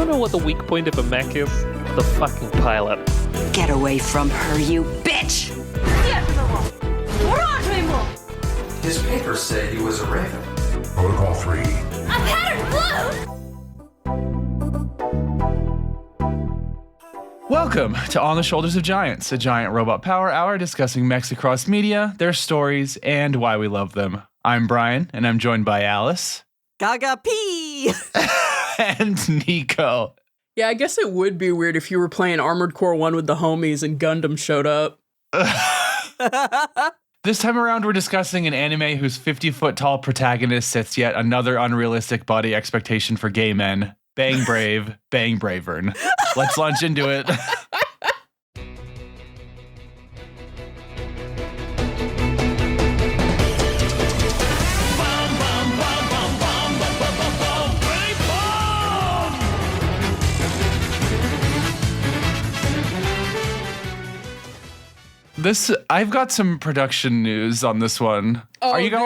want to know what the weak point of a mech is? The fucking pilot. Get away from her, you bitch! His papers say he was a raven. Protocol 3. A pattern blue! Welcome to On the Shoulders of Giants, a giant robot power hour discussing mechs across media, their stories, and why we love them. I'm Brian, and I'm joined by Alice. Gaga P! And Niko. Yeah, I guess it would be weird if you were playing Armored Core 1 with the homies and Gundam showed up. This time around, we're discussing an anime whose 50-foot tall protagonist sets yet another unrealistic body expectation for gay men. Bang Brave, Bang Bravern. Let's launch into it. I've got some production news on this one. Oh, are you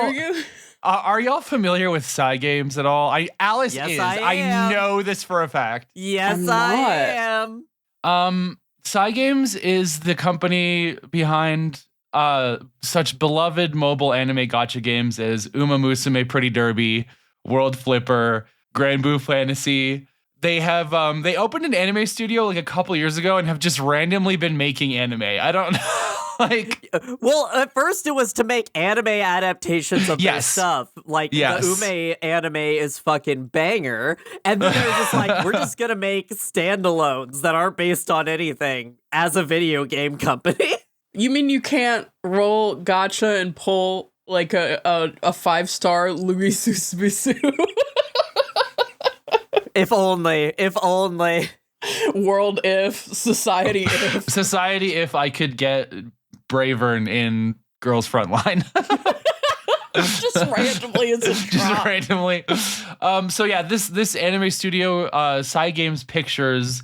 are y'all familiar with Cygames at all? Alice Yes, is. I am. I know this for a fact. Yes, I'm I not. am. Cygames is the company behind such beloved mobile anime gacha games as Uma Musume Pretty Derby, World Flipper, Granblue Fantasy. They have they opened an anime studio like a couple years ago and have just randomly been making anime. I don't know. Well, at first it was to make anime adaptations of their stuff. Like, the Ume anime is fucking banger. And then they're just like, we're just gonna make standalones that aren't based on anything as a video game company. You mean you can't roll gacha and pull like a 5-star Louis Suspisu? If only. World if, society if. Society if I could get Bravern in Girls Frontline. Just randomly as a drop. Just randomly. So yeah, this anime studio, Cygames Pictures,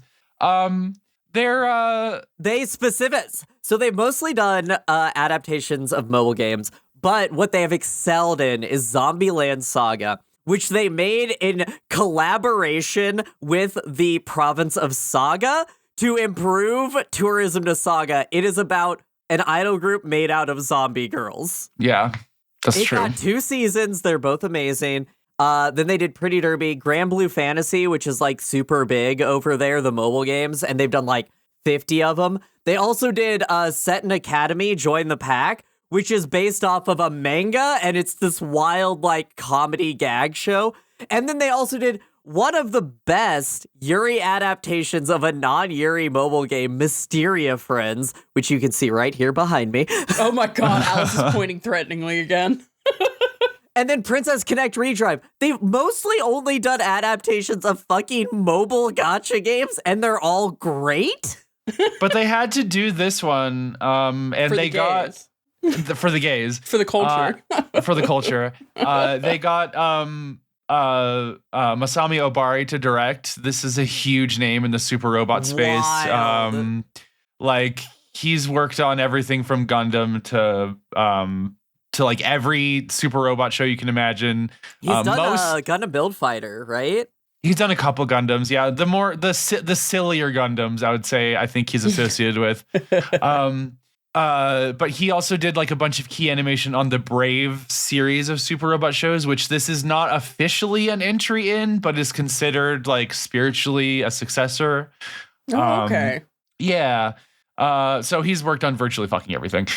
So they've mostly done adaptations of mobile games, but what they have excelled in is Zombieland Saga, which they made in collaboration with the province of Saga to improve tourism to Saga. It is about an idol group made out of zombie girls. Yeah, that's true. It got 2 seasons. They're both amazing. Then they did Pretty Derby, Granblue Fantasy, which is like super big over there, the mobile games, and they've done like 50 of them. They also did Set in Academy, Join the Pack, which is based off of a manga, and it's this wild, like, comedy gag show. And then they also did one of the best Yuri adaptations of a non-Yuri mobile game, Mysteria Friends, which you can see right here behind me. Oh my god, Alice is pointing threateningly again. And then Princess Connect Redrive. They've mostly only done adaptations of fucking mobile gacha games, and they're all great. But they had to do this one, and they got... For the gays. For the culture. For the culture. They got Masami Obari to direct. This is a huge name in the super robot space. Like, he's worked on everything from Gundam to like every super robot show you can imagine. He's done Gundam Build Fighter, right? He's done a couple Gundams. Yeah, the sillier Gundams, I would say, I think he's associated with. But he also did like a bunch of key animation on the Brave series of super robot shows, which this is not officially an entry in, but is considered like spiritually a successor. Okay. Yeah. So he's worked on virtually fucking everything.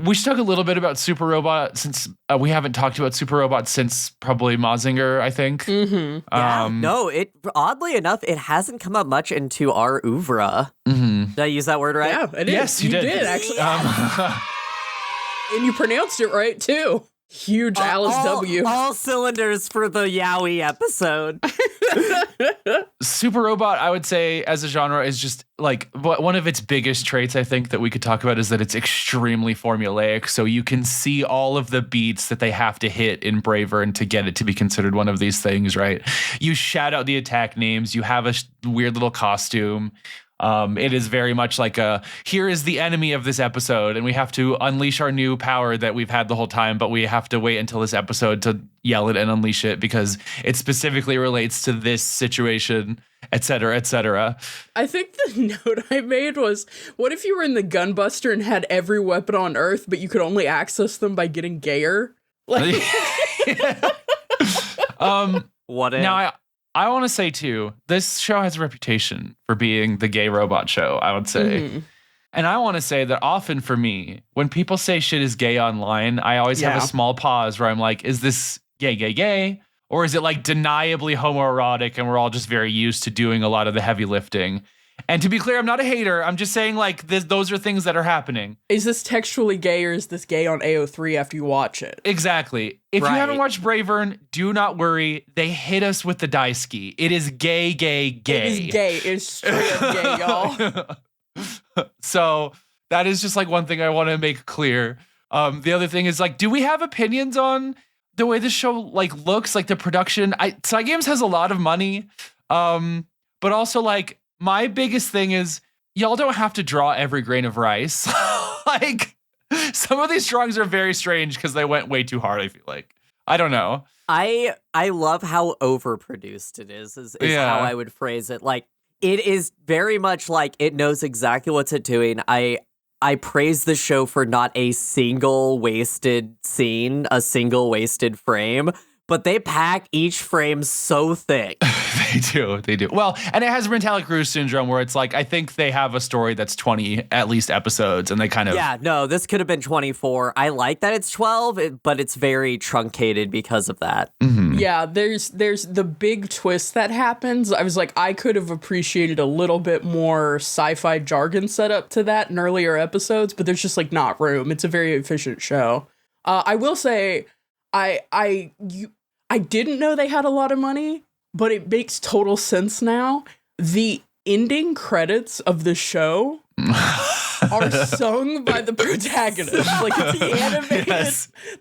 We should talk a little bit about Super Robot since we haven't talked about Super Robot since probably Mazinger, I think. Mm-hmm. Oddly enough, it hasn't come up much into our oeuvre. Mm-hmm. Did I use that word right? Yeah, it is. Yes, you did actually. And you pronounced it right, too. Huge Alice W. All cylinders for the Yowie episode. Super Robot, I would say, as a genre, is just like one of its biggest traits, I think, that we could talk about is that it's extremely formulaic. So you can see all of the beats that they have to hit in Bravern to get it to be considered one of these things, right? You shout out the attack names. You have a weird little costume. It is very much like here is the enemy of this episode, and we have to unleash our new power that we've had the whole time, but we have to wait until this episode to yell it and unleash it because it specifically relates to this situation, et cetera, et cetera. I think the note I made was, what if you were in the Gunbuster and had every weapon on Earth, but you could only access them by getting gayer? Like, What if? now I want to say too, this show has a reputation for being the gay robot show, I would say. And I want to say that often for me, when people say shit is gay online, I always have a small pause where I'm like, is this gay? Or is it like deniably homoerotic and we're all just very used to doing a lot of the heavy lifting? And to be clear, I'm not a hater. I'm just saying like those are things that are happening. is this textually gay or is this gay on AO3 after you watch it? Exactly. If you haven't watched Bravern, do not worry. They hit us with the die ski. It is gay. It is gay. It's straight up gay, y'all. So that is just like one thing I want to make clear. The other thing is like, do we have opinions on the way this show like looks, like the production? Side Games has a lot of money, but also like my biggest thing is y'all don't have to draw every grain of rice. Like some of these drawings are very strange because they went way too hard. I feel like I don't know. I love how overproduced it is how I would phrase it. Like it is very much like it knows exactly what it's doing. I praise the show for not a single wasted scene, a single wasted frame, but they pack each frame so thick. They do. Well, and it has Metallic Rouge syndrome where it's like, I think they have a story that's 20 at least episodes and they kind of... Yeah, no, this could have been 24. I like that it's 12, but it's very truncated because of that. Yeah, there's the big twist that happens. I was like, I could have appreciated a little bit more sci-fi jargon set up to that in earlier episodes, but there's just like not room. It's a very efficient show. I will say, I didn't know they had a lot of money, but it makes total sense now. The ending credits of the show are sung by the protagonist. Like, it's animated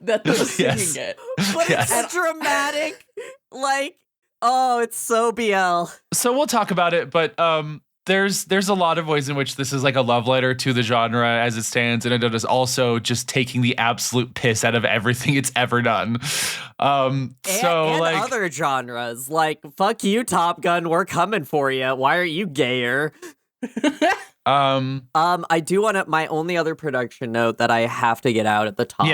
that they're singing it. But it's dramatic. Like, oh, it's so BL. So we'll talk about it, but there's a lot of ways in which this is like a love letter to the genre as it stands, and it is also just taking the absolute piss out of everything it's ever done. And like other genres, like fuck you, Top Gun, we're coming for you. Why are you gayer? I do want to. My only other production note that I have to get out at the top.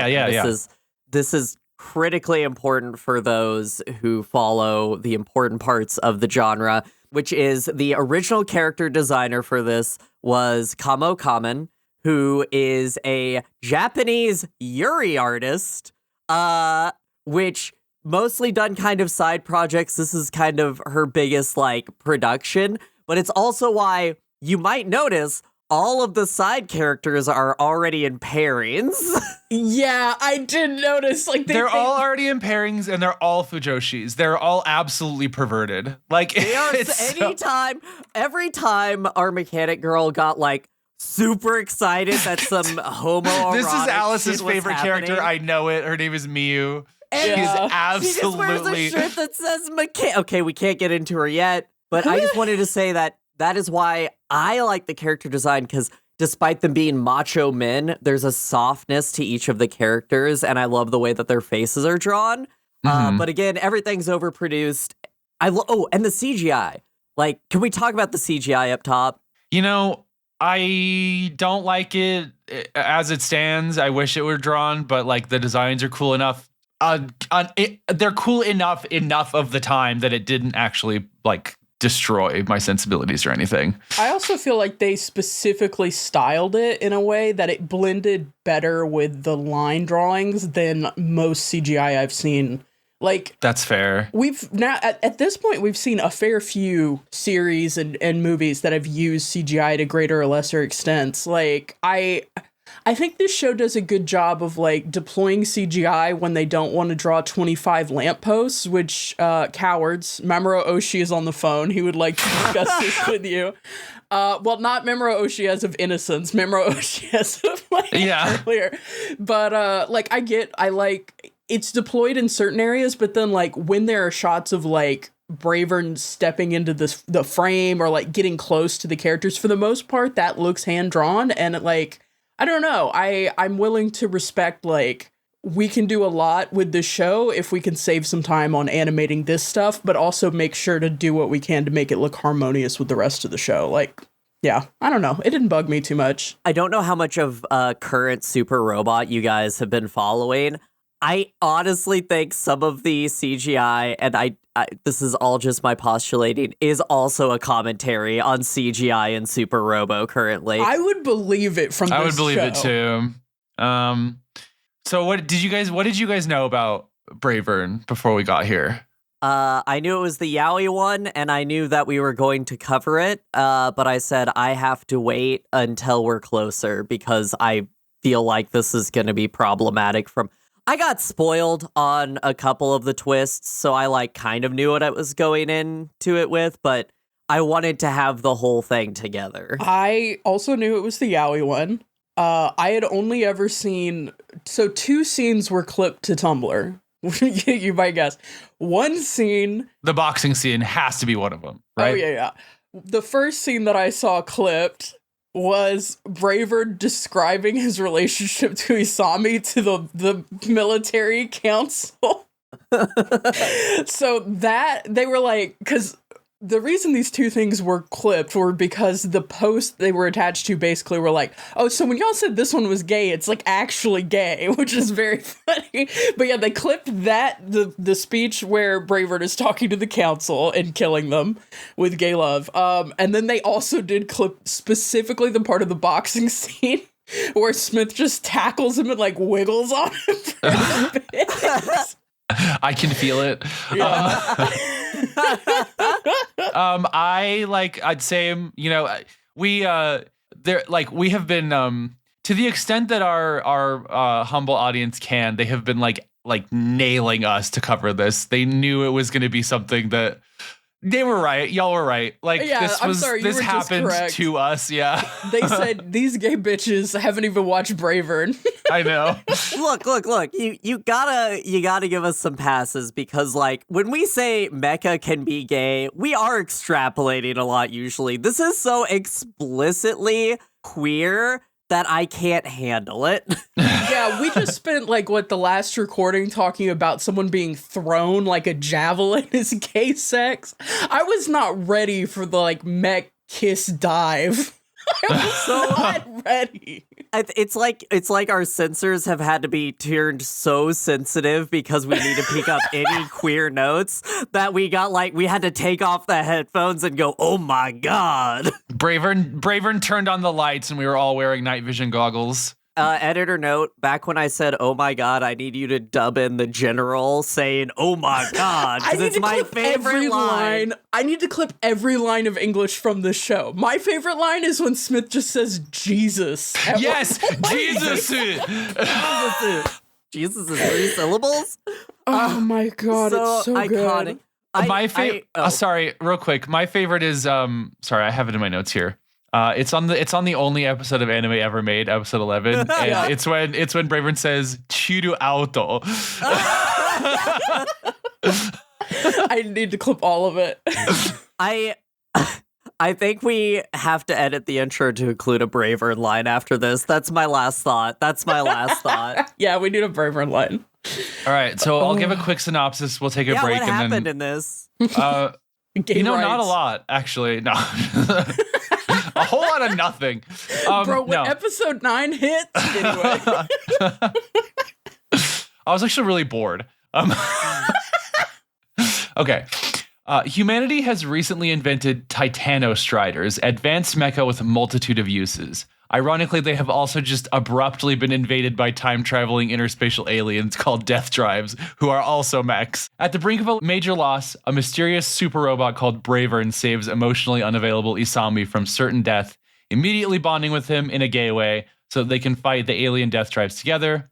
This is critically important for those who follow the important parts of the genre, which is the original character designer for this was Kamo Kamen, who is a Japanese Yuri artist, which mostly done kind of side projects. This is kind of her biggest like production, but it's also why you might notice all of the side characters are already in pairings. Yeah, I did notice. Like they're all already in pairings, and they're all Fujoshis. They're all absolutely perverted. Like they are. Every time our mechanic girl got like super excited that some homoerotic this is Alice's shit was favorite happening. character. I know it. Her name is Miyu. And She's she just wears absolutely. a shirt that says mechanic. Okay, we can't get into her yet, but I just wanted to say that is why I like the character design, because despite them being macho men, there's a softness to each of the characters, and I love the way that their faces are drawn. But again, everything's overproduced. And the CGI. Like, can we talk about the CGI up top? You know, I don't like it as it stands. I wish it were drawn, but like the designs are cool enough. They're cool enough of the time that it didn't actually like destroy my sensibilities or anything. I also feel like they specifically styled it in a way that it blended better with the line drawings than most CGI I've seen. Like, that's fair. We've now at this point we've seen a fair few series and movies that have used CGI to greater or lesser extents. Like, I think this show does a good job of like deploying CGI when they don't want to draw 25 lampposts, which cowards. Mamoru Oshii is on the phone. He would like to discuss this with you. Well, not Mamoru Oshii as of Innocence. Mamoru Oshii as of like earlier. But I like it's deployed in certain areas, but then like when there are shots of like Bravern stepping into the frame or like getting close to the characters. For the most part, that looks hand-drawn, and like, I don't know. I'm willing to respect, like, we can do a lot with this show if we can save some time on animating this stuff, but also make sure to do what we can to make it look harmonious with the rest of the show. Like, yeah, I don't know. It didn't bug me too much. I don't know how much of current Super Robot you guys have been following. I honestly think some of the CGI, and I this is all just my postulating, is also a commentary on CGI and Super Robo currently. I would believe it from this I would believe show. it too. So what did you guys know about Bravern before we got here? I knew it was the Yowie one, and I knew that we were going to cover it, but I said I have to wait until we're closer because I feel like this is going to be problematic I got spoiled on a couple of the twists, so I like kind of knew what I was going into it with, but I wanted to have the whole thing together. I also knew it was the Yowie one. I had only ever seen, so 2 scenes were clipped to Tumblr. You might guess. One scene. The boxing scene has to be one of them, right? Oh, yeah. The first scene that I saw clipped was Bravern describing his relationship to Isami to the military council. So that, they were like, because the reason these 2 things were clipped were because the post they were attached to basically were like, oh, so when y'all said this one was gay, it's like actually gay, which is very funny. But yeah, they clipped the speech where Bravern is talking to the council and killing them with gay love. And then they also did clip specifically the part of the boxing scene where Smith just tackles him and like wiggles on him for a bit. I can feel it. Yeah. I'd say, we have been, to the extent that our humble audience can, they have been like nailing us to cover this. They knew it was going to be something that they were right. Y'all were right. Like, yeah, this happened to us. Yeah. They said these gay bitches haven't even watched Bravern. I know. Look. You gotta give us some passes because, like, when we say Mecha can be gay, we are extrapolating a lot usually. This is so explicitly queer that I can't handle it. Yeah, we just spent the last recording talking about someone being thrown like a javelin is gay sex. I was not ready for the mech kiss dive. I was so not ready. It's like our sensors have had to be turned so sensitive because we need to pick up any queer notes that we had to take off the headphones and go, oh my God. Bravern turned on the lights and we were all wearing night vision goggles. Editor note, back when I said, oh my God, I need you to dub in the general saying, oh my God, because it's my favorite line. I need to clip every line of English from the show. My favorite line is when Smith just says Jesus. Yes, Jesus. Jesus is 3 syllables? Oh my God, it's so iconic. Good. Sorry, real quick. My favorite is, sorry, I have it in my notes here. It's on the only episode of anime ever made, episode 11, and Yeah. it's when Bravern says "chiru auto." I need to clip all of it. I think we have to edit the intro to include a Bravern line after this. That's my last thought. Yeah, we need a Bravern line. All right, so I'll give a quick synopsis. We'll take a break, what and happened then in this? Gay not rights. a lot actually. No. A whole lot of nothing. Bro, when episode 9 hits, anyway. I was actually really bored. Okay. Humanity has recently invented Titanostriders, advanced mecha with a multitude of uses. Ironically, they have also just abruptly been invaded by time-traveling interspatial aliens called Deathdrives, who are also mechs. At the brink of a major loss, a mysterious super robot called Bravern saves emotionally unavailable Isami from certain death, immediately bonding with him in a gay way so that they can fight the alien Deathdrives together.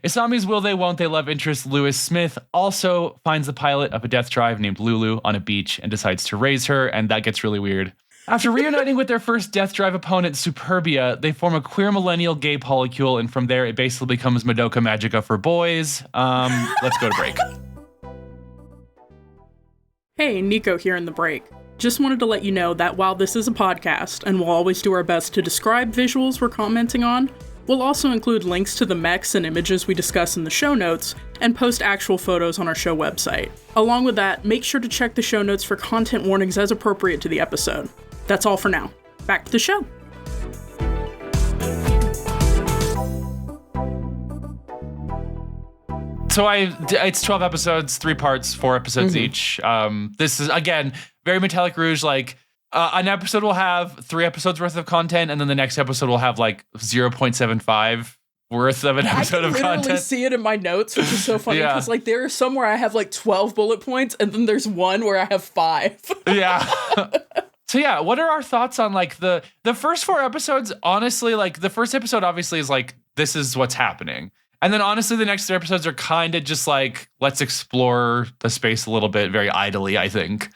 Isami's will they won't they love interest Lewis Smith also finds the pilot of a Deathdrive named Lulu on a beach and decides to raise her, and that gets really weird. After reuniting with their first Deathdrive opponent, Superbia, they form a queer millennial gay polycule, and from there it basically becomes Madoka Magica for boys. Let's go to break. Hey, Niko here in the break. Just wanted to let you know that while this is a podcast, and we'll always do our best to describe visuals we're commenting on, we'll also include links to the mechs and images we discuss in the show notes, and post actual photos on our show website. Along with that, make sure to check the show notes for content warnings as appropriate to the episode. That's all for now. Back to the show. So it's 12 episodes, 3 parts, 4 episodes each. This is, again, very Metallic Rouge. Like, an episode will have 3 episodes worth of content, and then the next episode will have like 0.75 worth of an episode of content. I can literally see it in my notes, which is so funny because like there are some where I have like 12 bullet points, and then there's one where I have 5. Yeah. So yeah, what are our thoughts on like the first 4 episodes? Honestly, like the first episode obviously is like, this is what's happening. And then honestly, the next 3 episodes are kind of just like, let's explore the space a little bit, very idly, I think.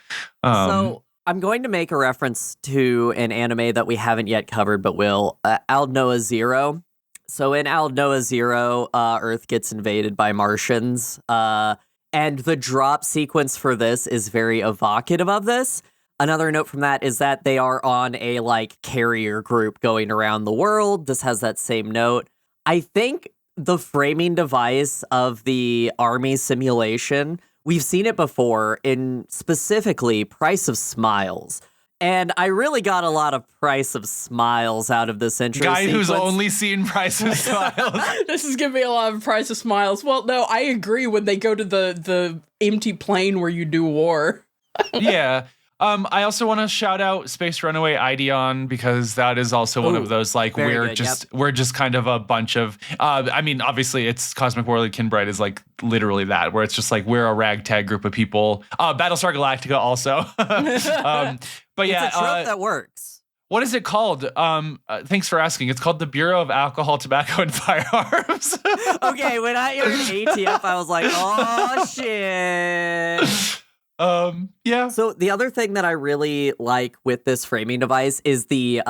So I'm going to make a reference to an anime that we haven't yet covered, but will. Aldnoah Zero. So in Aldnoah Zero, Earth gets invaded by Martians. And the drop sequence for this is very evocative of this. Another note from that is that they are on a like carrier group going around the world. This has that same note. I think the framing device of the army simulation, we've seen it before in specifically Price of Smiles. And I really got a lot of Price of Smiles out of this intro Guy sequence. who's only seen Price of Smiles. This is giving me a lot of Price of Smiles. Well, no, I agree when they go to the empty plane where you do war. Yeah. I also want to shout out Space Runaway Ideon because that is also one of those like we're just kind of a bunch of I mean obviously it's Cosmic Warlord Kinbright is like literally that where it's just like we're a ragtag group of people. Battlestar Galactica also. But yeah, it's a trope that works. What is it called? Thanks for asking. It's called the Bureau of Alcohol, Tobacco, and Firearms. Okay, when I heard ATF, I was like, oh shit. Yeah. So the other thing that I really like with this framing device is the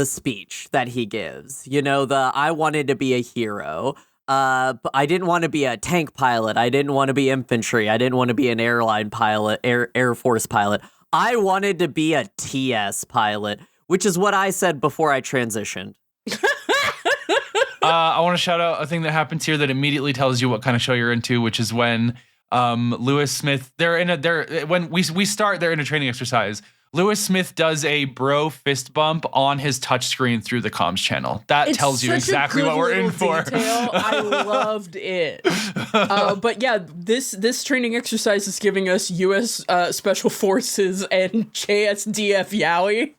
speech that he gives. You know, I wanted to be a hero. But I didn't want to be a tank pilot. I didn't want to be infantry. I didn't want to be an airline pilot, Air Force pilot. I wanted to be a TS pilot, which is what I said before I transitioned. I want to shout out a thing that happens here that immediately tells you what kind of show you're into, which is when Lewis Smith, when we start, they're in a training exercise. Lewis Smith does a bro fist bump on his touchscreen through the comms channel. That tells you exactly what we're in for. I loved it. But yeah, this training exercise is giving us U.S. Special Forces and JSDF Yowie,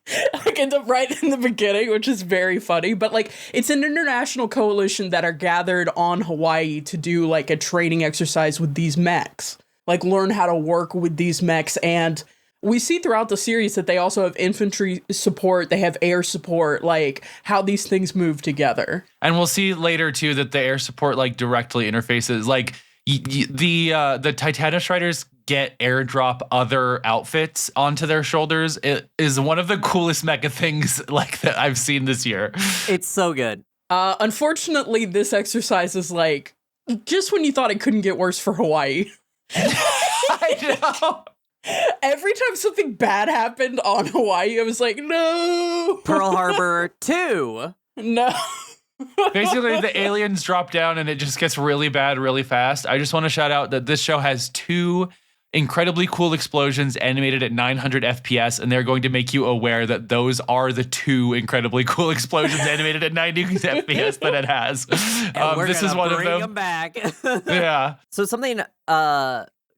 like right in the beginning, which is very funny. But like, it's an international coalition that are gathered on Hawaii to do like a training exercise with these mechs, like learn how to work with these mechs. And we see throughout the series that they also have infantry support, they have air support, like how these things move together. And we'll see later too that the air support like directly interfaces. Like the Titanus Riders get airdrop other outfits onto their shoulders. It is one of the coolest mecha things like that I've seen this year. It's so good. Unfortunately, this exercise is like just when you thought it couldn't get worse for Hawaii. I know. Every time something bad happened on Hawaii, I was like, no. Pearl Harbor 2. No. Basically, the aliens drop down and it just gets really bad really fast. I just want to shout out that this show has 2 incredibly cool explosions animated at 900 FPS, and they're going to make you aware that those are the 2 incredibly cool explosions animated at 90 FPS that it has. This is one of them. Back. Yeah. So something,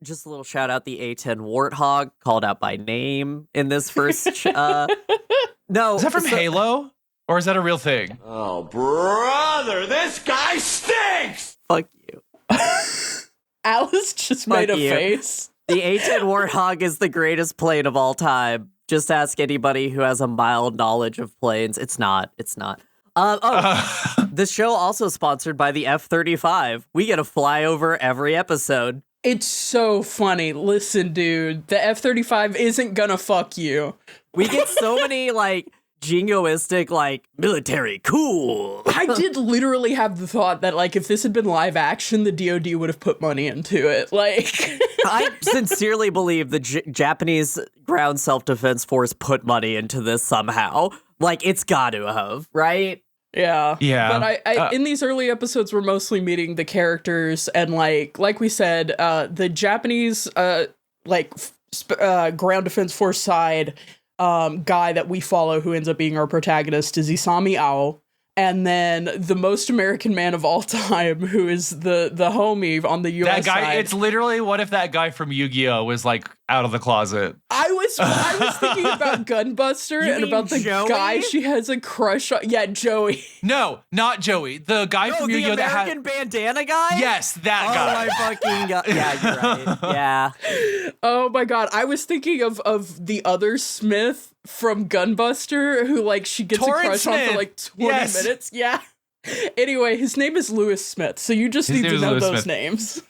just a little shout out, the A10 Warthog called out by name in this first. No, is that from Halo, or is that a real thing? Oh, brother, this guy stinks. Fuck you. Alice just made a face. The A10 Warthog is the greatest plane of all time. Just ask anybody who has a mild knowledge of planes. It's not. This show also sponsored by the F-35. We get a flyover every episode. It's so funny. Listen, dude, the F-35 isn't gonna fuck you. We get so many, like, jingoistic, like, military, cool. I did literally have the thought that, like, if this had been live action, the DoD would have put money into it. Like, I sincerely believe the Japanese ground self-defense force put money into this somehow. Like, it's got to have, right? Yeah. Yeah. But I in these early episodes, we're mostly meeting the characters, and like we said, the Japanese ground defense force side guy that we follow, who ends up being our protagonist, is Isami Ao. And then the most American man of all time, who is the homie on the US that guy side. It's literally, what if that guy from Yu-Gi-Oh was like out of the closet? I was thinking about Gunbuster and about the Joey? guy she has a crush on. Yeah, Joey. No, not Joey. The guy from Yu-Gi-Oh the that had American bandana guy? Yes, that guy. Oh my fucking god. Yeah, you're right. Yeah. Oh my god, I was thinking of the other Smith from Gunbuster, who like she gets Torrance a crush on Smith. for like 20 Yes. minutes. Yeah. Anyway, his name is Lewis Smith, so you just His need name to is know Lewis those Smith. names.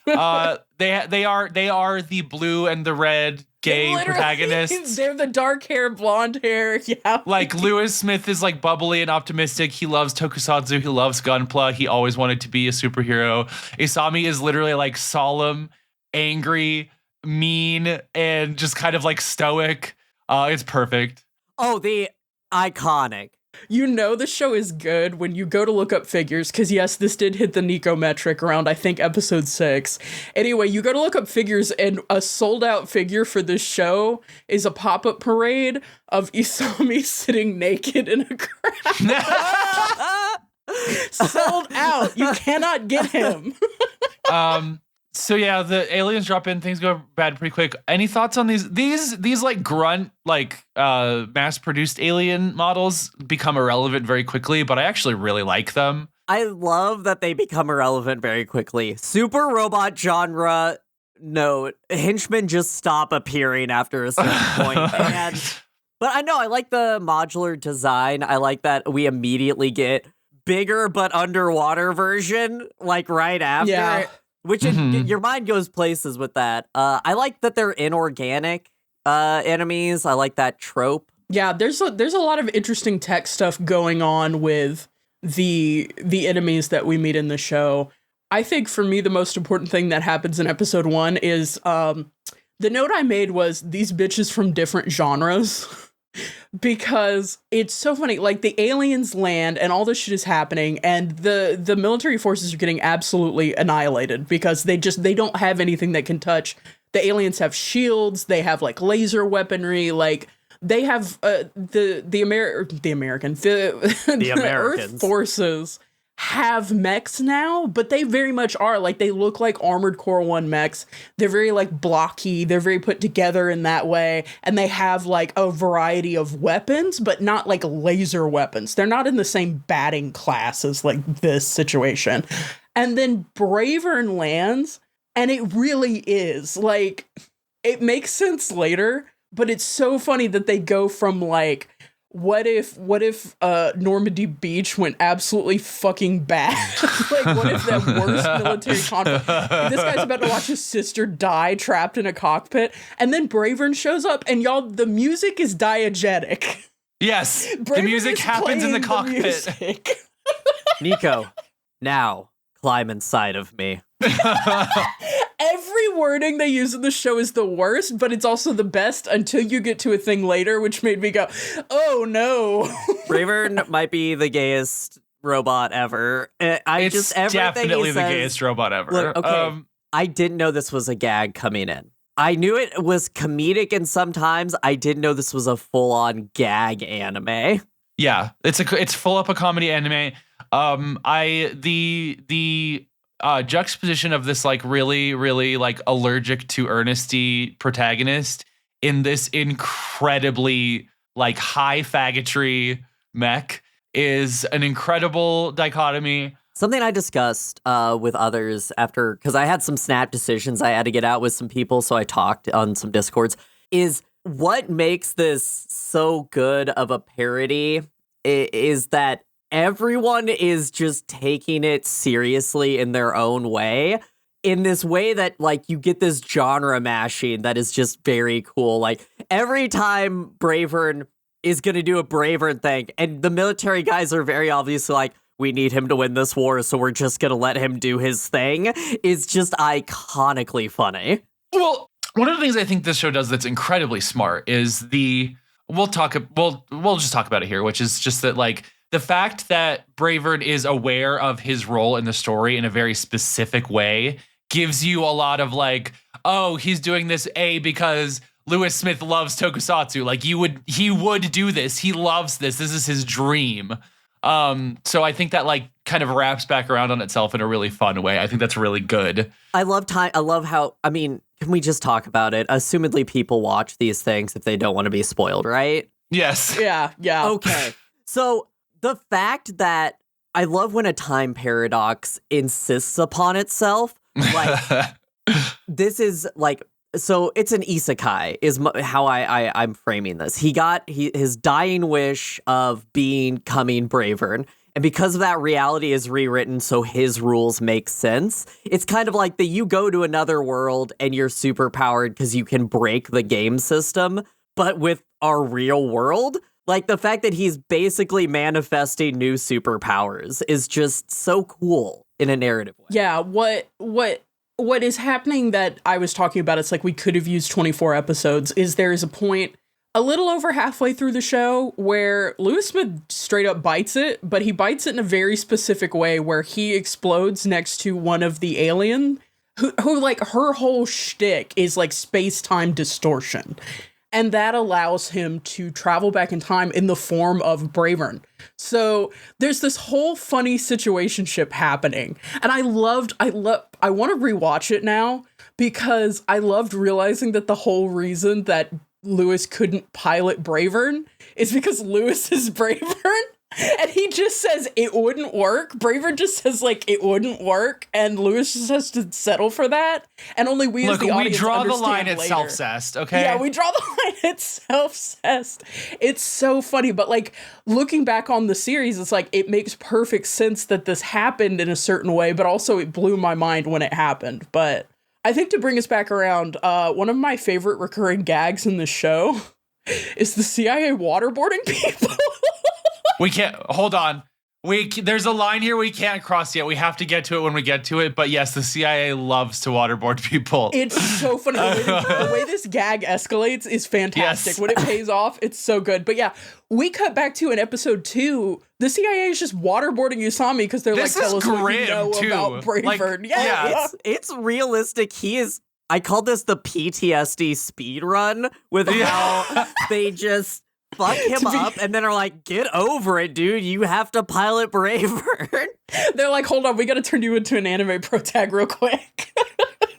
They are the blue and the red gay Literally, protagonists. They're the dark hair, blonde hair. Yeah. Like, Lewis Smith is like bubbly and optimistic. He loves tokusatsu. He loves Gunpla. He always wanted to be a superhero. Isami is literally like solemn, angry, mean, and just kind of like stoic. It's perfect. Oh, the iconic. You know the show is good when you go to look up figures, because yes, this did hit the Niko metric around, I think, episode 6. Anyway, you go to look up figures, and a sold-out figure for this show is a pop-up parade of Isami sitting naked in a crowd. Sold out. You cannot get him. So yeah, the aliens drop in, things go bad pretty quick. Any thoughts on these like grunt, like mass-produced alien models become irrelevant very quickly, but I actually really like them. I love that they become irrelevant very quickly. Super robot genre note. Henchmen just stop appearing after a certain point. But I know, I like the modular design. I like that we immediately get bigger but underwater version, like right after. Yeah. Which your mind goes places with that. I like that they're inorganic enemies. I like that trope. Yeah, there's a lot of interesting tech stuff going on with the enemies that we meet in the show. I think for me the most important thing that happens in episode 1 is the note I made was these bitches from different genres. Because it's so funny, like the aliens land and all this shit is happening, and the military forces are getting absolutely annihilated because they don't have anything that can touch. The aliens have shields, they have like laser weaponry, like they have the Americans. Earth forces have mechs now, but they very much are like, they look like Armored Core 1 mechs. They're very like blocky, they're very put together in that way, and they have like a variety of weapons, but not like laser weapons. They're not in the same batting class as like this situation. And then Bravern lands, and it really is like, it makes sense later, but it's so funny that they go from like, what if Normandy Beach went absolutely fucking bad? Like, what if that worst military conflict? This guy's about to watch his sister die trapped in a cockpit, and then Bravern shows up, and y'all, the music is diegetic. Yes, Bravern the music is happens in the playing cockpit. Niko, now climb inside of me. Every wording they use in the show is the worst, but it's also the best until you get to a thing later, which made me go, oh no. Bravern might be the gayest robot ever. It's definitely the gayest robot ever. Look, okay, I didn't know this was a gag coming in. I knew it was comedic in some times. I didn't know this was a full-on gag anime. Yeah, it's full up a comedy anime. The juxtaposition of this like really, really like allergic to earnesty protagonist in this incredibly like high faggotry mech is an incredible dichotomy. Something I discussed with others after, because I had some snap decisions I had to get out with some people, so I talked on some Discords, is what makes this so good of a parody is that everyone is just taking it seriously in their own way, in this way that, like, you get this genre mashing that is just very cool. Like, every time Bravern is going to do a Bravern thing. And the military guys are very obviously like, we need him to win this war, so we're just going to let him do his thing, is just iconically funny. Well, one of the things I think this show does that's incredibly smart is we'll just talk about it here, which is just that, like, the fact that Bravern is aware of his role in the story in a very specific way gives you a lot of like, oh, he's doing this because Lewis Smith loves tokusatsu. Like he would do this. He loves this. This is his dream. So I think that like kind of wraps back around on itself in a really fun way. I think that's really good. I love how, I mean, can we just talk about it? Assumedly people watch these things if they don't want to be spoiled, right? Yes. Yeah. Okay. So the fact that I love when a time paradox insists upon itself, like this is like, so it's an isekai is how I'm framing this. He got his dying wish of becoming Bravern, and because of that, reality is rewritten so his rules make sense. It's kind of like you go to another world and you're super powered because you can break the game system, but with our real world, like the fact that he's basically manifesting new superpowers is just so cool in a narrative way. Yeah, what is happening that I was talking about, it's like we could have used 24 episodes, is there is a point a little over halfway through the show where Lewis Smith straight up bites it, but he bites it in a very specific way where he explodes next to one of the alien who like her whole shtick is like space-time distortion. And that allows him to travel back in time in the form of Bravern. So there's this whole funny situationship happening. And I want to rewatch it now because I loved realizing that the whole reason that Lewis couldn't pilot Bravern is because Lewis is Bravern. And he just says it wouldn't work. Bravern just says like it wouldn't work, and Lewis just has to settle for that. And only we as the audience draw the understand line at later. self-cessed, okay? Yeah, we draw the line at self-cessed. It's so funny, but like looking back on the series, it's like it makes perfect sense that this happened in a certain way, but also it blew my mind when it happened. But I think to bring us back around, one of my favorite recurring gags in this show is the CIA waterboarding people. We can't, hold on. There's a line here we can't cross yet. We have to get to it when we get to it. But yes, the CIA loves to waterboard people. It's so funny. The way this gag escalates is fantastic. Yes. When it pays off, it's so good. But yeah, we cut back to in episode 2. The CIA is just waterboarding Usami because they're this like, tell us what you know too. about Bravern. Like, yeah. It's realistic. I call this the PTSD speed run with how they just fuck him up and then are like, get over it, dude. You have to pilot Bravern. They're like, hold on, we gotta turn you into an anime protag real quick.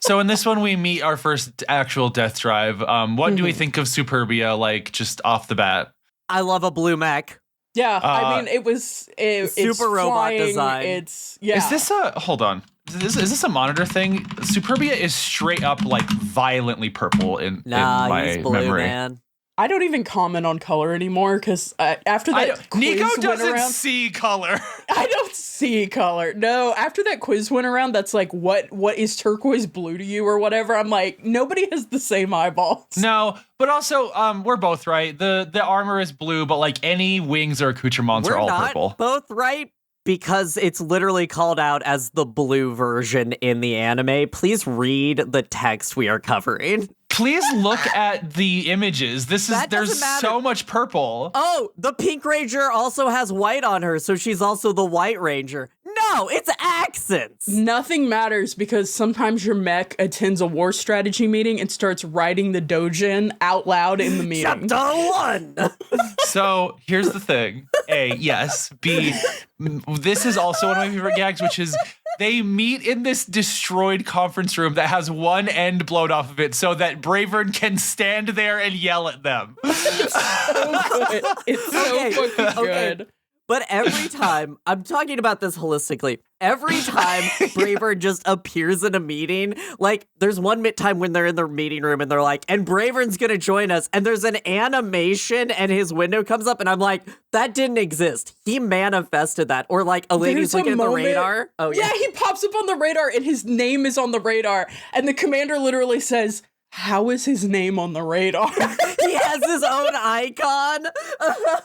So in this one, we meet our first actual Deathdrive. What do we think of Superbia, like, just off the bat? I love a blue mech. Yeah, I mean, it's super robot flying, design. Is this hold on. Is this a monitor thing? Superbia is straight up, like, violently purple in my he's blue, memory. Man. I don't even comment on color anymore because after that quiz Niko went doesn't around, see color. I don't see color. No, after that quiz went around, that's like, what is turquoise blue to you or whatever? I'm like, nobody has the same eyeballs. No, but also, we're both right. The armor is blue, but like any wings or accoutrements are all purple. Both right because it's literally called out as the blue version in the anime. Please read the text we are covering. Please look at the images. There's so much purple. Oh, the Pink Ranger also has white on her, so she's also the White Ranger. No, it's accents. Nothing matters because sometimes your mech attends a war strategy meeting and starts writing the doujin out loud in the meeting. Chapter 1. So here's the thing. A, yes. B, this is also one of my favorite gags, which is they meet in this destroyed conference room that has one end blown off of it so that Bravern can stand there and yell at them. It's so good. It's so fucking good. But every time, I'm talking about this holistically, every time Bravern just appears in a meeting, like there's one time when they're in the meeting room and they're like, and Bravern's gonna join us, and there's an animation and his window comes up and I'm like, that didn't exist. He manifested that. Or like a lady's looking at the radar. Oh yeah. Yeah, he pops up on the radar and his name is on the radar and the commander literally says, How is his name on the radar? He has his own icon.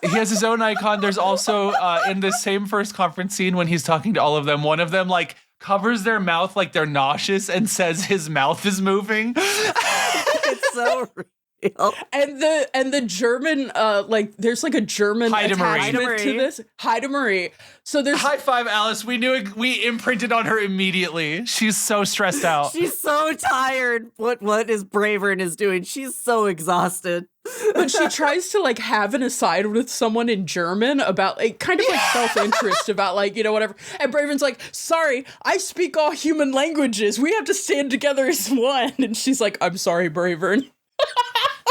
He has his own icon. There's also in the same first conference scene when he's talking to all of them, one of them like covers their mouth like they're nauseous and says his mouth is moving. It's so real. And the German like there's like a German attachment to this. Heide Marie. So there's high five, Alice. We knew it, we imprinted on her immediately. She's so stressed out. She's so tired. What is Bravern is doing? She's so exhausted. But she tries to like have an aside with someone in German about like kind of like self-interest about like, you know, whatever. And Bravern's like, sorry, I speak all human languages. We have to stand together as one. And she's like, I'm sorry, Bravern.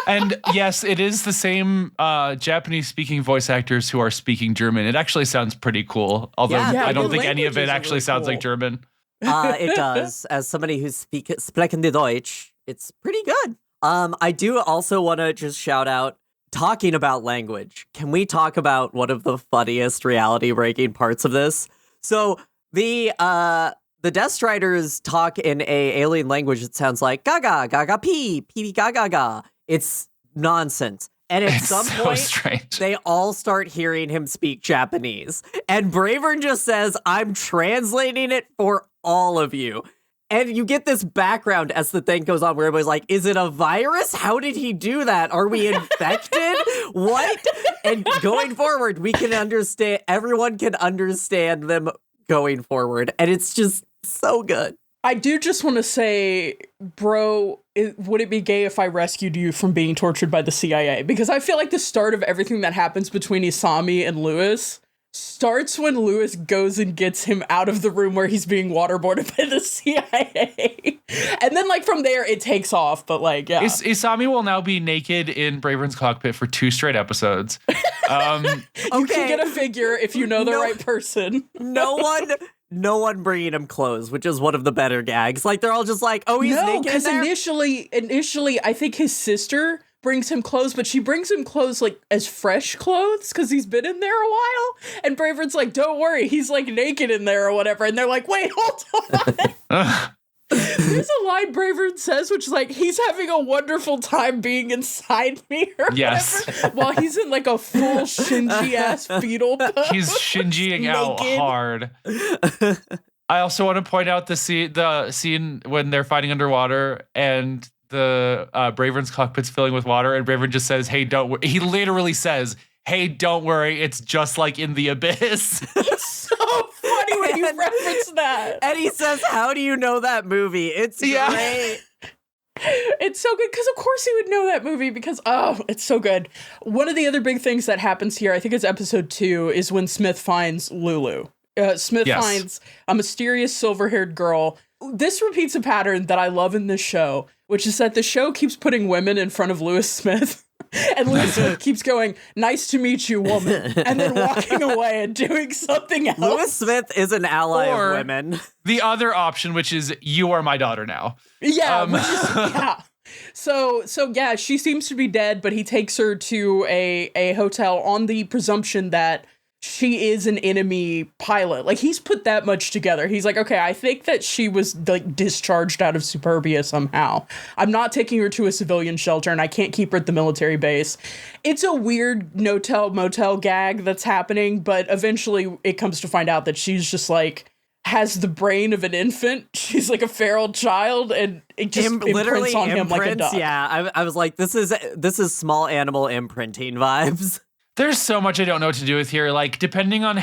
And yes, it is the same Japanese-speaking voice actors who are speaking German. It actually sounds pretty cool, although I don't think any of it actually sounds like German. It does. As somebody who sprechen die Deutsch, it's pretty good. I do also want to just shout out, talking about language, can we talk about one of the funniest reality-breaking parts of this? So the Deathstriders talk in a alien language that sounds like gaga, gaga, pee, pee, gaga, gaga. It's nonsense. And at some point, strange. They all start hearing him speak Japanese. And Bravern just says, I'm translating it for all of you. And you get this background as the thing goes on where everybody's like, is it a virus? How did he do that? Are we infected? What? And going forward, we can understand, everyone can understand them going forward. And it's just so good. I do just want to say, bro, would it be gay if I rescued you from being tortured by the CIA? Because I feel like the start of everything that happens between Isami and Lewis starts when Lewis goes and gets him out of the room where he's being waterboarded by the CIA. And then, like, from there, it takes off. But, like, yeah. Isami will now be naked in Bravern's cockpit for 2 straight episodes. You can get a figure if you know the right person. No one bringing him clothes, which is one of the better gags. Like, they're all just like, oh, he's naked because in there? initially, I think his sister brings him clothes, but she brings him clothes, like, as fresh clothes, because he's been in there a while. And Bravern's like, don't worry, he's, like, naked in there or whatever. And they're like, wait, hold on. There's a line Bravern says, which is like, he's having a wonderful time being inside me or whatever, while he's in like a full Shinji-ass fetal pose. He's Shinjiing out hard. I also want to point out the scene when they're fighting underwater and the Bravern's cockpit's filling with water, and Bravern just says, hey, don't worry. He literally says, hey, don't worry, it's just like in the abyss. It's so funny when you reference that. And he says, how do you know that movie? It's great. It's so good, because of course he would know that movie, because, oh, it's so good. One of the other big things that happens here, I think it's episode 2, is when Smith finds Lulu. Smith finds a mysterious silver-haired girl. This repeats a pattern that I love in this show, which is that the show keeps putting women in front of Lewis Smith. And Lewis Smith keeps going, nice to meet you, woman, and then walking away and doing something else. Lewis Smith is an ally of women. The other option, which is, you are my daughter now. Yeah, which is, yeah. So yeah, she seems to be dead, but he takes her to a hotel on the presumption that she is an enemy pilot. Like, he's put that much together. He's like, okay, I think that she was like discharged out of Superbia somehow. I'm not taking her to a civilian shelter, and I can't keep her at the military base. It's a weird no-tell motel gag that's happening, but eventually it comes to find out that she's just like, has the brain of an infant. She's like a feral child, and it just imprints on him like a duck. Yeah, I was like, this is small animal imprinting vibes. There's so much I don't know what to do with here. Like, depending on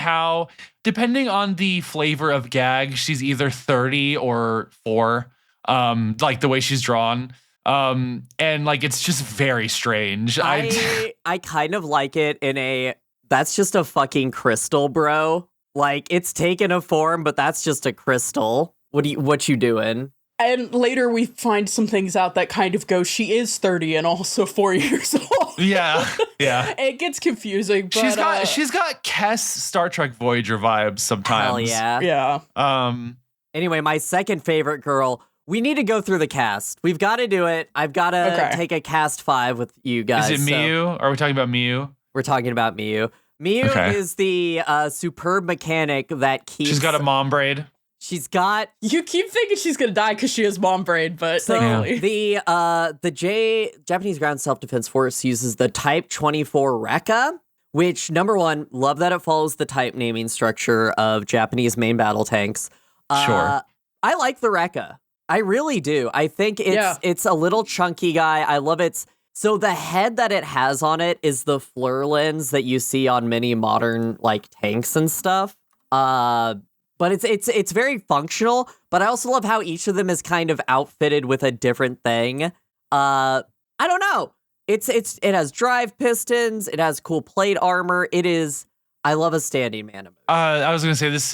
the flavor of gag, she's either 30 or 4, like the way she's drawn. And like, it's just very strange. I kind of like it in that's just a fucking crystal, bro. Like, it's taken a form, but that's just a crystal. What you doing? And later we find some things out that kind of go, she is 30 and also 4 years old. Yeah. It gets confusing, but she's got Kess Star Trek Voyager vibes sometimes. Hell yeah. Yeah. Anyway, my second favorite girl, we need to go through the cast. We've got to do it. I've got to take a cast 5 with you guys. Is it Miyu? Are we talking about Miyu? We're talking about Miyu. Miyu is the superb mechanic that keeps... She's got a mom braid. She's got. You keep thinking she's gonna die because she has mom brain, but So thankfully. the Japanese Ground Self-Defense Force uses the Type 24 Rekka, which, number one, love that it follows the type naming structure of Japanese main battle tanks. Sure. I like the Rekka. I really do. I think it's a little chunky guy. I love its. So the head that it has on it is the FLIR lens that you see on many modern like tanks and stuff. But it's very functional. But I also love how each of them is kind of outfitted with a different thing. I don't know. It has drive pistons. It has cool plate armor. I love a standing man. I was gonna say this.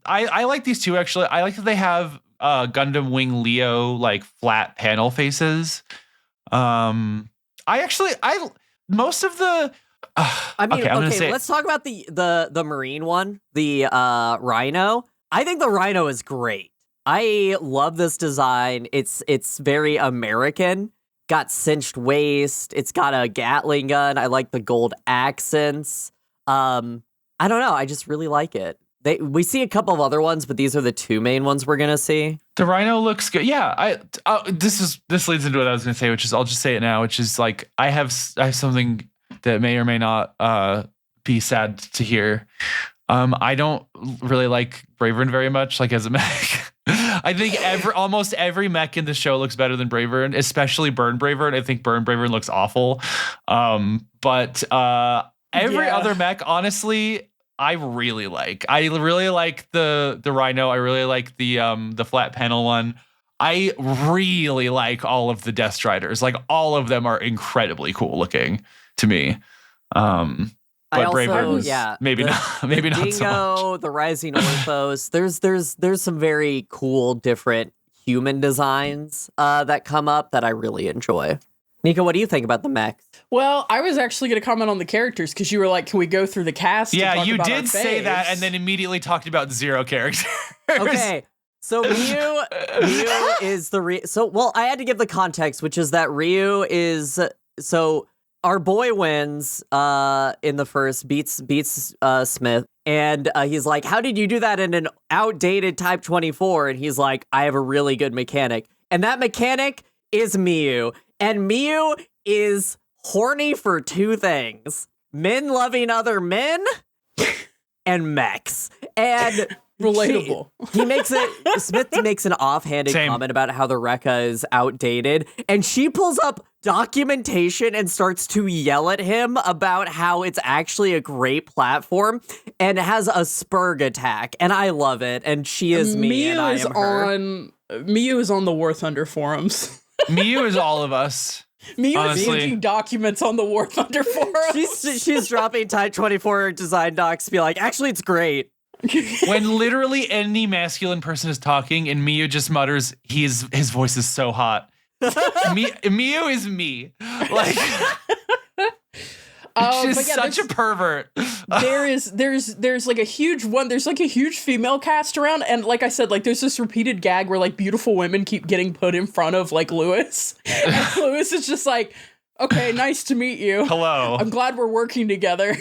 I like these two actually. I like that they have Gundam Wing Leo like flat panel faces. Most of the. Let's talk about the Marine one, the Rhino. I think the Rhino is great. I love this design. It's very American. Got cinched waist. It's got a Gatling gun. I like the gold accents. I don't know. I just really like it. We see a couple of other ones, but these are the two main ones we're gonna see. The Rhino looks good. Yeah, this leads into what I was gonna say, which is I'll just say it now, which is like I have something that may or may not be sad to hear. I don't really like Bravern very much, like as a mech. I think almost every mech in the show looks better than Bravern, especially Burn Bravern. I think Burn Bravern looks awful. But every other mech, honestly, I really like. I really like the Rhino. I really like the flat panel one. I really like all of the Deathdrives. Like all of them are incredibly cool looking to me. But Bravern, maybe not Dingo, so much. The Rising Orthos. There's some very cool different human designs that come up that I really enjoy. Niko, what do you think about the mechs? Well, I was actually going to comment on the characters because you were like, can we go through the cast? Yeah, you did say that and then immediately talked about 0 characters. Okay, so Ryu is the I had to give the context, which is that Ryu is our boy wins in the first, beats Smith, and he's like, how did you do that in an outdated Type 24? And he's like, I have a really good mechanic, and that mechanic is Miyu. And Miyu is horny for two things: men loving other men and mechs. And relatable. Smith makes an offhanded comment about how the Rekka is outdated. And she pulls up documentation and starts to yell at him about how it's actually a great platform and has a Spurg attack. And I love it. And she is me and I am her. Miyu is on the War Thunder forums. Miyu is all of us. Miyu is leaking documents on the War Thunder forums. She's dropping Type 24 design docs to be like, actually, it's great. When literally any masculine person is talking and Miyu just mutters, his voice is so hot. Miyu is me. Like, she's such a pervert. There's like a huge one. There's like a huge female cast around, and like I said, like there's this repeated gag where like beautiful women keep getting put in front of like Lewis. And Lewis is just like, okay, nice to meet you. Hello. I'm glad we're working together.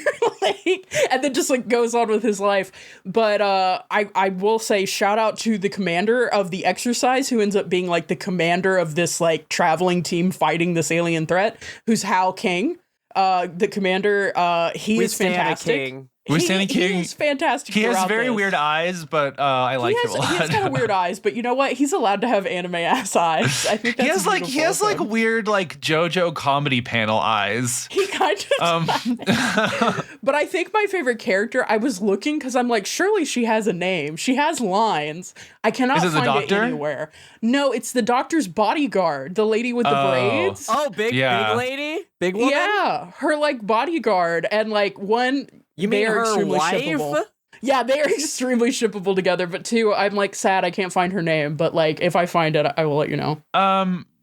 And then just like goes on with his life. But I will say shout out to the commander of the exercise, who ends up being like the commander of this like traveling team fighting this alien threat, who's Hal King. The commander, he is fantastic. He is fantastic. He has very weird eyes, but I like him a lot. He has kind of weird eyes, but you know what? He's allowed to have anime ass eyes. I think that's he has like weird like JoJo comedy panel eyes. He kind of does. But I think my favorite character, I was looking because I'm like, surely she has a name. She has lines. I cannot find it anywhere. No, it's the doctor's bodyguard, the lady with the braids. Oh, big lady? Big woman? Yeah, her like bodyguard, and like one. You mean her wife? Shippable. Yeah, they are extremely shippable together. But two, I'm like sad I can't find her name. But like, if I find it, I will let you know.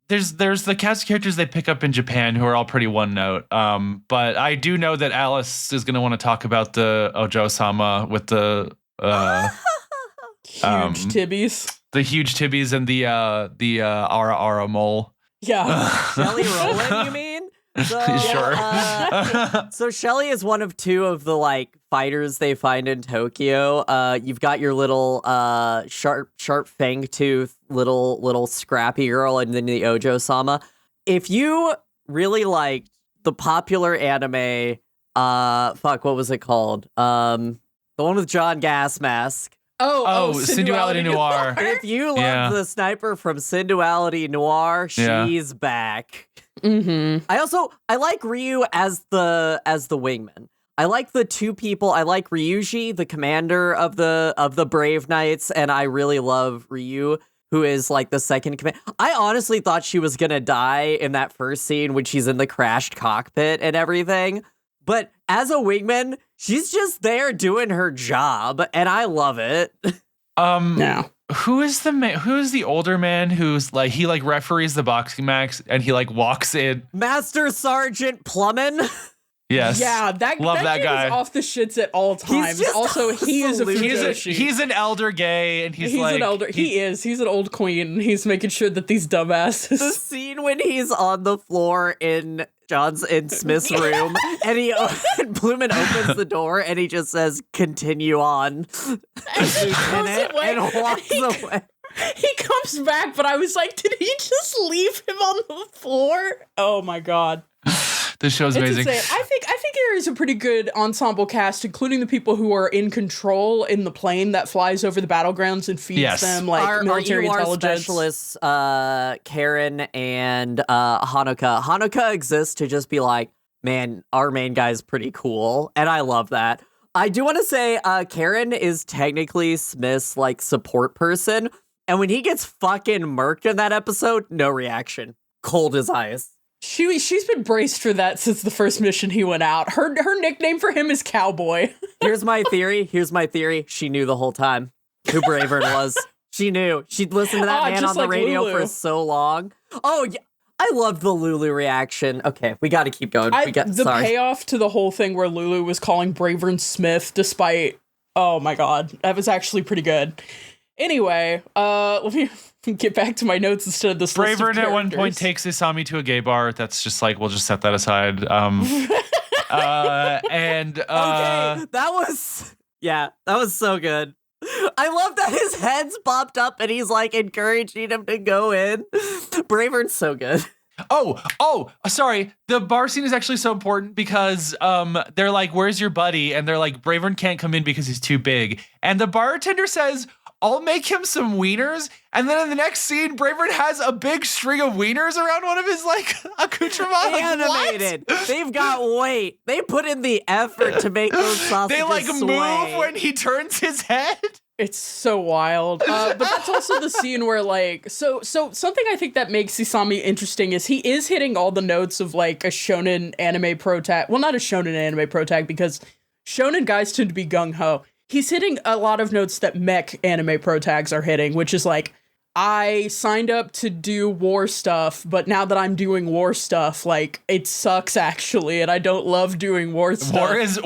There's the cast of characters they pick up in Japan who are all pretty one note. But I do know that Alice is going to want to talk about the Ojo-sama with the huge tibbies. The huge tibbies and the Ara Ara mole. Yeah. Jelly Roland, you mean? So, Sure. So Shelly is one of two of the like fighters they find in Tokyo. You've got your little sharp fang tooth little scrappy girl, and then the Ojo-sama. If you really liked the popular anime, what was it called? The one with John Gasmask. Sensuality Noir. If you love the sniper from Sensuality Noir, she's back. Mm-hmm. I like Ryu as the wingman. I like the two people. I like Ryuji, the commander of the Brave Knights, and I really love Ryu, who is like the second command. I honestly thought she was gonna die in that first scene when she's in the crashed cockpit and everything. But as a wingman, she's just there doing her job, and I love it. Now, who is the older man who's like he like referees the boxing match and he like walks in? Master Sergeant Plummin. Yes. yeah, that guy is off the shits at all times. just Also, he is a Fujoshi. He's an elder gay, and he's like an elder. He's an old queen. He's making sure that these dumbasses. The scene when he's on the floor in Smith's room, and Blumen opens the door, and he just says, "Continue on," Lieutenant, and walks away. He comes back, but I was like, did he just leave him on the floor? Oh my god. This show's amazing. I think there is a pretty good ensemble cast, including the people who are in control in the plane that flies over the battlegrounds and feeds them like military our intelligence. Specialists, Karen and Hanukkah. Hanukkah exists to just be like, man, our main guy's pretty cool, and I love that. I do want to say, Karen is technically Smith's like support person, and when he gets fucking murked in that episode, no reaction, cold as ice. She's been braced for that since the first mission he went out. Her nickname for him is Cowboy. Here's my theory. She knew the whole time who Bravern was. She knew. She'd listened to that man on the radio Lulu. for so long. Oh, yeah. I loved the Lulu reaction. Okay, we got to keep going. The payoff to the whole thing where Lulu was calling Bravern Smith, despite... Oh my god, that was actually pretty good. Anyway, let me get back to my notes instead of this. Bravern at one point takes Isami to a gay bar. That's just like, we'll just set that aside. Okay, that was so good. I love that his head's popped up and he's like encouraging him to go in. Bravern's so good. Oh, sorry. The bar scene is actually so important because they're like, where's your buddy? And they're like, Bravern can't come in because he's too big. And the bartender says, I'll make him some wieners. And then in the next scene, Bravern has a big string of wieners around one of his like accoutrements. Animated. What? They've got weight. They put in the effort to make those sausages They like sway. move when he turns his head. It's so wild. But that's also the scene where like, so something I think that makes Isami interesting is he is hitting all the notes of like a shonen anime protag. Well, not a shonen anime protag because shonen guys tend to be gung-ho. He's hitting a lot of notes that mech anime protags are hitting, which is like, I signed up to do war stuff, but now that I'm doing war stuff, like, it sucks actually, and I don't love doing war stuff.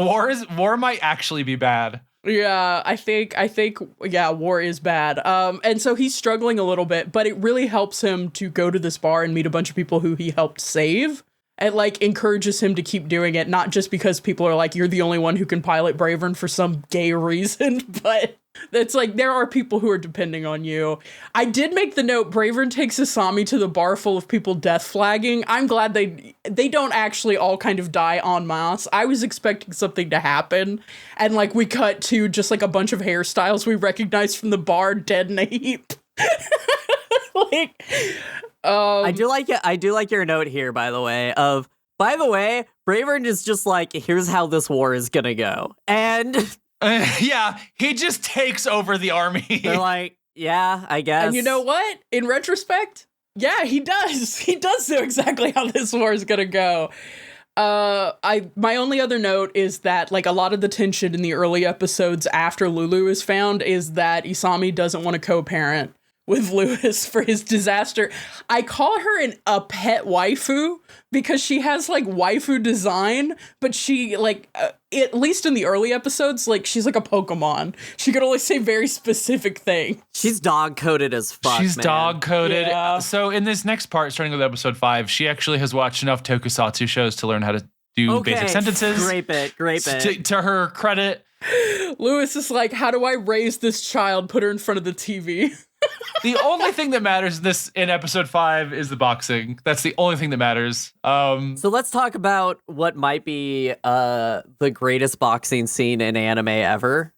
War might actually be bad. Yeah, I think war is bad. And so he's struggling a little bit, but it really helps him to go to this bar and meet a bunch of people who he helped save. It like encourages him to keep doing it, not just because people are like, you're the only one who can pilot Bravern for some gay reason, but it's like there are people who are depending on you. I did make the note, Bravern takes Isami to the bar full of people death flagging. I'm glad they don't actually all kind of die en masse. I was expecting something to happen, and like we cut to just like a bunch of hairstyles we recognized from the bar dead in a heap. Like... I do like your note here, by the way, Bravern is just like, here's how this war is gonna go. And yeah, he just takes over the army. They're like, yeah, I guess. And you know what? In retrospect, yeah, he does. He does know exactly how this war is gonna go. My only other note is that like a lot of the tension in the early episodes after Lulu is found is that Isami doesn't want to co-parent with Lewis for his disaster. I call her a pet waifu because she has like waifu design, but she like at least in the early episodes, like she's like a Pokemon. She could only say very specific things. She's dog coded as fuck. She's dog coded. Yeah. So in this next part, starting with episode 5, she actually has watched enough tokusatsu shows to learn how to do basic sentences. Great bit. To her credit, Lewis is like, how do I raise this child? Put her in front of the TV. the only thing that matters in episode 5 is the boxing. That's the only thing that matters. So let's talk about what might be the greatest boxing scene in anime ever.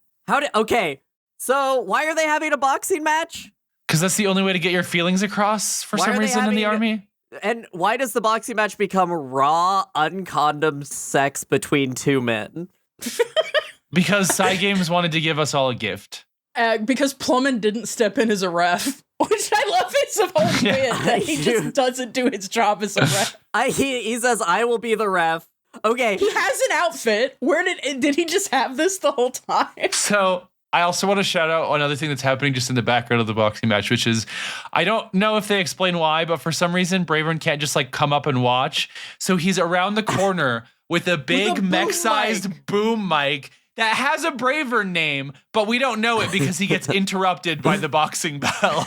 So why are they having a boxing match? Because that's the only way to get your feelings across for some reason in the army. And why does the boxing match become raw, uncondomed sex between two men? Because Cygames wanted to give us all a gift. Because Plumman didn't step in as a ref, which I love his whole bit that he just doesn't do his job as a ref. He says, I will be the ref. Okay. He has an outfit. Where did he just have this the whole time? So I also want to shout out another thing that's happening just in the background of the boxing match, which is, I don't know if they explain why, but for some reason, Bravern can't just like come up and watch. So he's around the corner with a big mech-sized boom mic that has a Bravern name, but we don't know it because he gets interrupted by the boxing bell.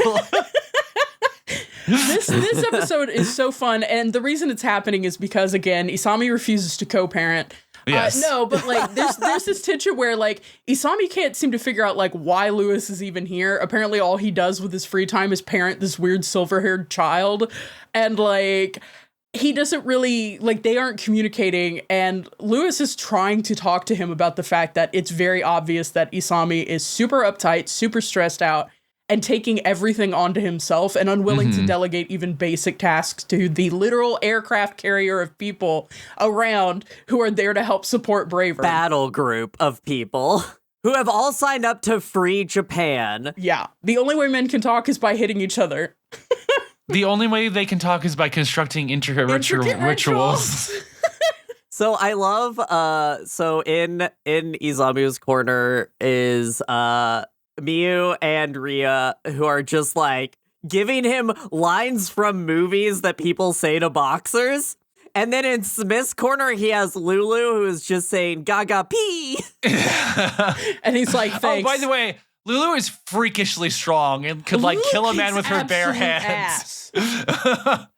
This episode is so fun, and the reason it's happening is because, again, Isami refuses to co-parent. Yes. No, but like there's this tension where like Isami can't seem to figure out like why Lewis is even here. Apparently all he does with his free time is parent this weird silver-haired child, and like he doesn't really, like, they aren't communicating, and Lewis is trying to talk to him about the fact that it's very obvious that Isami is super uptight, super stressed out, and taking everything onto himself and unwilling to delegate even basic tasks to the literal aircraft carrier of people around who are there to help support Bravern. Battle group of people who have all signed up to free Japan. Yeah. The only way men can talk is by hitting each other. The only way they can talk is by constructing intricate rituals. So I love, so in Izamu's corner is Miyu and Ria, who are just like giving him lines from movies that people say to boxers. And then in Smith's corner, he has Lulu, who is just saying gaga pee. And he's like, thanks. Oh, by the way, Lulu is freakishly strong and could like kill a man with her bare hands.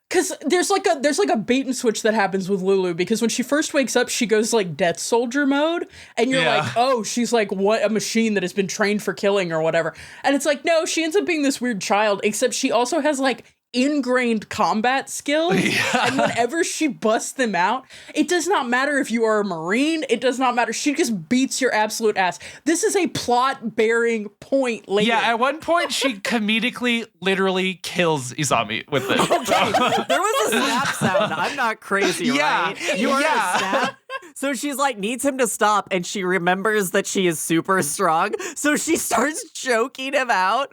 Because there's like a bait and switch that happens with Lulu, because when she first wakes up, she goes like death soldier mode, and you're like, oh, she's like what, a machine that has been trained for killing or whatever. And it's like, no, she ends up being this weird child, except she also has like ingrained combat skills. And whenever she busts them out, it does not matter if you are a Marine, it does not matter. She just beats your absolute ass. This is a plot bearing point later. Yeah, at one point she comedically literally kills Izami with it. Okay, there was a snap sound. I'm not crazy, right? You heard a snap? So she's like, needs him to stop, and she remembers that she is super strong, so she starts choking him out.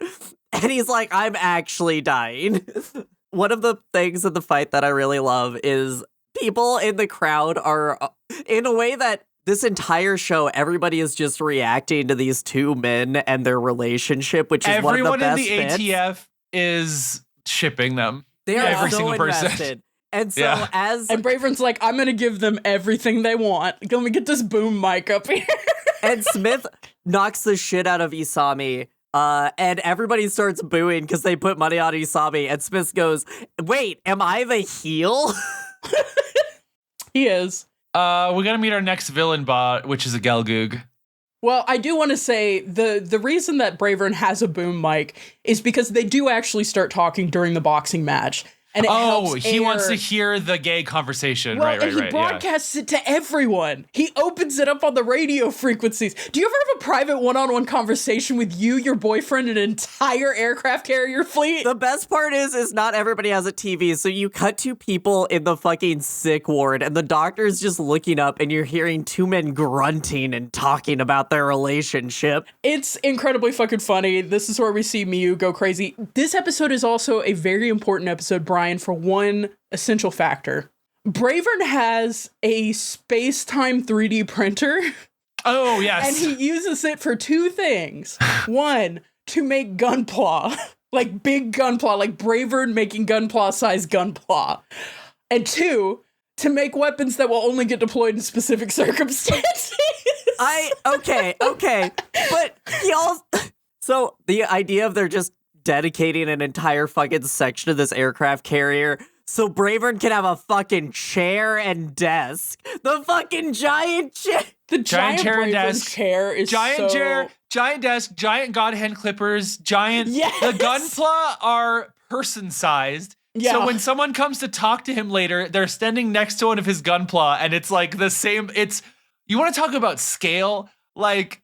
And he's like, I'm actually dying. One of the things in the fight that I really love is people in the crowd are, in a way that this entire show, everybody is just reacting to these two men and their relationship, which is one of the best Everyone in the ATF is shipping them. They are every so single person. invested. And so And Bravern's like, I'm going to give them everything they want. Let me get this boom mic up here. And Smith knocks the shit out of Isami. And everybody starts booing because they put money on Isami. And Smith goes, wait, am I the heel? He is. We gotta meet our next villain bot, which is a Gelgoog. Well, I do want to say the reason that Bravern has a boom mic is because they do actually start talking during the boxing match. And it helps he wants to hear the gay conversation. Well, right. And he broadcasts it to everyone. He opens it up on the radio frequencies. Do you ever have a private one-on-one conversation with you, your boyfriend, and an entire aircraft carrier fleet? The best part is not everybody has a TV, so you cut to people in the fucking sick ward, and the doctor's just looking up, and you're hearing two men grunting and talking about their relationship. It's incredibly fucking funny. This is where we see Miyu go crazy. This episode is also a very important episode, Brian, for one essential factor. Bravern has a space-time 3D printer. Oh, yes. And he uses it for two things. One, to make Gunpla. Like big gunpla, like Bravern making gunpla-sized gunpla. And 2, to make weapons that will only get deployed in specific circumstances. Okay. But so the idea of they're just dedicating an entire fucking section of this aircraft carrier so Bravern can have a fucking chair and desk. The fucking giant chair. The giant chair and desk. Chair is giant chair, giant desk, giant god hand clippers, giant. Yes. The gunpla are person-sized. Yeah. So when someone comes to talk to him later, they're standing next to one of his gunpla, and it's like the same. You want to talk about scale? Like,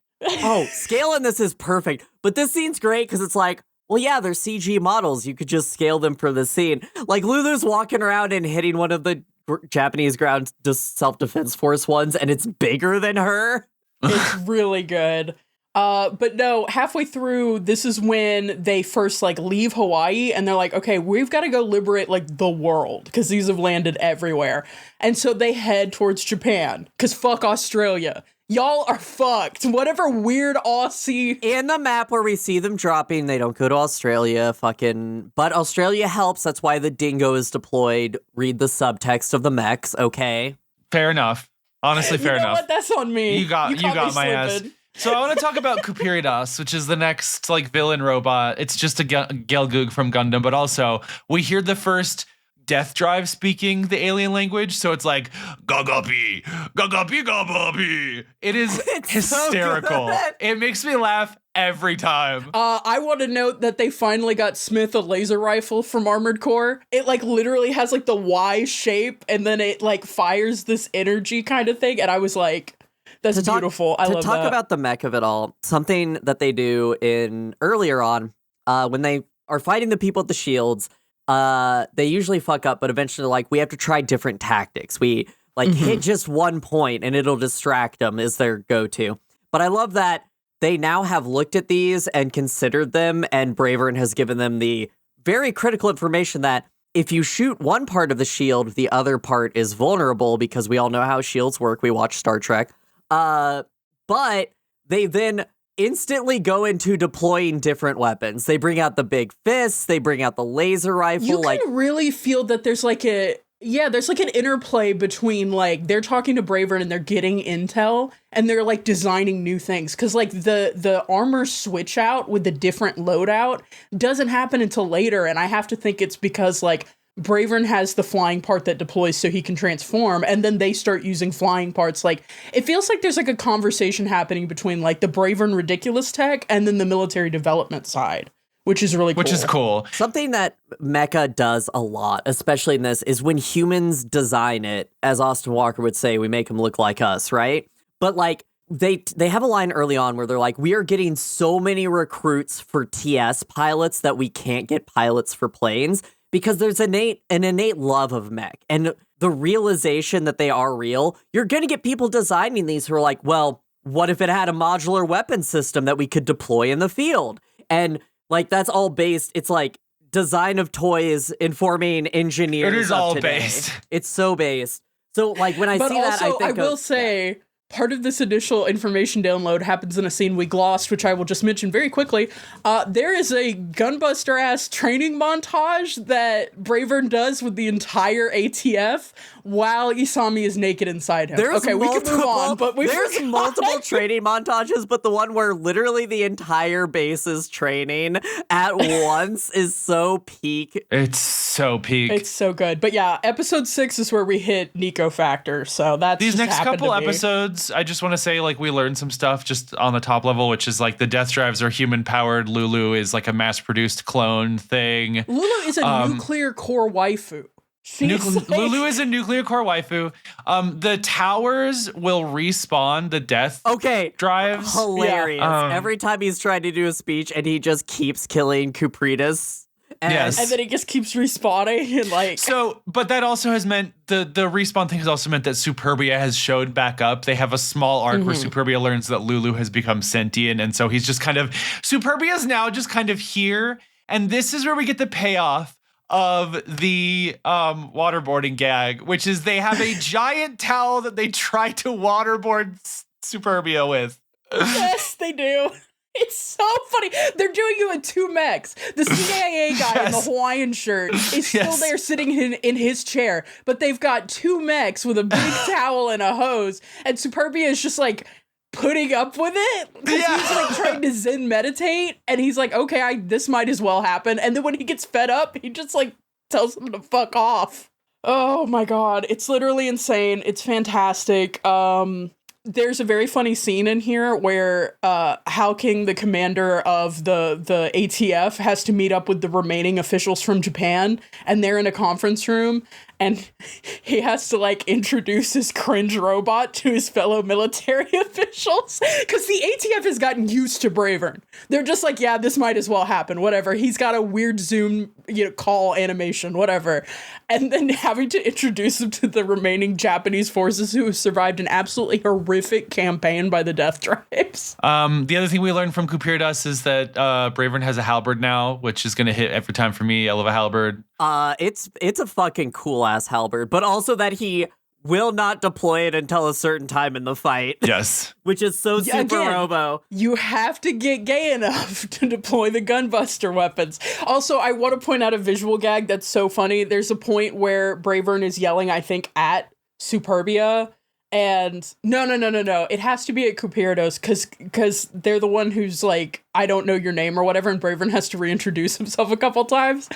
scale in this is perfect. But this scene's great because it's like, well, yeah, they're CG models. You could just scale them for the scene. Like, Lulu's walking around and hitting one of the Japanese ground self-defense force ones, and it's bigger than her. It's really good. But no, halfway through, this is when they first, like, leave Hawaii, and they're like, okay, we've got to go liberate, like, the world, because these have landed everywhere. And so they head towards Japan, because fuck Australia. Y'all are fucked. Whatever weird Aussie. In the map where we see them dropping, they don't go to Australia, but Australia helps. That's why the dingo is deployed. Read the subtext of the Mechs, okay? Fair enough. Honestly, fair enough. You know what? That's on me. You got my ass. So I want to talk about Kupiridas, which is the next like villain robot. It's just a Gelgoog from Gundam, but also we hear the first Deathdrive speaking the alien language, so it's like Gagapi, Gagapi, Gagapi. It's hysterical. So it makes me laugh every time. I want to note that they finally got Smith a laser rifle from Armored Core. It like literally has like the Y shape, and then it like fires this energy kind of thing, and I was like, that's beautiful. I love that. To talk about the mech of it all, something that they do in earlier on, when they are fighting the people at the shields, they usually fuck up, but eventually like, we have to try different tactics. We like hit just one point and it'll distract them is their go-to. But I love that they now have looked at these and considered them, and Bravern has given them the very critical information that if you shoot one part of the shield, the other part is vulnerable, because we all know how shields work. We watch Star Trek. But they then instantly go into deploying different weapons. They bring out the big fists, they bring out the laser rifle. You can really feel that there's like there's like an interplay between like they're talking to Bravern and they're getting intel and they're like designing new things. Cause like the armor switch out with the different loadout doesn't happen until later. And I have to think it's because like Bravern has the flying part that deploys so he can transform, and then they start using flying parts. Like, it feels like there's like a conversation happening between like the Bravern ridiculous tech and then the military development side, which is really cool. Which is cool. Something that Mecha does a lot, especially in this, is when humans design it, as Austin Walker would say, we make them look like us, right? But like, they have a line early on where they're like, we are getting so many recruits for TS pilots that we can't get pilots for planes. Because there's an innate love of mech, and the realization that they are real. You're going to get people designing these who are like, well, what if it had a modular weapon system that we could deploy in the field? And like, that's all based, it's like design of toys informing engineers. It is of all today. based. It's so based. So like, when I see that, I think I will say, part of this initial information download happens in a scene we glossed, which I will just mention very quickly. There is a gunbuster-ass training montage that Bravern does with the entire ATF while Isami is naked inside him. We can move on, but there's multiple training montages, but the one where literally the entire base is training at once is so peak. It's so peak. It's so good. But yeah, episode 6 is where we hit Niko factor, so that's these just next happened couple to me. episodes. I just want to say, like, we learned some stuff just on the top level, which is like the Deathdrives are human powered. Lulu is like a mass produced clone thing. Lulu is a nuclear core waifu. Lulu is a nuclear core waifu. The towers will respawn the death drives. Hilarious. Every time he's trying to do a speech and he just keeps killing Kupiridas. Yes. And then it just keeps respawning and like. So, but that also has meant the respawn thing has also meant that Superbia has showed back up. They have a small arc where Superbia learns that Lulu has become sentient. And so he's just kind of, Superbia's now just kind of here. And this is where we get the payoff of the waterboarding gag, which is they have a giant towel that they try to waterboard Superbia with. Yes, they do. It's so funny. They're doing it with two mechs. The CIA guy in the Hawaiian shirt is still there sitting in his chair, but they've got two mechs with a big towel and a hose, and Superbia is just like putting up with it because he's like trying to Zen meditate, and he's like, okay, this might as well happen. And then when he gets fed up, he just like tells him to fuck off. Oh my god, it's literally insane. It's fantastic. There's a very funny scene in here where Hao King, the commander of the ATF, has to meet up with the remaining officials from Japan, and they're in a conference room, and he has to like introduce his cringe robot to his fellow military officials because the ATF has gotten used to Bravern. They're just like, yeah, this might as well happen, whatever. He's got a weird Zoom call animation, whatever. And then having to introduce him to the remaining Japanese forces who have survived an absolutely horrific campaign by the Deathdrives. The other thing we learned from Kupirdus is that Bravern has a halberd now, which is going to hit every time for me. I love a halberd. It's a fucking cool ass halberd, but also that he will not deploy it until a certain time in the fight. Yes. Which is so super robo. You have to get gay enough to deploy the gunbuster weapons. Also, I want to point out a visual gag that's so funny. There's a point where Bravern is yelling, I think, at Superbia. And no. It has to be at Kupirdus because they're the one who's like, I don't know your name or whatever, and Bravern has to reintroduce himself a couple times.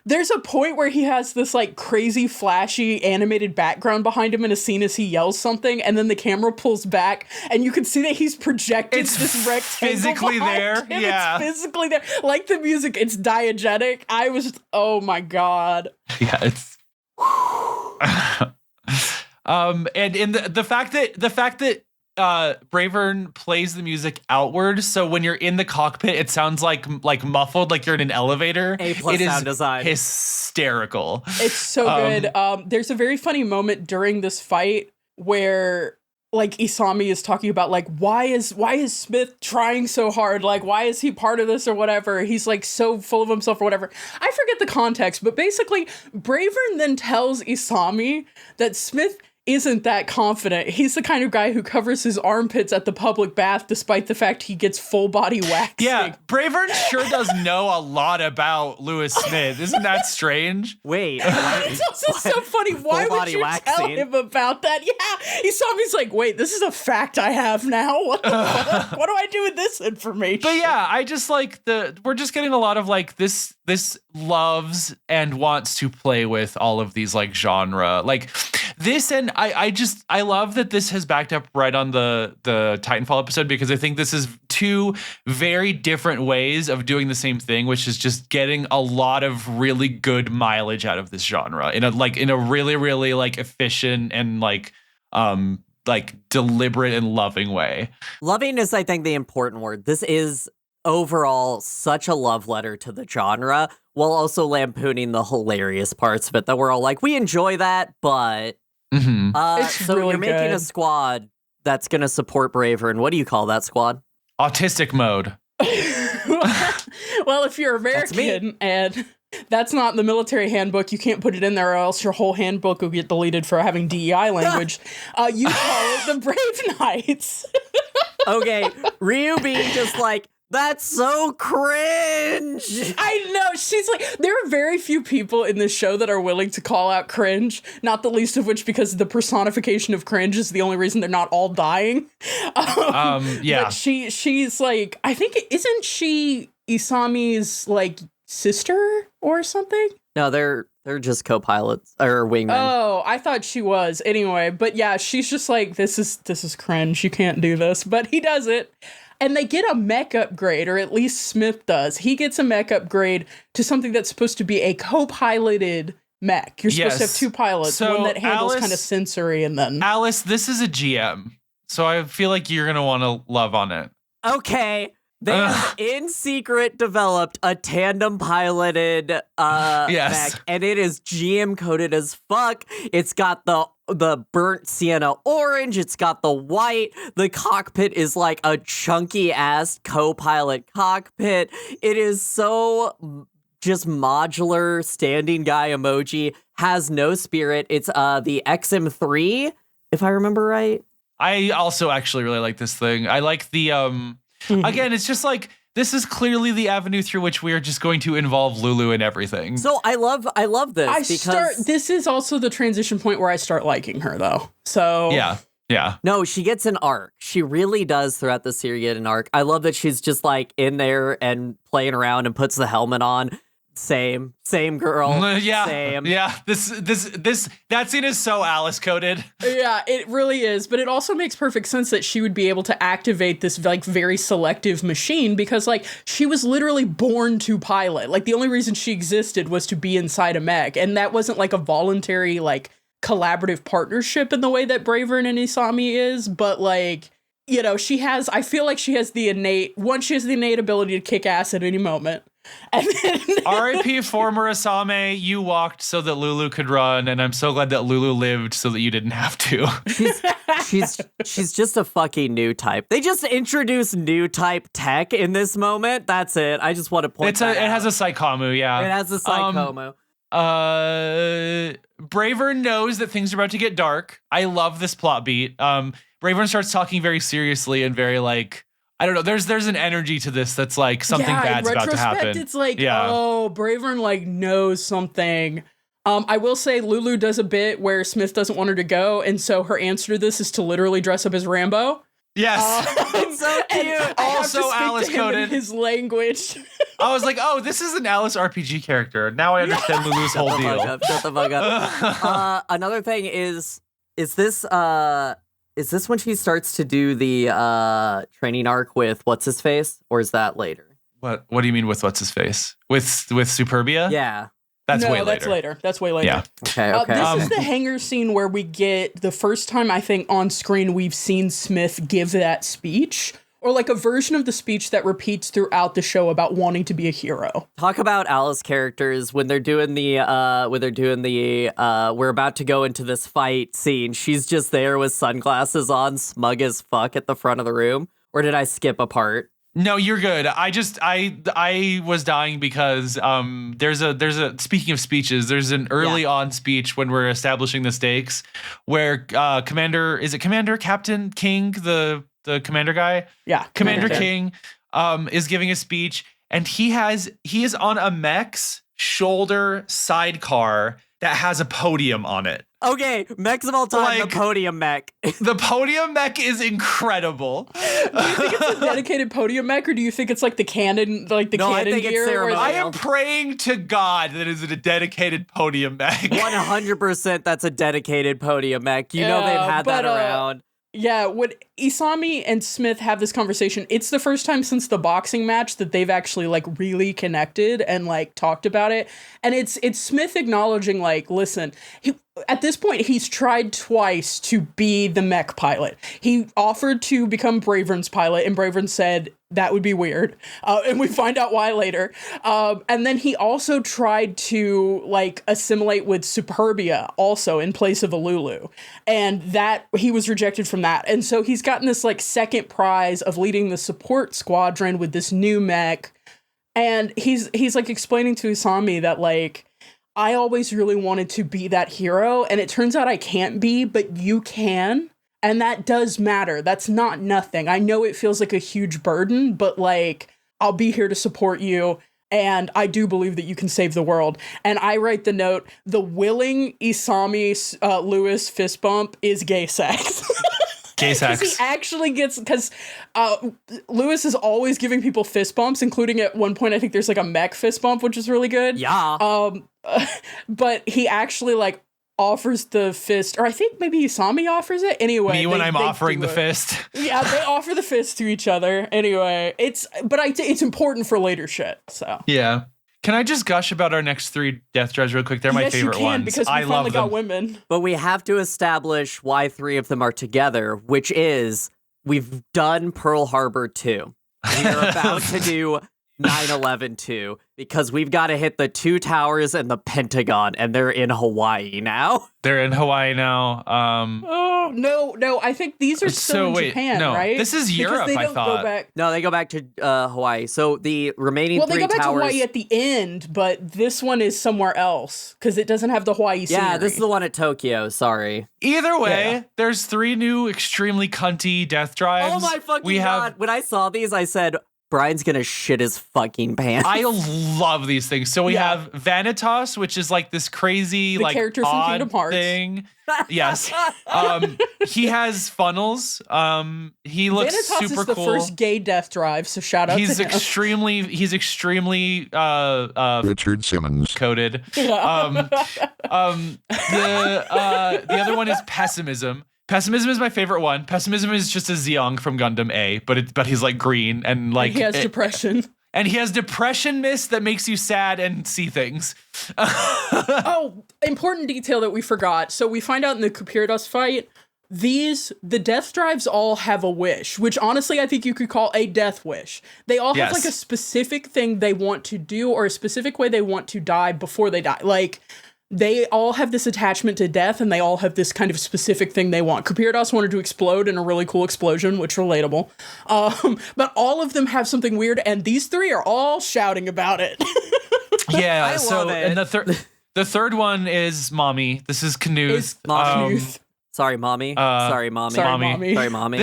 There's a point where he has this like crazy flashy animated background behind him in a scene as he yells something, and then the camera pulls back and you can see that he's projected this rectangle physically there. Him. Yeah. It's physically there. Like the music, it's diegetic. I was, oh my God. Yeah, it's and in the fact that Bravern plays the music outward, so when you're in the cockpit, it sounds like muffled, like you're in an elevator. A+ sound design. Hysterical. It's so good. There's a very funny moment during this fight where like Isami is talking about like why is Smith trying so hard? Like why is he part of this or whatever? He's like so full of himself or whatever. I forget the context, but basically Bravern then tells Isami that Smith isn't that confident. He's the kind of guy who covers his armpits at the public bath despite the fact he gets full body waxing. Yeah, Bravern sure does know a lot about Lewis Smith. Isn't that strange? Wait. It's also so funny. Why would you tell him about that? Yeah, Isami's like, wait, this is a fact I have now. What the fuck? What do I do with this information? But yeah, I just like we're just getting a lot of like this loves and wants to play with all of these like genre. Like this, and I love that this has backed up right on the Titanfall episode, because I think this is two very different ways of doing the same thing, which is just getting a lot of really good mileage out of this genre in a really, really like efficient and like deliberate and loving way. Loving is, I think, the important word. This is overall such a love letter to the genre, while also lampooning the hilarious parts of it that we're all like, we enjoy that, but so really you're making a squad that's going to support Bravern. What do you call that squad? Autistic mode. Well, if you're American and that's not in the military handbook, you can't put it in there or else your whole handbook will get deleted for having DEI language. You call it the Brave Knights. Okay, Ryu being just like, that's so cringe. I know. She's like, there are very few people in this show that are willing to call out cringe, not the least of which because the personification of cringe is the only reason they're not all dying. Yeah. But she's like, I think, isn't she Isami's like sister or something? No, they're just co-pilots or wingmen. Oh, I thought she was. Anyway, but yeah, she's just like, this is cringe. You can't do this. But he does it. And they get a mech upgrade, or at least Smith does. He gets a mech upgrade to something that's supposed to be a co-piloted mech. You're supposed to have two pilots, so one that handles kind of sensory, and then... Alice, this is a GM, so I feel like you're going to want to love on it. Okay. They have in secret developed a tandem piloted mech, and it is GM coded as fuck. It's got the burnt sienna orange. It's got the white. The cockpit is like a chunky ass co-pilot cockpit. It is so just modular. Standing guy emoji, has no spirit. It's the XM3, if I remember right. I also actually really like this thing. I like the Again, it's just like, this is clearly the avenue through which we are just going to involve Lulu in everything. So I love this because this is also the transition point where I start liking her, though. So yeah. No, she gets an arc. She really does throughout the series get an arc. I love that she's just like in there and playing around and puts the helmet on. Same girl. Same. Yeah. That scene is so Alice coded. Yeah, it really is. But it also makes perfect sense that she would be able to activate this like very selective machine because like she was literally born to pilot. Like the only reason she existed was to be inside a mech, and that wasn't like a voluntary like collaborative partnership in the way that Bravern and Isami is. But like, you know, I feel like she has the innate ability to kick ass at any moment. And then R.I.P. former Asame, you walked so that Lulu could run, and I'm so glad that Lulu lived so that you didn't have to. She's just a fucking new type. They just introduced new type tech in this moment. That's it. I just want to point that out. It has a Psychomu, yeah. It has a Psychomu. Bravern knows that things are about to get dark. I love this plot beat. Bravern starts talking very seriously and very like, I don't know. There's an energy to this that's like something bad's about to happen. It's like, oh, Bravern like knows something. I will say Lulu does a bit where Smith doesn't want her to go, and so her answer to this is to literally dress up as Rambo. Yes, it's so cute. Also, Alice coded his language. I was like, oh, this is an Alice RPG character. Now I understand Lulu's whole deal. Shut the fuck up. Another thing is this when she starts to do the training arc with what's his face, or is that later? What do you mean with what's his face? With Superbia? Yeah. That's way later. That's way later. Yeah. Okay. This is the hangar scene where we get the first time I think on screen we've seen Smith give that speech, or like a version of the speech that repeats throughout the show about wanting to be a hero. Talk about Alice characters when they're doing the we're about to go into this fight scene. She's just there with sunglasses on, smug as fuck at the front of the room. Or did I skip a part? No, you're good. I was dying because there's a speaking of speeches, there's an early on speech when we're establishing the stakes where Captain King, the commander guy? Yeah. Commander King is giving a speech, and he is on a Mechs shoulder sidecar that has a podium on it. Okay, Mechs of all time, the podium mech. The podium mech is incredible. Do you think it's a dedicated podium mech, or do you think it's like the cannon, I think gear? it's ceremonial. I am praying to God that it's a dedicated podium mech. 100% that's a dedicated podium mech. You know they've had that around. Yeah, when Isami and Smith have this conversation, it's the first time since the boxing match that they've actually like really connected and like talked about it. And it's Smith acknowledging like, listen, at this point, he's tried twice to be the mech pilot. He offered to become Bravern's pilot, and Bravern said that would be weird. And we find out why later. And then he also tried to like assimilate with Superbia also in place of a Lulu. And that he was rejected from that. And so he's gotten this like second prize of leading the support squadron with this new mech. And he's like explaining to Isami that like, I always really wanted to be that hero, and it turns out I can't be, but you can. And that does matter. That's not nothing. I know it feels like a huge burden, but like, I'll be here to support you. And I do believe that you can save the world. And I write the note, the willing Isami Lewis fist bump is gay sex. Gay sex. Because he actually gets, because Lewis is always giving people fist bumps, including at one point, I think there's like a mech fist bump, which is really good. Yeah. But he actually like offers the fist, or I think maybe Isami offers it anyway. Me when I'm offering the fist. Yeah, they offer the fist to each other anyway. It's important for later shit. So yeah. Can I just gush about our next 3 Deathdrives real quick? They're my favorite ones. Because we finally got women. But we have to establish why 3 of them are together, which is we've done Pearl Harbor 2. We are about to do 9/11 too, because we've got to hit the 2 towers and the Pentagon, and they're in Hawaii now. They're in Hawaii now. Oh, no, I think these are still in Japan, right? This is Europe, they I don't thought. Go back. No, they go back to Hawaii. So the remaining 3 Well, they go back towers... to Hawaii at the end, but this one is somewhere else because it doesn't have the Hawaii scenery. Yeah, this is the one at Tokyo, sorry. Either way, there's 3 new extremely cunty death drives. Oh my fucking God. When I saw these, I said, Brian's gonna shit his fucking pants. I love these things. So we have Vanitas, which is like this crazy, the like character from Kingdom odd Hearts thing. Yes. He has funnels. He looks Vanitas super is the cool. first gay death drive, so shout out to him. He's extremely Richard Simmons coded. The other one is Pessimism. Pessimism is my favorite one. Pessimism is just a Zeong from Gundam A, but he's like green and like he has depression. And he has depression mist that makes you sad and see things. Oh, important detail that we forgot. So we find out in the Kupiridas fight, the death drives all have a wish, which honestly I think you could call a death wish. They all have like a specific thing they want to do or a specific way they want to die before they die. Like, they all have this attachment to death, and they all have this kind of specific thing they want. Kupiridas wanted to explode in a really cool explosion, which relatable. But all of them have something weird, and these 3 are all shouting about it. Yeah, I love it. And the third one is Mommy. This is Knuth. Knuth. Sorry, Mommy. Sorry, Mommy. Sorry, Mommy. Sorry, Mommy.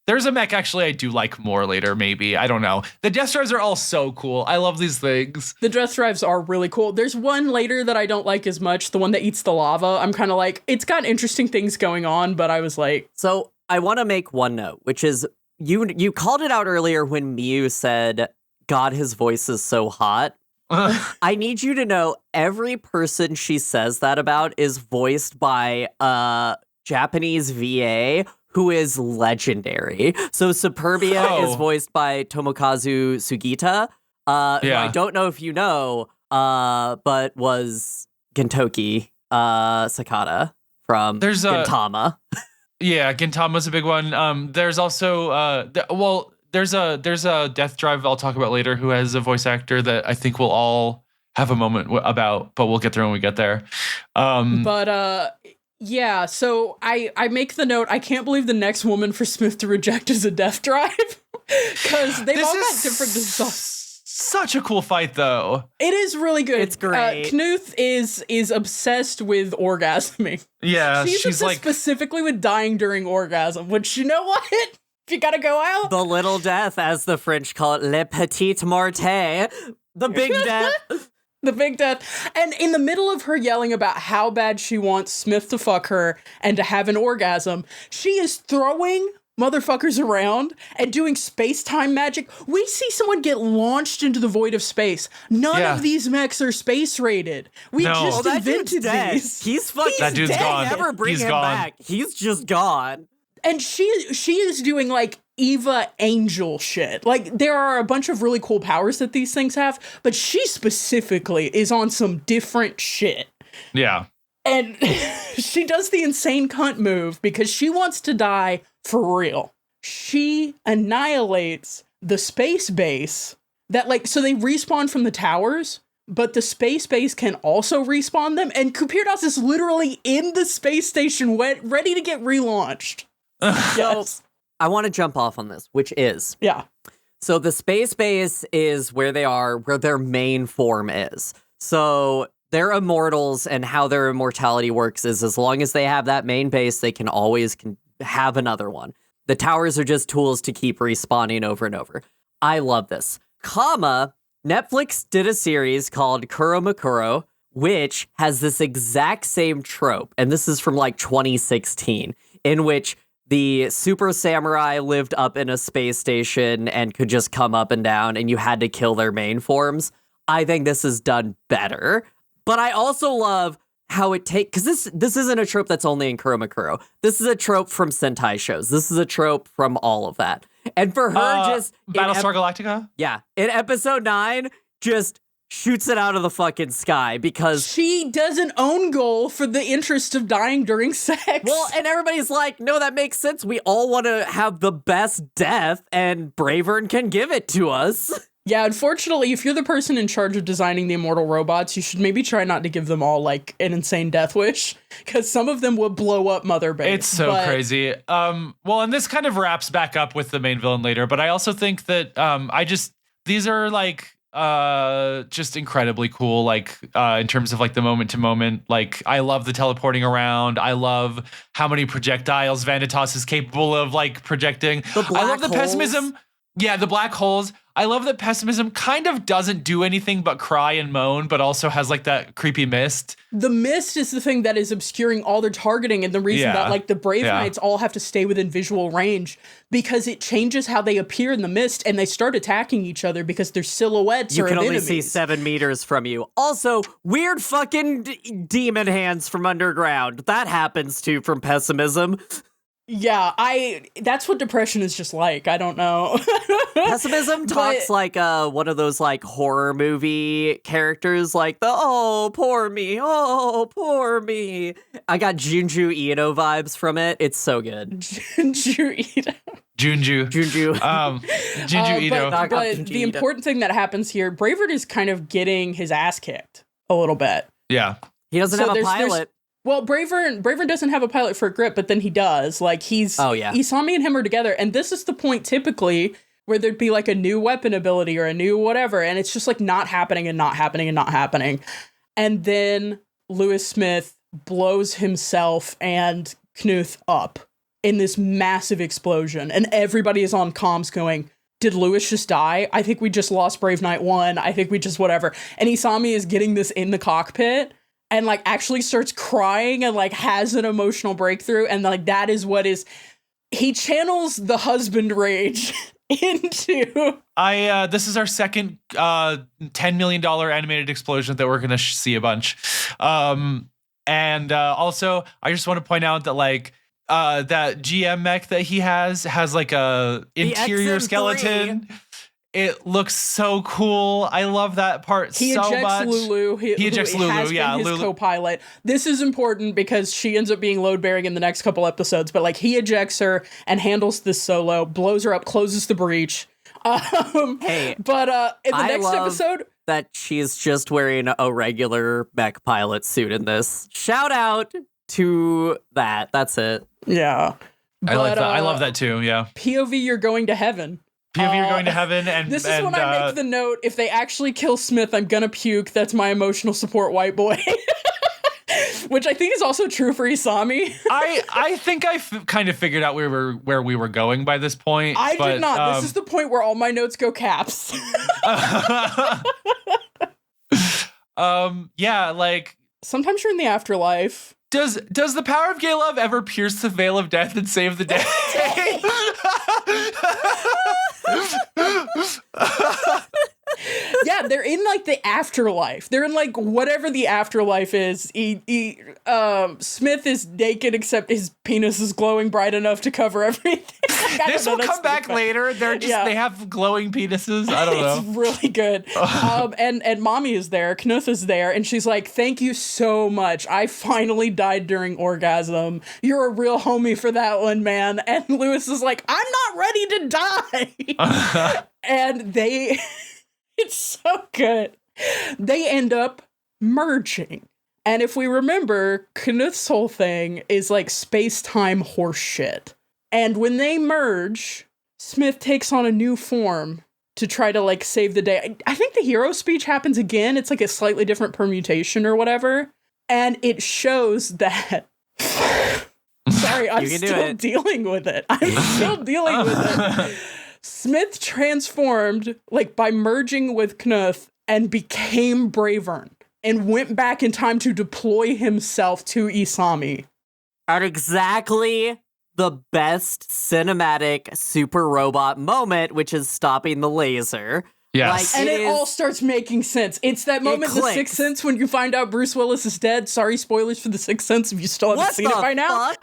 There's a mech actually I do like more later, maybe. I don't know. The death drives are all so cool. I love these things. The death drives are really cool. There's one later that I don't like as much, the one that eats the lava. I'm kind of like, it's got interesting things going on, but I was like... So I want to make one note, which is, you called it out earlier when Miu said, God, his voice is so hot. I need you to know every person she says that about is voiced by a Japanese VA who is legendary. So Superbia is voiced by Tomokazu Sugita, who I don't know if you know, but was Gintoki Sakata from Gintama. Yeah, Gintama's a big one. There's also there's a death drive I'll talk about later who has a voice actor that I think we'll all have a moment about, but we'll get there when we get there. Yeah, so I make the note, I can't believe the next woman for Smith to reject is a death drive. Because they've all got different designs. Such a cool fight, though. It is really good. It's great. Knuth is obsessed with orgasming. Yeah, she's obsessed like specifically with dying during orgasm, which, you know what? If you gotta go out. The little death, as the French call it, le petit morte. The big death. The big death. And in the middle of her yelling about how bad she wants Smith to fuck her and to have an orgasm, she is throwing motherfuckers around and doing space-time magic. We see someone get launched into the void of space. None of these mechs are space-rated. We just invented these. He's fucking that dude's dead. gone. Never bring He's him gone. back. He's just gone. And she is doing like Eva Angel shit. Like, there are a bunch of really cool powers that these things have, but she specifically is on some different shit. Yeah. And she does the insane cunt move because she wants to die for real. She annihilates the space base that, like, so they respawn from the towers, but the space base can also respawn them. And Kupiridas is literally in the space station ready to get relaunched. Yes. I want to jump off on this, which is... Yeah. So the space base is where they are, where their main form is. So they're immortals, and how their immortality works is as long as they have that main base, they can always have another one. The towers are just tools to keep respawning over and over. I love this. Netflix did a series called Kuromakuro, which has this exact same trope, and this is from like 2016, in which the super samurai lived up in a space station and could just come up and down, and you had to kill their main forms. I think this is done better. But I also love how it because this isn't a trope that's only in Kuromakuro. This is a trope from Sentai shows. This is a trope from all of that. And for her, Battlestar Galactica? Yeah. In episode 9, just shoots it out of the fucking sky because she does an own goal for the interest of dying during sex. Well, and everybody's like, no, that makes sense. We all want to have the best death, and Bravern can give it to us. Yeah, unfortunately, if you're the person in charge of designing the immortal robots, you should maybe try not to give them all, like, an insane death wish, because some of them will blow up Mother Base. It's so crazy. Well, and this kind of wraps back up with the main villain later, but I also think that these are, like, just incredibly cool, like, in terms of, like, the moment to moment. Like, I love the teleporting around. I love how many projectiles Vanitas is capable of, like, projecting. I love the pessimism. Yeah, the black holes. I love that pessimism kind of doesn't do anything but cry and moan, but also has like that creepy mist. The mist is the thing that is obscuring all their targeting, and the reason that like the Brave Knights all have to stay within visual range, because it changes how they appear in the mist, and they start attacking each other because their silhouettes are You can only enemies. see 7 meters from you. Also, weird fucking demon hands from underground. That happens too from pessimism. Yeah, that's what depression is just like. I don't know. Pessimism talks like one of those like horror movie characters, like the oh poor me. I got Junju Ito vibes from it. It's so good. Junju Ito. Junju Ito. But the important thing that happens here, Bravern is kind of getting his ass kicked a little bit. Yeah. He doesn't have a pilot. Well, Bravern doesn't have a pilot for Grip, but then he does. Like, Isami and him are together, and this is the point typically where there'd be like a new weapon ability or a new whatever, and it's just like not happening and not happening and not happening. And then Lewis Smith blows himself and Knuth up in this massive explosion, and everybody is on comms going, did Lewis just die? I think we just lost Brave Knight 1. I think we just whatever. And Isami is getting this in the cockpit and like actually starts crying and like has an emotional breakthrough. And like that is what is, he channels the husband rage into. This is our second $10 million animated explosion that we're going to see a bunch. And also, I just want to point out that like that GM mech that he has like a interior skeleton. It looks so cool. I love that part so much. He ejects Lulu. Yeah, his co-pilot. This is important because she ends up being load bearing in the next couple episodes. But like he ejects her and handles this solo, blows her up, closes the breach. Hey, but in the next episode, that she's just wearing a regular mech pilot suit in this. Shout out to that. That's it. Yeah, I like that. I love that too. Yeah. POV, you're going to heaven. POV, you're going to heaven, and this is when I make the note: if they actually kill Smith, I'm gonna puke. That's my emotional support, white boy. Which I think is also true for Isami. I think I kind of figured out where we were going by this point. I did not. This is the point where all my notes go caps. Yeah, like sometimes you're in the afterlife. Does the power of gay love ever pierce the veil of death and save the day? Yeah, they're in like the afterlife. They're in like whatever the afterlife is. Smith is naked except his penis is glowing bright enough to cover everything. This will come back later. They have glowing penises. I don't know. It's really good. And mommy is there. Knuth is there, and she's like, "Thank you so much. I finally died during orgasm. You're a real homie for that one, man." And Lewis is like, "I'm not ready to die." And it's so good. They end up merging. And if we remember, Knuth's whole thing is like space-time horseshit. And when they merge, Smith takes on a new form to try to like save the day. I think the hero speech happens again. It's like a slightly different permutation or whatever. And it shows that... Sorry, I'm still dealing with it. Smith transformed like by merging with Knuth and became Bravern and went back in time to deploy himself to Isami. At exactly the best cinematic super robot moment, which is stopping the laser. Yes. And it all starts making sense. It's that moment in The Sixth Sense when you find out Bruce Willis is dead. Sorry, spoilers for The Sixth Sense if you still haven't seen it by now.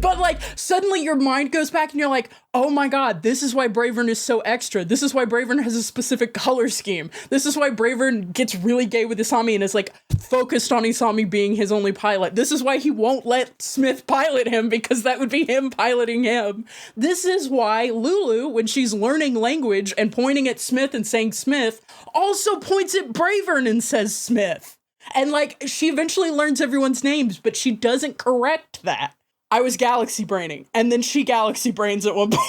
But like suddenly your mind goes back and you're like, oh my god, this is why Bravern is so extra. This is why Bravern has a specific color scheme. This is why Bravern gets really gay with Isami and is like focused on Isami being his only pilot. This is why he won't let Smith pilot him, because that would be him piloting him. This is why Lulu, when she's learning language and pointing at Smith and saying Smith, also points at Bravern and says Smith. And like she eventually learns everyone's names, but she doesn't correct that. I was galaxy braining, and then she galaxy brains at one point.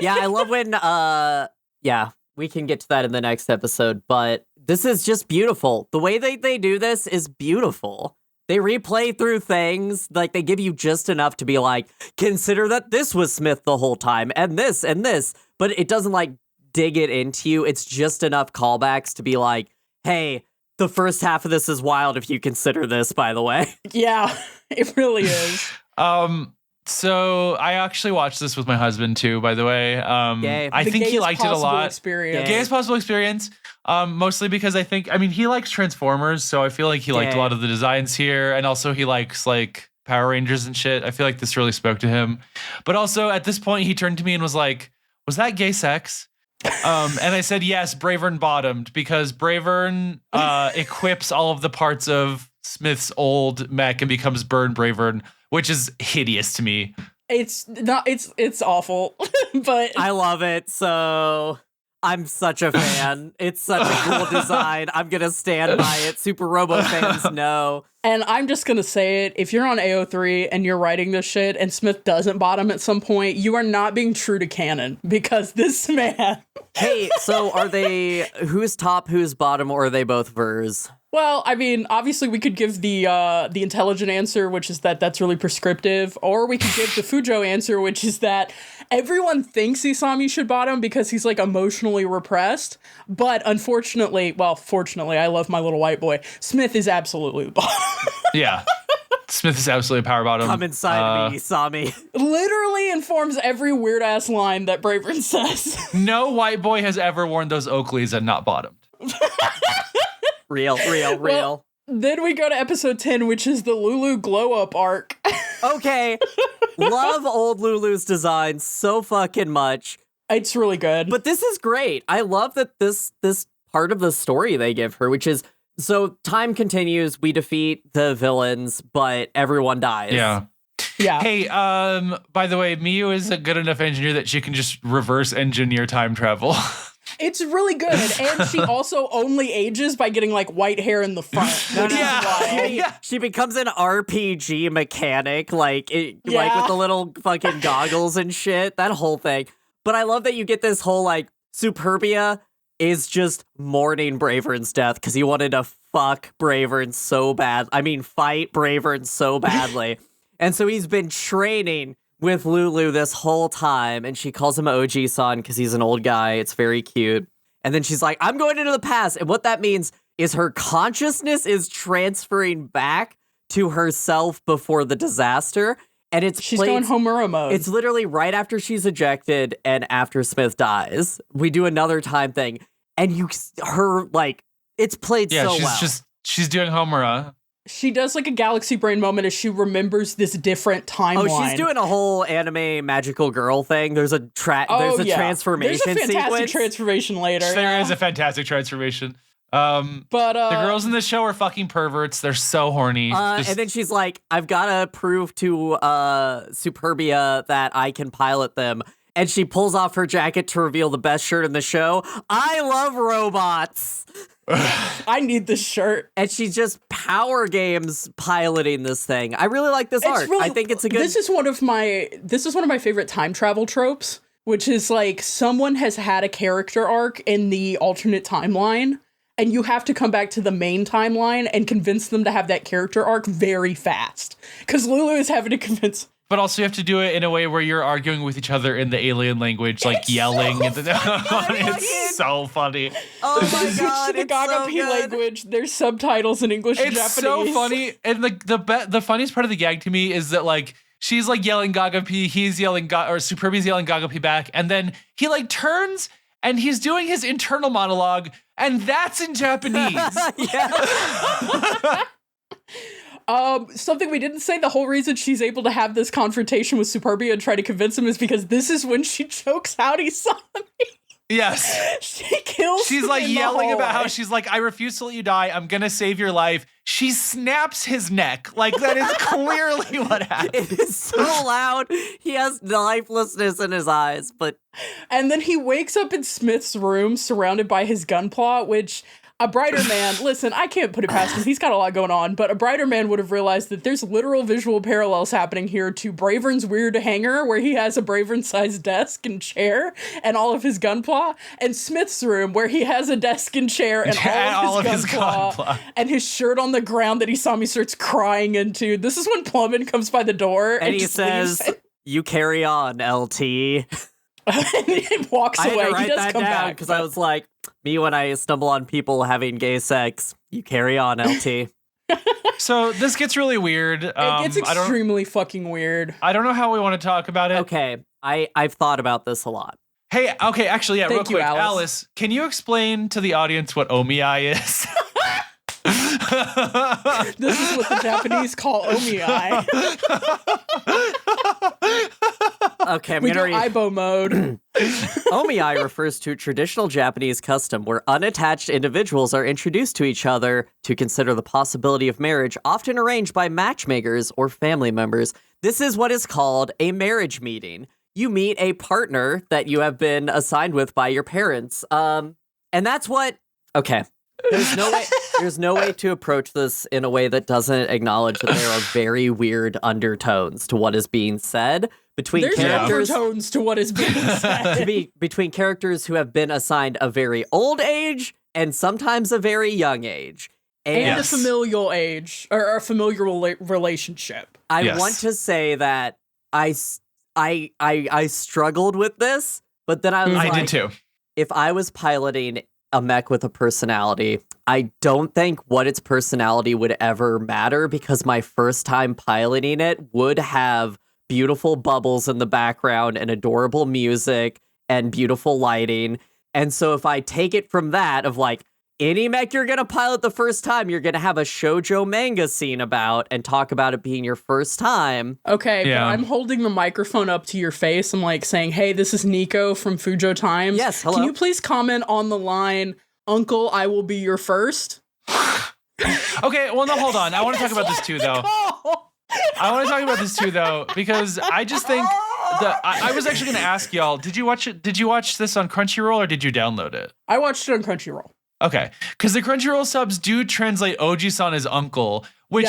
Yeah, I love when, we can get to that in the next episode, but this is just beautiful. The way they do this is beautiful. They replay through things, like they give you just enough to be like, consider that this was Smith the whole time, and this, but it doesn't like dig it into you. It's just enough callbacks to be like, hey, the first half of this is wild if you consider this, by the way. Yeah, it really is. So I actually watched this with my husband too, by the way. I think he liked it a lot. Gayest possible experience. Mostly because he likes Transformers, so I feel like he liked a lot of the designs here, and also he likes like Power Rangers and shit. I feel like this really spoke to him. But also at this point he turned to me and was like, was that gay sex? And I said, yes, Bravern bottomed, because Bravern equips all of the parts of Smith's old mech and becomes Burn Bravern, which is hideous to me. It's awful, but I love it. So I'm such a fan. It's such a cool design. I'm going to stand by it. Super Robo fans know. And I'm just going to say it. If you're on AO3 and you're writing this shit and Smith doesn't bottom at some point, you are not being true to canon, because this man. Hey, so are they, who's top, who's bottom, or are they both vers? Well, I mean, obviously we could give the intelligent answer, which is that's really prescriptive, or we could give the Fujo answer, which is that everyone thinks Isami should bottom because he's like emotionally repressed, but unfortunately, fortunately, I love my little white boy, Smith is absolutely the bottom. Yeah. Smith is absolutely a power bottom. Come inside me, Isami. Literally informs every weird ass line that Bravern says. No white boy has ever worn those Oakleys and not bottomed. Real. Well, then we go to episode 10, which is the Lulu glow up arc. Okay. Love old Lulu's design so fucking much. It's really good. But this is great. I love that this part of the story they give her, which is, so time continues, we defeat the villains, but everyone dies. Yeah. Yeah. Hey, by the way, Miyu is a good enough engineer that she can just reverse engineer time travel. It's really good, and she also only ages by getting like white hair in the front. She becomes an RPG mechanic, like with the little fucking goggles and shit. That whole thing. But I love that you get this whole like Superbia is just mourning Bravern's death because he wanted to fuck Bravern so bad. I mean, fight Bravern so badly, and so he's been training with Lulu this whole time, and she calls him OG-san because he's an old guy. It's very cute. And then she's like, I'm going into the past. And what that means is her consciousness is transferring back to herself before the disaster. And she's going Homura mode. It's literally right after she's ejected and after Smith dies. We do another time thing. And it's played so well. She's doing Homura. She does like a galaxy brain moment as she remembers this different timeline. Oh, she's doing a whole anime magical girl thing. There's a transformation sequence. There's a fantastic transformation later. There is a fantastic transformation. But the girls in this show are fucking perverts. They're so horny. And then she's like, I've got to prove to Superbia that I can pilot them. And she pulls off her jacket to reveal the best shirt in the show. I love robots. I need this shirt. And she's just power games piloting this thing. I really like this arc. I think it's a good. This is one of my favorite time travel tropes, which is like someone has had a character arc in the alternate timeline, and you have to come back to the main timeline and convince them to have that character arc very fast. Because Lulu is having to convince. But also you have to do it in a way where you're arguing with each other in the alien language, like yelling. So it's so funny. Oh my god, to the Gagapi language. There's subtitles in English and Japanese. It's so funny. And the funniest part of the gag to me is that like she's like yelling Gagapi, he's yelling or Superbi's yelling Gagapi back, and then he like turns and he's doing his internal monologue, and that's in Japanese. Something we didn't say, the whole reason she's able to have this confrontation with Superbia and try to convince him is because this is when she chokes out Isami. Yes. She kills She's him like in the yelling about how hallway. she's like, I refuse to let you die. I'm going to save your life. She snaps his neck. Like, that is clearly what happened. It is so loud. He has lifelessness in his eyes, but... And then he wakes up in Smith's room surrounded by his gun plot, which... A brighter man, listen, I can't put it past him. He's got a lot going on, but a brighter man would have realized that there's literal visual parallels happening here to Bravern's weird hangar, where he has a Bravern-sized desk and chair and all of his gunpla, and Smith's room, where he has a desk and chair and all of his gunpla, and his shirt on the ground that Isami starts crying into. This is when Plumman comes by the door and he says, "You carry on, LT." And he walks away. I had to write he does that come down back because I was like, me when I stumble on people having gay sex. You carry on, LT. So this gets really weird. It gets extremely fucking weird. I don't know how we want to talk about it. Okay, I've thought about this a lot. Hey, okay, actually, yeah, real Thank you, quick. Alice. Alice, can you explain to the audience what omiyai is? This is what the Japanese call omiyai. Okay, I'm We do gonna read. Aibo mode. Omiyai refers to a traditional Japanese custom where unattached individuals are introduced to each other to consider the possibility of marriage, often arranged by matchmakers or family members. This is what is called a marriage meeting. You meet a partner that you have been assigned with by your parents. And that's what... Okay. There's no way to approach this in a way that doesn't acknowledge that there are very weird undertones to what is being said between There's characters. overtones to what is being said. Between characters who have been assigned a very old age and sometimes a very young age. And a familial age, or a familial relationship. I want to say that I struggled with this, but then I was like, I did too. If I was piloting a mech with a personality, I don't think what its personality would ever matter because my first time piloting it would have beautiful bubbles in the background and adorable music and beautiful lighting. And so if I take it from that of like, any mech you're going to pilot the first time, you're going to have a shoujo manga scene about and talk about it being your first time. Okay, but I'm holding the microphone up to your face. I'm like saying, hey, this is Niko from Fujo Times. Yes, hello. Can you please comment on the line, Uncle, I will be your first? Okay, well, no, hold on. I want to talk about this too, though. Because I just think that I was actually going to ask y'all, did you watch this on Crunchyroll or did you download it? I watched it on Crunchyroll. Okay, because the Crunchyroll subs do translate Oji-san as uncle, which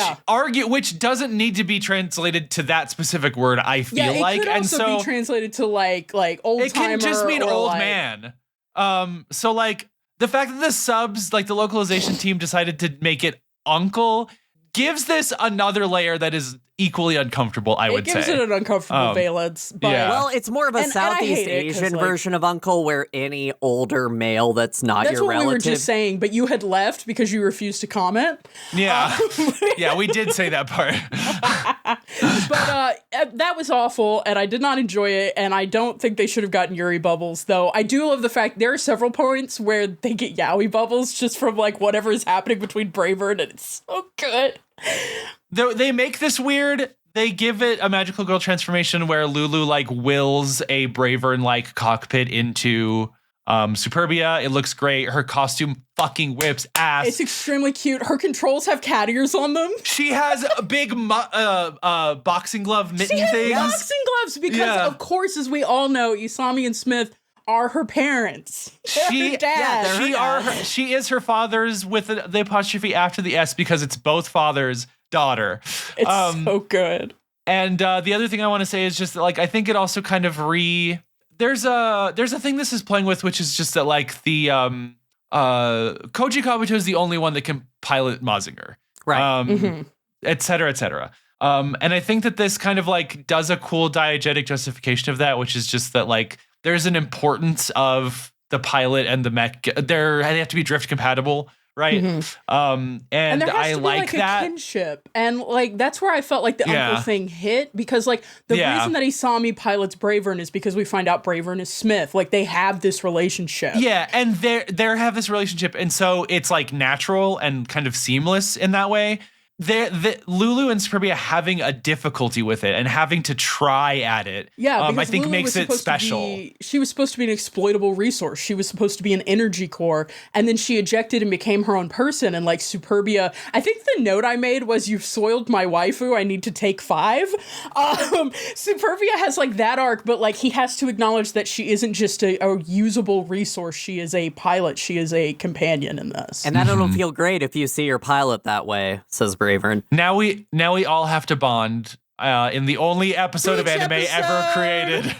doesn't need to be translated to that specific word. I feel like, it could also be translated to like old timer. It can just mean old like, man. So like the fact that the subs, like the localization team, decided to make it uncle gives this another layer that is equally uncomfortable, I would say. It gives it an uncomfortable valence. But Well, it's more of a Southeast Asian version of uncle where any older male that's not your relative. That's what we were just saying, but you had left because you refused to comment. Yeah. Yeah, we did say that part. But that was awful, and I did not enjoy it, and I don't think they should have gotten Yuri bubbles, though. I do love the fact there are several points where they get yaoi bubbles just from, like, whatever is happening between Bravern, and it's so good. They make this weird. They give it a magical girl transformation where Lulu like wills a Bravern like cockpit into Superbia. It looks great. Her costume fucking whips ass. It's extremely cute. Her controls have cat ears on them. She has a big boxing glove mitten things. She has boxing gloves because, of course, as we all know, Isami and Smith are her parents. They're her dad. She is her father's with the apostrophe after the S because it's both father's daughter. It's so good. And the other thing I want to say is just that, like, I think it also kind of there's a thing this is playing with, which is just that like the Koji Kabuto is the only one that can pilot Mazinger, right? Et cetera, et cetera. And I think that this kind of like does a cool diegetic justification of that, which is just that like there's an importance of the pilot and the mech. They have to be drift compatible, right? And there has I to be like that a kinship, and like that's where I felt like the uncle thing hit, because like the reason that Isami pilots Bravern is because we find out Bravern is Smith. Like they have this relationship. Yeah, and they have this relationship, and so it's like natural and kind of seamless in that way. Lulu and Superbia having a difficulty with it and having to try at it, I think Lulu makes it special. She was supposed to be an exploitable resource. She was supposed to be an energy core, and then she ejected and became her own person. And like Superbia, I think the note I made was, "You've soiled my waifu. I need to take 5." Superbia has like that arc, but like he has to acknowledge that she isn't just a usable resource. She is a pilot. She is a companion in this. And that'll feel great if you see your pilot that way, says Bravern. Now we all have to bond in the only episode of anime ever created.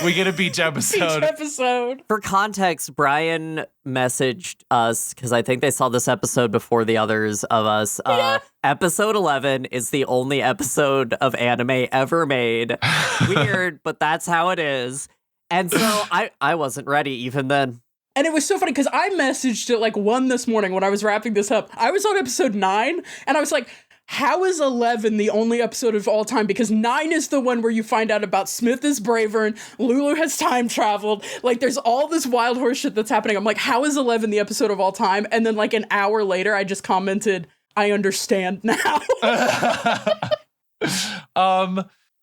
We get a beach episode. For context, Brian messaged us because I think they saw this episode before the others of us. Episode 11 is the only episode of anime ever made. Weird, but that's how it is. And so I wasn't ready even then. And it was so funny because I messaged at like 1 this morning when I was wrapping this up. I was on episode 9 and I was like, how is 11 the only episode of all time? Because 9 is the one where you find out about Smith is Bravern, Lulu has time traveled. Like there's all this wild horse shit that's happening. I'm like, how is 11 the episode of all time? And then like an hour later, I just commented, I understand now.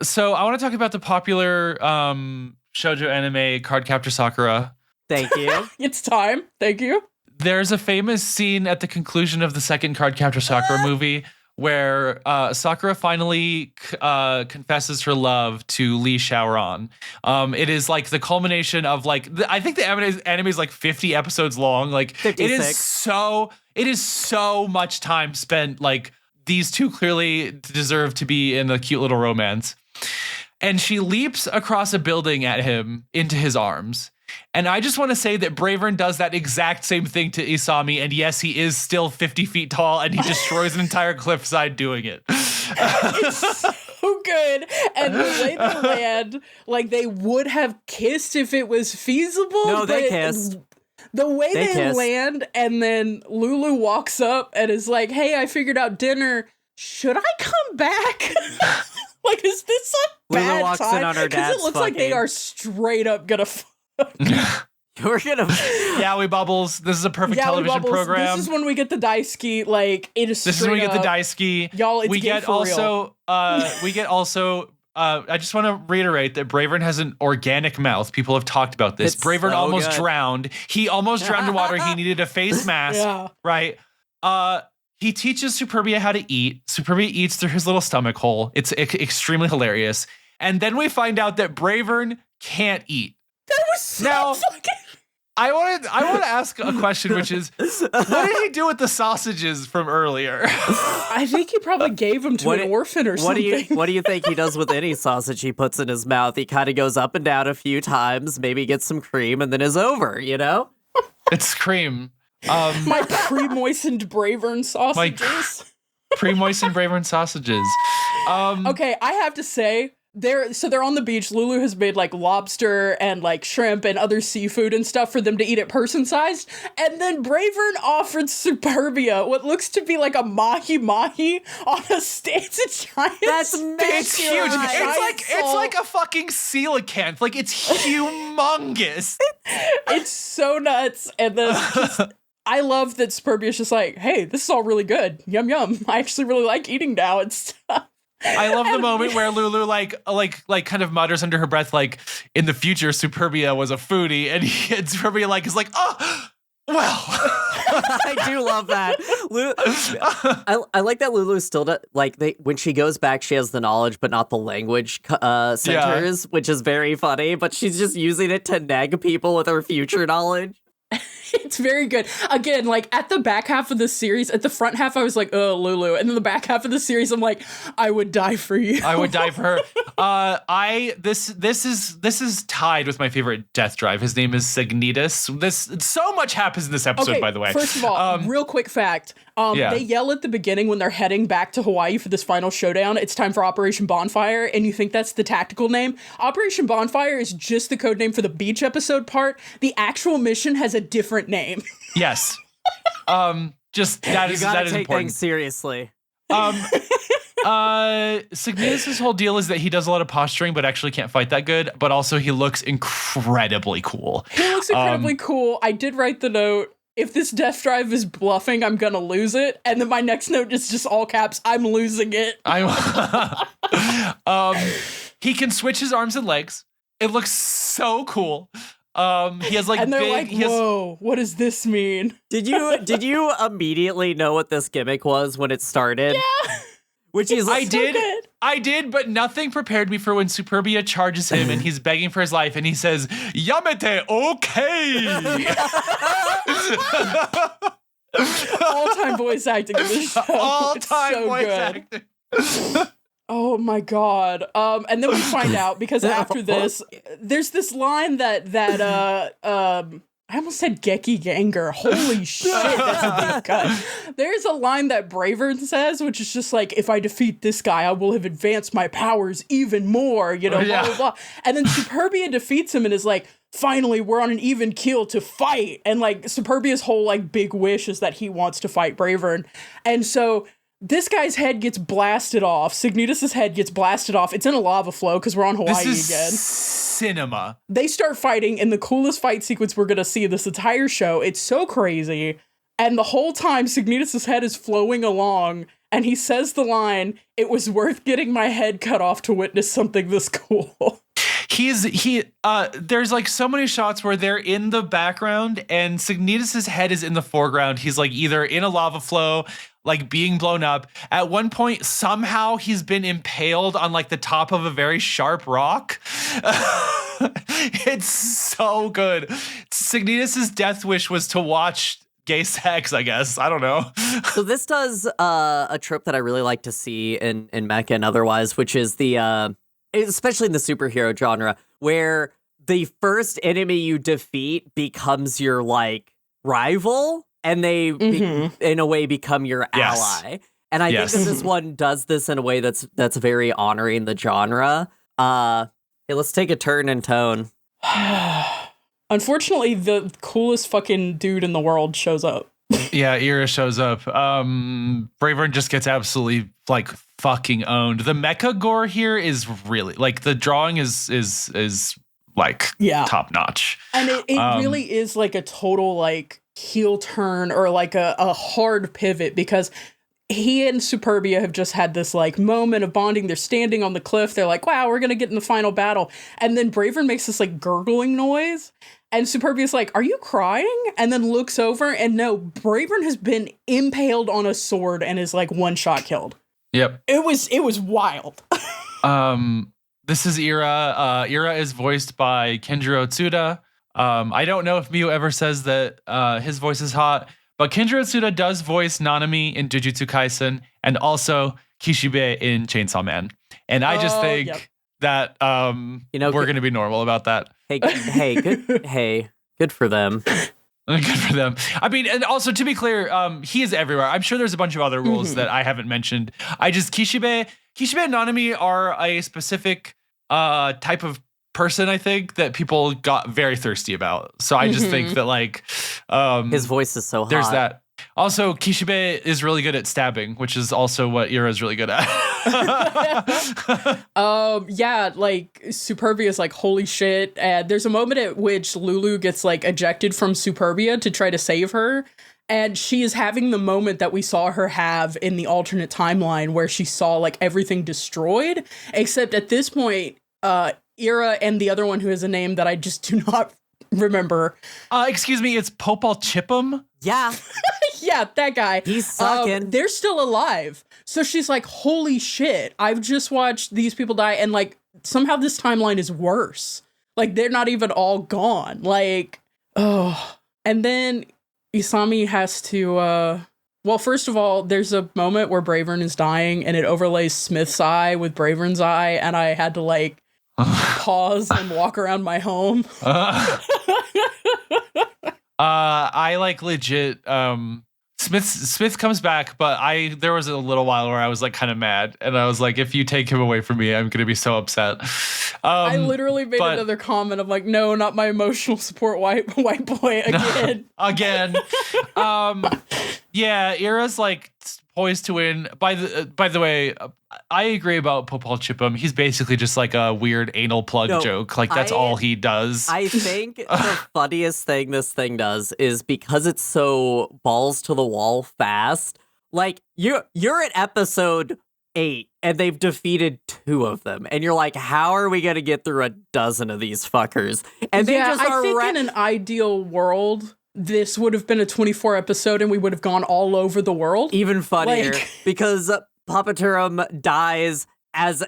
So I want to talk about the popular shoujo anime Cardcaptor Sakura. Thank you. It's time. Thank you. There's a famous scene at the conclusion of the second Cardcaptor Sakura movie where Sakura finally confesses her love to Lee Xiaoran. It is like the culmination of like I think the anime is like 50 episodes long. Like 56. It is so much time spent. Like these two clearly deserve to be in a cute little romance. And she leaps across a building at him into his arms. And I just want to say that Bravern does that exact same thing to Isami. And yes, he is still 50 feet tall and he destroys an entire cliffside doing it. It's so good. And the way they land, like they would have kissed if it was feasible. No, they kissed. The way they kissed. land and then Lulu walks up and is like, hey, I figured out dinner. Should I come back? Like, is this a Lulu bad walks time? in on her Because dad's it looks like they fucking- are straight up gonna We're gonna Yaoi Bubbles. This is a perfect television Bubbles. program. This is when we get the daisuke. Like it is. This is when we get the daisuke. Y'all, it's we gay get for real. also. I just want to reiterate that Bravern has an organic mouth. People have talked about this. It's Bravern so almost good. drowned. He almost drowned in water. He needed a face mask. Yeah. Right. He teaches Superbia how to eat. Superbia eats through his little stomach hole. It's extremely hilarious. And then we find out that Bravern can't eat. That was so Now- fucking. I want to ask a question, which is, what did he do with the sausages from earlier? I think he probably gave them to an orphan or something. What do you think he does with any sausage he puts in his mouth? He kind of goes up and down a few times, maybe gets some cream, and then is over, you know? It's cream. My pre-moistened Bravern sausages. Pre-moistened Bravern sausages. Okay, I have to say, they're on the beach. Lulu has made like lobster and like shrimp and other seafood and stuff for them to eat at person sized. And then Bravern offered Superbia what looks to be like a mahi-mahi on a stick. It's a giant That's stick. It's huge. It's like a fucking coelacanth. Like it's humongous. It's so nuts. And then I love that Superbia's just like, hey, this is all really good. Yum yum. I actually really like eating now and stuff. I love the moment where Lulu like kind of mutters under her breath, like, in the future, Superbia was a foodie, and Superbia like is like, oh, well. I do love that. I like that Lulu still does, like when she goes back, she has the knowledge but not the language centers, which is very funny. But she's just using it to neg people with her future knowledge. It's very good. Again, like at the back half of the series, at the front half, I was like, oh, Lulu. And then the back half of the series, I'm like, I would die for you. I would die for her. This is tied with my favorite death drive. His name is Signitas. So much happens in this episode, Okay, by the way. First of all, real quick fact. They yell at the beginning when they're heading back to Hawaii for this final showdown. It's time for Operation Bonfire, and you think that's the tactical name. Operation Bonfire is just the code name for the beach episode part. The actual mission has a different name. Yes. Just that is You gotta that is take important. things seriously. Signitas' whole deal is that he does a lot of posturing, but actually can't fight that good. But also, he looks incredibly cool. He looks incredibly cool. I did write the note. if this Deathdrive is bluffing, I'm gonna lose it. And then my next note is just all caps, I'm losing it. He can switch his arms and legs. It looks so cool. He has like and they're like, whoa, what does this mean? Did you immediately know what this gimmick was when it started? Yeah. Which is I did, but nothing prepared me for when Superbia charges him and he's begging for his life and he says, Yamete, okay. All-time voice acting in this show. All-time voice acting. Oh my god. And then we find out, because after this, there's this line that I almost said Geki Ganger. Holy shit, that's a deep cut. There's a line that Bravern says, which is just like, if I defeat this guy, I will have advanced my powers even more, blah, blah, blah. And then Superbia defeats him and is like, finally, we're on an even keel to fight. And like, Superbia's whole like big wish is that he wants to fight Bravern. And so this guy's head gets blasted off. Signitas' head gets blasted off. It's in a lava flow because we're on Hawaii again. Cinema. They start fighting in the coolest fight sequence we're going to see this entire show. It's so crazy. And the whole time, Signitas' head is flowing along, and he says the line, "It was worth getting my head cut off to witness something this cool." There's like so many shots where they're in the background and Signitas' head is in the foreground. He's like either in a lava flow, like being blown up. At one point, somehow he's been impaled on like the top of a very sharp rock. It's so good. Signitas' death wish was to watch gay sex, I guess. I don't know. So this does a trope that I really like to see in Mecha and otherwise, which is the especially in the superhero genre, where the first enemy you defeat becomes your like rival, and they in a way become your ally. And I think that this one does this in a way that's very honoring the genre. Hey, let's take a turn in tone. Unfortunately, the coolest fucking dude in the world shows up. Yeah, Ira shows up. Bravern just gets absolutely like fucking owned. The mecha gore here is really like the drawing is like top notch. And it really is like a total like heel turn or like a hard pivot, because he and Superbia have just had this like moment of bonding. They're standing on the cliff. They're like, wow, we're going to get in the final battle. And then Bravern makes this like gurgling noise. And Superbia's like, are you crying? And then looks over, and no, Bravern has been impaled on a sword and is like one shot killed. Yep. It was wild. This is Ira. Ira is voiced by Kenjiro Tsuda. I don't know if Miyu ever says that his voice is hot, but Kenjiro Tsuda does voice Nanami in Jujutsu Kaisen and also Kishibe in Chainsaw Man. And I just think that we're going to be normal about that. Good for them. Good for them. I mean, and also to be clear, he is everywhere. I'm sure there's a bunch of other rules that I haven't mentioned. Kishibe and Nanami are a specific type of person, I think, that people got very thirsty about. So I just think that like his voice is so hot. There's that. Also, Kishibe is really good at stabbing, which is also what Ira is really good at. Like Superbia is like, holy shit. And there's a moment at which Lulu gets like ejected from Superbia to try to save her. And she is having the moment that we saw her have in the alternate timeline where she saw like everything destroyed. Except at this point, Ira and the other one who has a name that I just do not remember. Excuse me, it's Popal Chipum? Yeah. Yeah, that guy. He's sucking. They're still alive. So she's like, holy shit, I've just watched these people die, and like somehow this timeline is worse. Like they're not even all gone. Like, oh. And then Isami has to well, first of all, there's a moment where Bravern is dying and it overlays Smith's eye with Bravern's eye, and I had to like pause and walk around my home. I like legit Smith comes back, but there was a little while where I was like kind of mad, and I was like, if you take him away from me, I'm gonna be so upset. I literally made another comment. I'm like, no, not my emotional support white boy again. Again. Yeah, Ira's like poised to win. By the way, I agree about Popolchipum. He's basically just like a weird anal plug joke. Like that's all he does. I think the funniest thing this thing does is because it's so balls to the wall fast. Like you're at episode 8 and they've defeated 2 of them, and you're like, how are we gonna get through a dozen of these fuckers? And they just I think in an ideal world, this would have been a 24 episode and we would have gone all over the world. Even funnier, because Popaturum dies as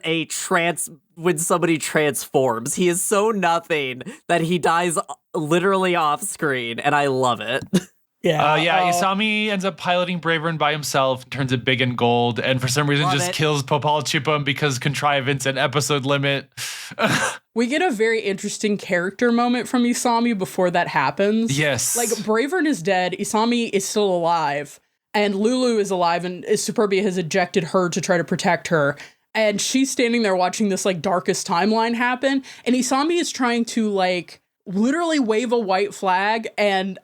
when somebody transforms. He is so nothing that he dies literally off screen, and I love it. Isami ends up piloting Bravern by himself, turns it big and gold, and for some reason kills Popolchipum because contrivance and episode limit. We get a very interesting character moment from Isami before that happens. Yes. Like, Bravern is dead, Isami is still alive, and Lulu is alive, and Superbia has ejected her to try to protect her. And she's standing there watching this, like, darkest timeline happen, and Isami is trying to, like, literally wave a white flag and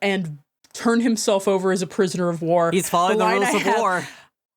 turn himself over as a prisoner of war. He's following the rules of war.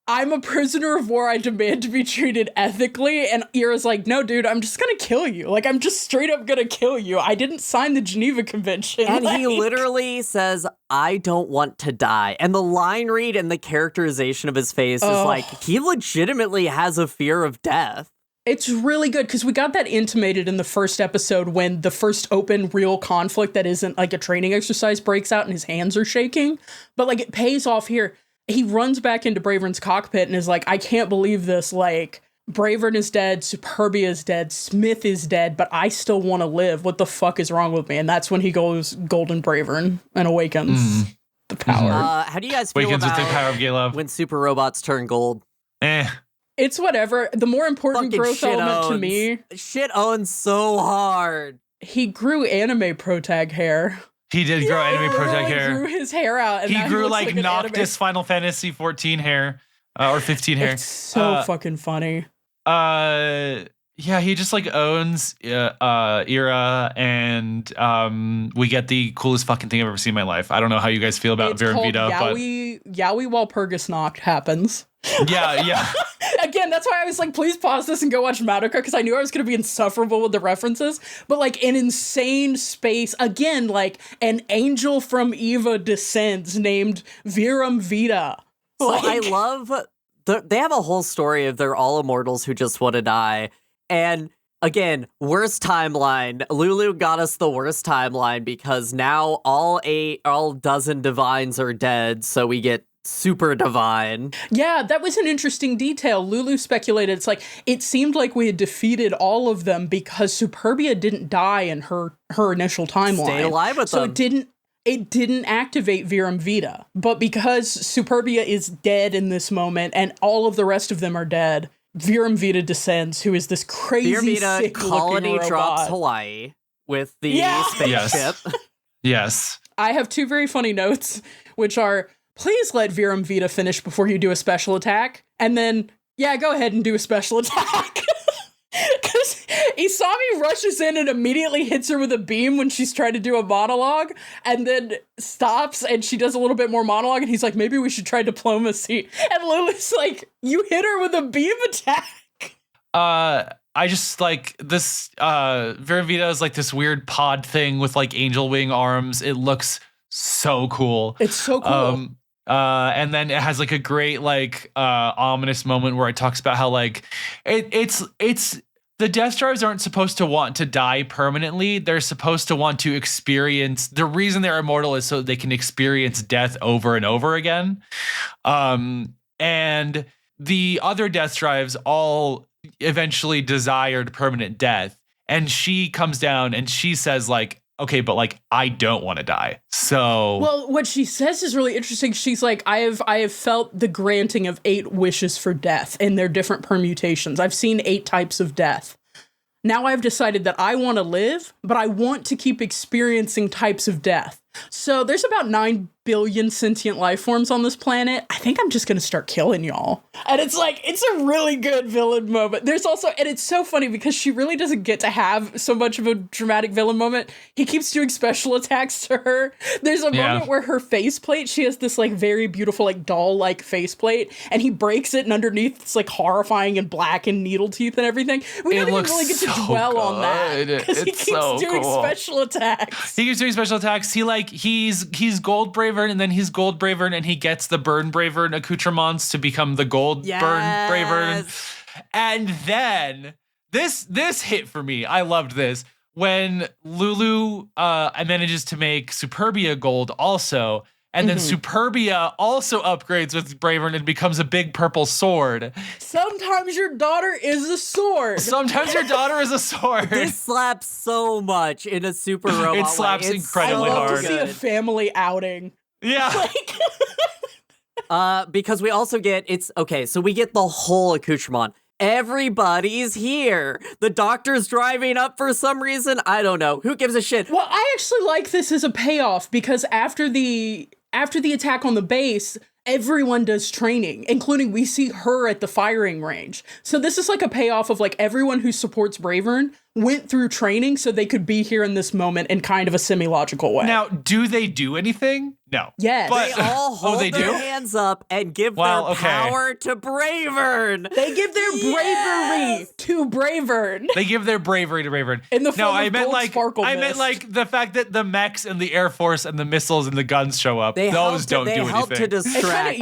I'm a prisoner of war. I demand to be treated ethically. And Ira's like, no, dude, I'm just going to kill you. Like, I'm just straight up going to kill you. I didn't sign the Geneva Convention. And he literally says, I don't want to die. And the line read and the characterization of his face is like, he legitimately has a fear of death. It's really good because we got that intimated in the first episode when the first open real conflict that isn't like a training exercise breaks out and his hands are shaking. But like it pays off here. He runs back into Bravern's cockpit and is like, I can't believe this. Like, Bravern is dead, Superbia is dead, Smith is dead, but I still want to live. What the fuck is wrong with me? And that's when he goes Golden Bravern and awakens the power. How do you guys feel Awakens about with the power of gay love. when super robots turn gold? It's whatever. The more important Fucking growth element to me... Shit owns so hard. He grew anime protag hair. He did grow anime protag hair. He grew his hair out. And he grew looks like an Noctis Final Fantasy 14 hair. Or 15 hair. It's so fucking funny. Yeah, he just like owns Ira, and we get the coolest fucking thing I've ever seen in my life. I don't know how you guys feel about Viren Vita, but Yowie while Purgasnock happens. Yeah. Again, that's why I was like, please pause this and go watch Madoka, because I knew I was going to be insufferable with the references. But like an insane space, again, like an angel from Eva descends named Viren Vita. So I love, they have a whole story of they're all immortals who just want to die. And again, worst timeline. Lulu got us the worst timeline because now all dozen divines are dead, so we get super divine. Yeah, that was an interesting detail. Lulu speculated, it's like, it seemed like we had defeated all of them because Superbia didn't die in her initial timeline. Stayed alive with them. So it didn't activate Viren Vita. But because Superbia is dead in this moment and all of the rest of them are dead, Viren Vita descends, who is this crazy Viren Vita sick colony robot. drops Hawaii with the spaceship. Yes. I have 2 very funny notes, which are, please let Viren Vita finish before you do a special attack. And then, go ahead and do a special attack. Because Isami rushes in and immediately hits her with a beam when she's trying to do a monologue, and then stops and she does a little bit more monologue, and he's like, maybe we should try diplomacy. And Lulu's like, you hit her with a beam attack. I just like this, Viren Vita is like this weird pod thing with like angel wing arms. It looks so cool. It's so cool. And then it has like a great like ominous moment where it talks about how like it's the Deathdrives aren't supposed to want to die permanently. They're supposed to want to experience, the reason they're immortal is so they can experience death over and over again. And the other Deathdrives all eventually desired permanent death. And she comes down and she says like, okay, but like, I don't want to die. So, well, what she says is really interesting. She's like, I have felt the granting of 8 wishes for death in their different permutations. I've seen 8 types of death. Now I've decided that I want to live, but I want to keep experiencing types of death. So there's about 9 billion sentient life forms on this planet. I think I'm just going to start killing y'all. And it's like, it's a really good villain moment. There's also, and it's so funny because she really doesn't get to have so much of a dramatic villain moment. He keeps doing special attacks to her. There's a moment where her faceplate, she has this like very beautiful, like doll-like faceplate, and he breaks it, and underneath it's like horrifying and black and needle teeth and everything. We don't even really get to dwell on that because he keeps doing special attacks. He keeps doing special attacks. He's Gold Bravern, and then he's Gold Bravern, and he gets the Burn Bravern accoutrements to become the Gold Burn Bravern. And then this hit for me. I loved this. When Lulu manages to make Superbia gold also, and then Superbia also upgrades with Bravern and becomes a big purple sword. Sometimes your daughter is a sword. Sometimes your daughter is a sword. This slaps so much in a super robot It slaps incredibly hard. I love to see a family outing. Yeah. Because we also get, so we get the whole accoutrement. Everybody's here. The doctor's driving up for some reason. I don't know. Who gives a shit? Well, I actually like this as a payoff because after the attack on the base, everyone does training, including we see her at the firing range. So this is like a payoff of like everyone who supports Bravern went through training so they could be here in this moment in kind of a semi-logical way. Now, do they do anything? No. Yes. They all hold their hands up and give their power to Bravern. They give their bravery to Bravern. They give their bravery to Bravern. In the form of gold sparkle I meant like the fact that the mechs and the Air Force and the missiles and the guns show up. Those don't do anything. They help to distract.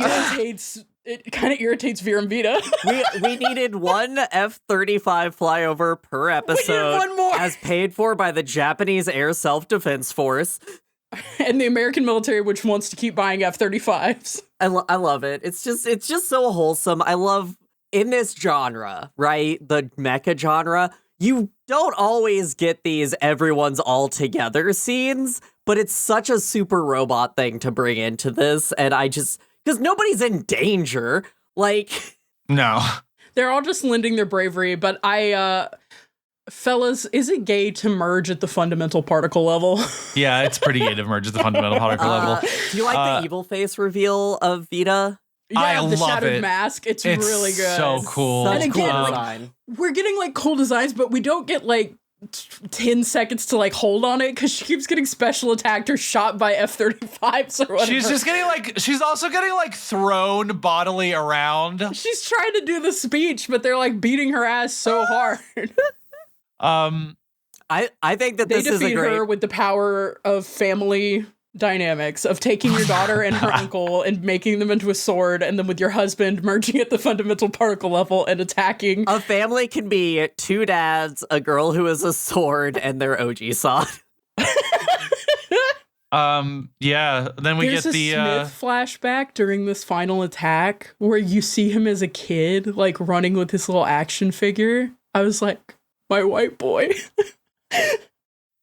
It kind of irritates Vir and Vita. we needed one F-35 flyover per episode. One more. As paid for by the Japanese Air Self-Defense Force. And the American military, which wants to keep buying F-35s. I love it. It's just so wholesome. I love, in this genre, right, the mecha genre, you don't always get these everyone's all together scenes, but it's such a super robot thing to bring into this, and because nobody's in danger. Like, no. They're all just lending their bravery, but fellas, is it gay to merge at the fundamental particle level? Yeah, it's pretty gay to merge at the fundamental particle level. Do you like the evil face reveal of Vita? Yeah, I the love shattered it. mask. It's really good. So cool. Such and again, cool like, design. We're getting like cool designs, but we don't get like 10 seconds to like hold on it because she keeps getting special attacked or shot by F-35s or whatever. She's also getting like thrown bodily around. She's trying to do the speech, but they're like beating her ass so hard. I think that they this is a defeat great... her with the power of family dynamics of taking your daughter and her uncle and making them into a sword, and then with your husband merging at the fundamental particle level and attacking. A family can be two dads, a girl who is a sword, and their OG son. Yeah. Then we There's get the Smith flashback during this final attack where you see him as a kid, like running with his little action figure. I was like, my white boy.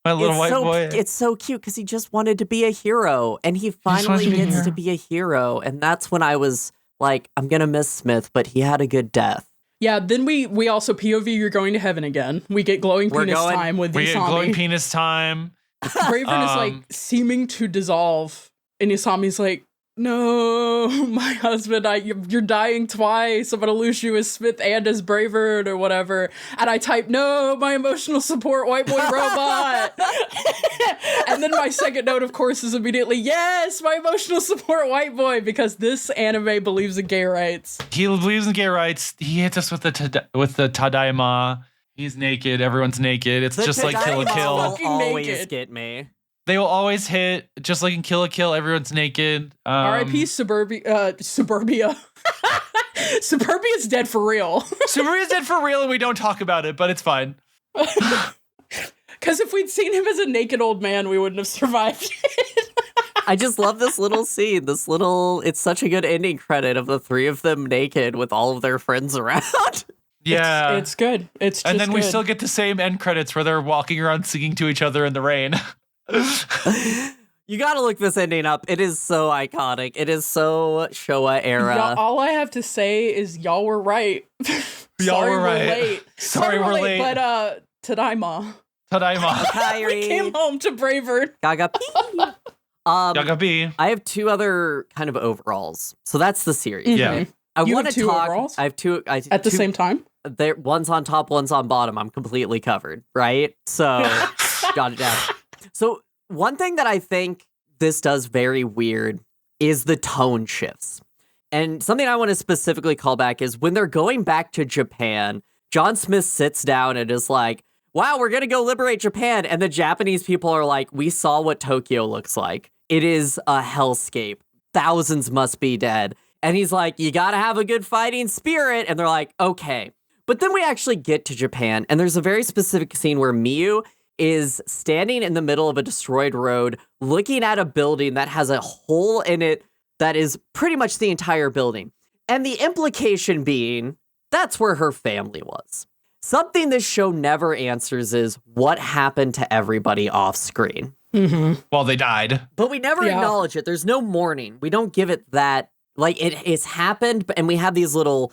My little white boy. It's so cute because he just wanted to be a hero, and he finally gets to be a hero. And that's when I was like, I'm going to miss Smith, but he had a good death. Yeah, then we also POV, you're going to heaven again. We get glowing penis time with We get Isami. glowing penis time. Bravern is like seeming to dissolve, and Isami's like, no, my husband, you're dying twice. I'm gonna lose you as Smith and as Bravern or whatever. And I type, no, my emotional support white boy robot. And then my second note, of course, is immediately, yes, my emotional support white boy, because this anime believes in gay rights. He believes in gay rights. He hits us with the Tadaima. He's naked. Everyone's naked. It's just like Kill la Kill. Will always get me. They will always hit, just like in Kill la Kill, everyone's naked. R.I.P. Suburbia. Suburbia's dead for real. Suburbia's dead for real, and we don't talk about it, but it's fine. Because if we'd seen him as a naked old man, we wouldn't have survived it. I just love this little scene. It's such a good ending credit of the three of them naked with all of their friends around. Yeah. It's good. It's just And then we good. still get the same end credits where they're walking around singing to each other in the rain. You gotta look this ending up. It is so iconic. It is so Showa era. All I have to say is y'all were right. Y'all were right. We're late. Sorry we're late. But Tadaima. Tadaima. We came home to Bravern. Gaga. Yagabi. I have two other kind of overalls. So that's the series. Yeah. Right? I You want have to two talk. overalls? I have two At the same time? One's on top, one's on bottom. I'm completely covered, right? So got it down. So one thing that I think this does very weird is the tone shifts. And something I want to specifically call back is when they're going back to Japan, John Smith sits down and is like, wow, we're going to go liberate Japan. And the Japanese people are like, we saw what Tokyo looks like. It is a hellscape. Thousands must be dead. And he's like, you got to have a good fighting spirit. And they're like, okay. But then we actually get to Japan, and there's a very specific scene where Miyu is standing in the middle of a destroyed road, looking at a building that has a hole in it that is pretty much the entire building. And the implication being, that's where her family was. Something this show never answers is what happened to everybody off screen. Mm-hmm. Well, they died. But we never acknowledge it. There's no mourning. We don't give it that, like, it's happened, and we have these little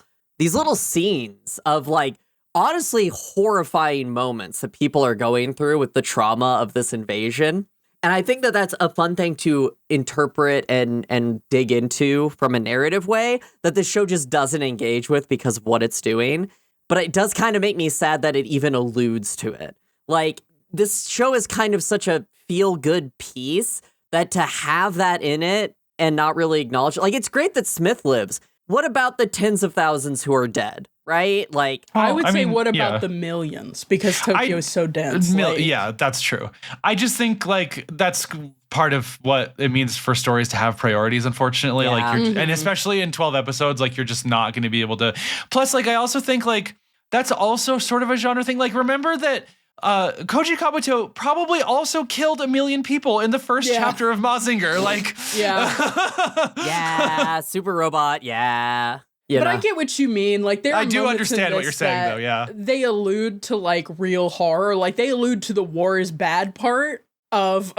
scenes of, like, honestly horrifying moments that people are going through with the trauma of this invasion. And I think that that's a fun thing to interpret and dig into from a narrative way that the show just doesn't engage with because of what it's doing. But it does kind of make me sad that it even alludes to it. Like, this show is kind of such a feel-good piece that to have that in it and not really acknowledge it. Like, it's great that Smith lives. What about the tens of thousands who are dead, right? Like, I would say, what about the millions? Because Tokyo is so dense. Yeah, that's true. I just think, like, that's part of what it means for stories to have priorities, unfortunately. Yeah. Like, and especially in 12 episodes, like, you're just not going to be able to. Plus, like, I also think, like, that's also sort of a genre thing. Like, remember that Koji Kabuto probably also killed 1 million people in the first chapter of Mazinger. Like, yeah, super robot, yeah. But I get what you mean. Like, there are I do moments understand in what you're saying, though. Yeah, they allude to, like, real horror. Like, they allude to the war is bad part of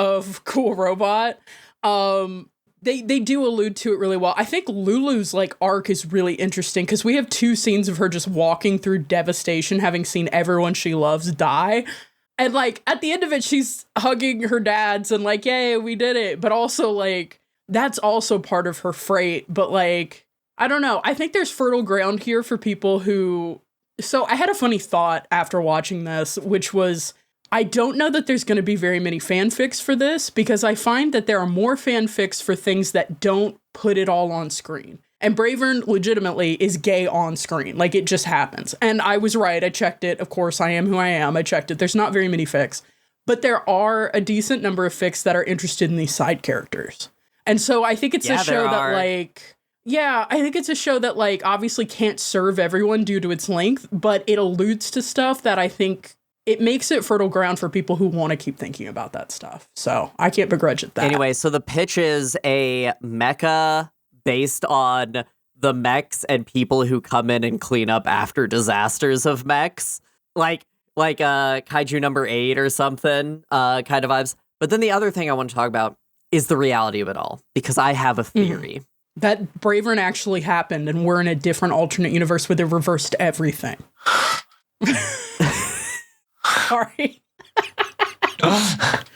Cool Robot. They do allude to it really well. I think Lulu's, like, arc is really interesting because we have 2 scenes of her just walking through devastation, having seen everyone she loves die. And, like, at the end of it, she's hugging her dads and, like, yay, we did it. But also, like, that's also part of her freight. But, like, I don't know. I think there's fertile ground here for people who... So I had a funny thought after watching this, which was... I don't know that there's going to be very many fanfics for this because I find that there are more fanfics for things that don't put it all on screen. And Bravern legitimately is gay on screen. Like, it just happens. And I was right. I checked it. Of course, I am who I am. I checked it. There's not very many fics. But there are a decent number of fics that are interested in these side characters. And so I think it's a show that, like... Yeah, I think it's a show that, like, obviously can't serve everyone due to its length, but it alludes to stuff that I think... It makes it fertile ground for people who want to keep thinking about that stuff. So I can't begrudge it that. Anyway, so the pitch is a mecha based on the mechs and people who come in and clean up after disasters of mechs. Like Kaiju number 8 or something kind of vibes. But then the other thing I want to talk about is the reality of it all, because I have a theory. That Bravern actually happened and we're in a different alternate universe where they reversed everything. Sorry.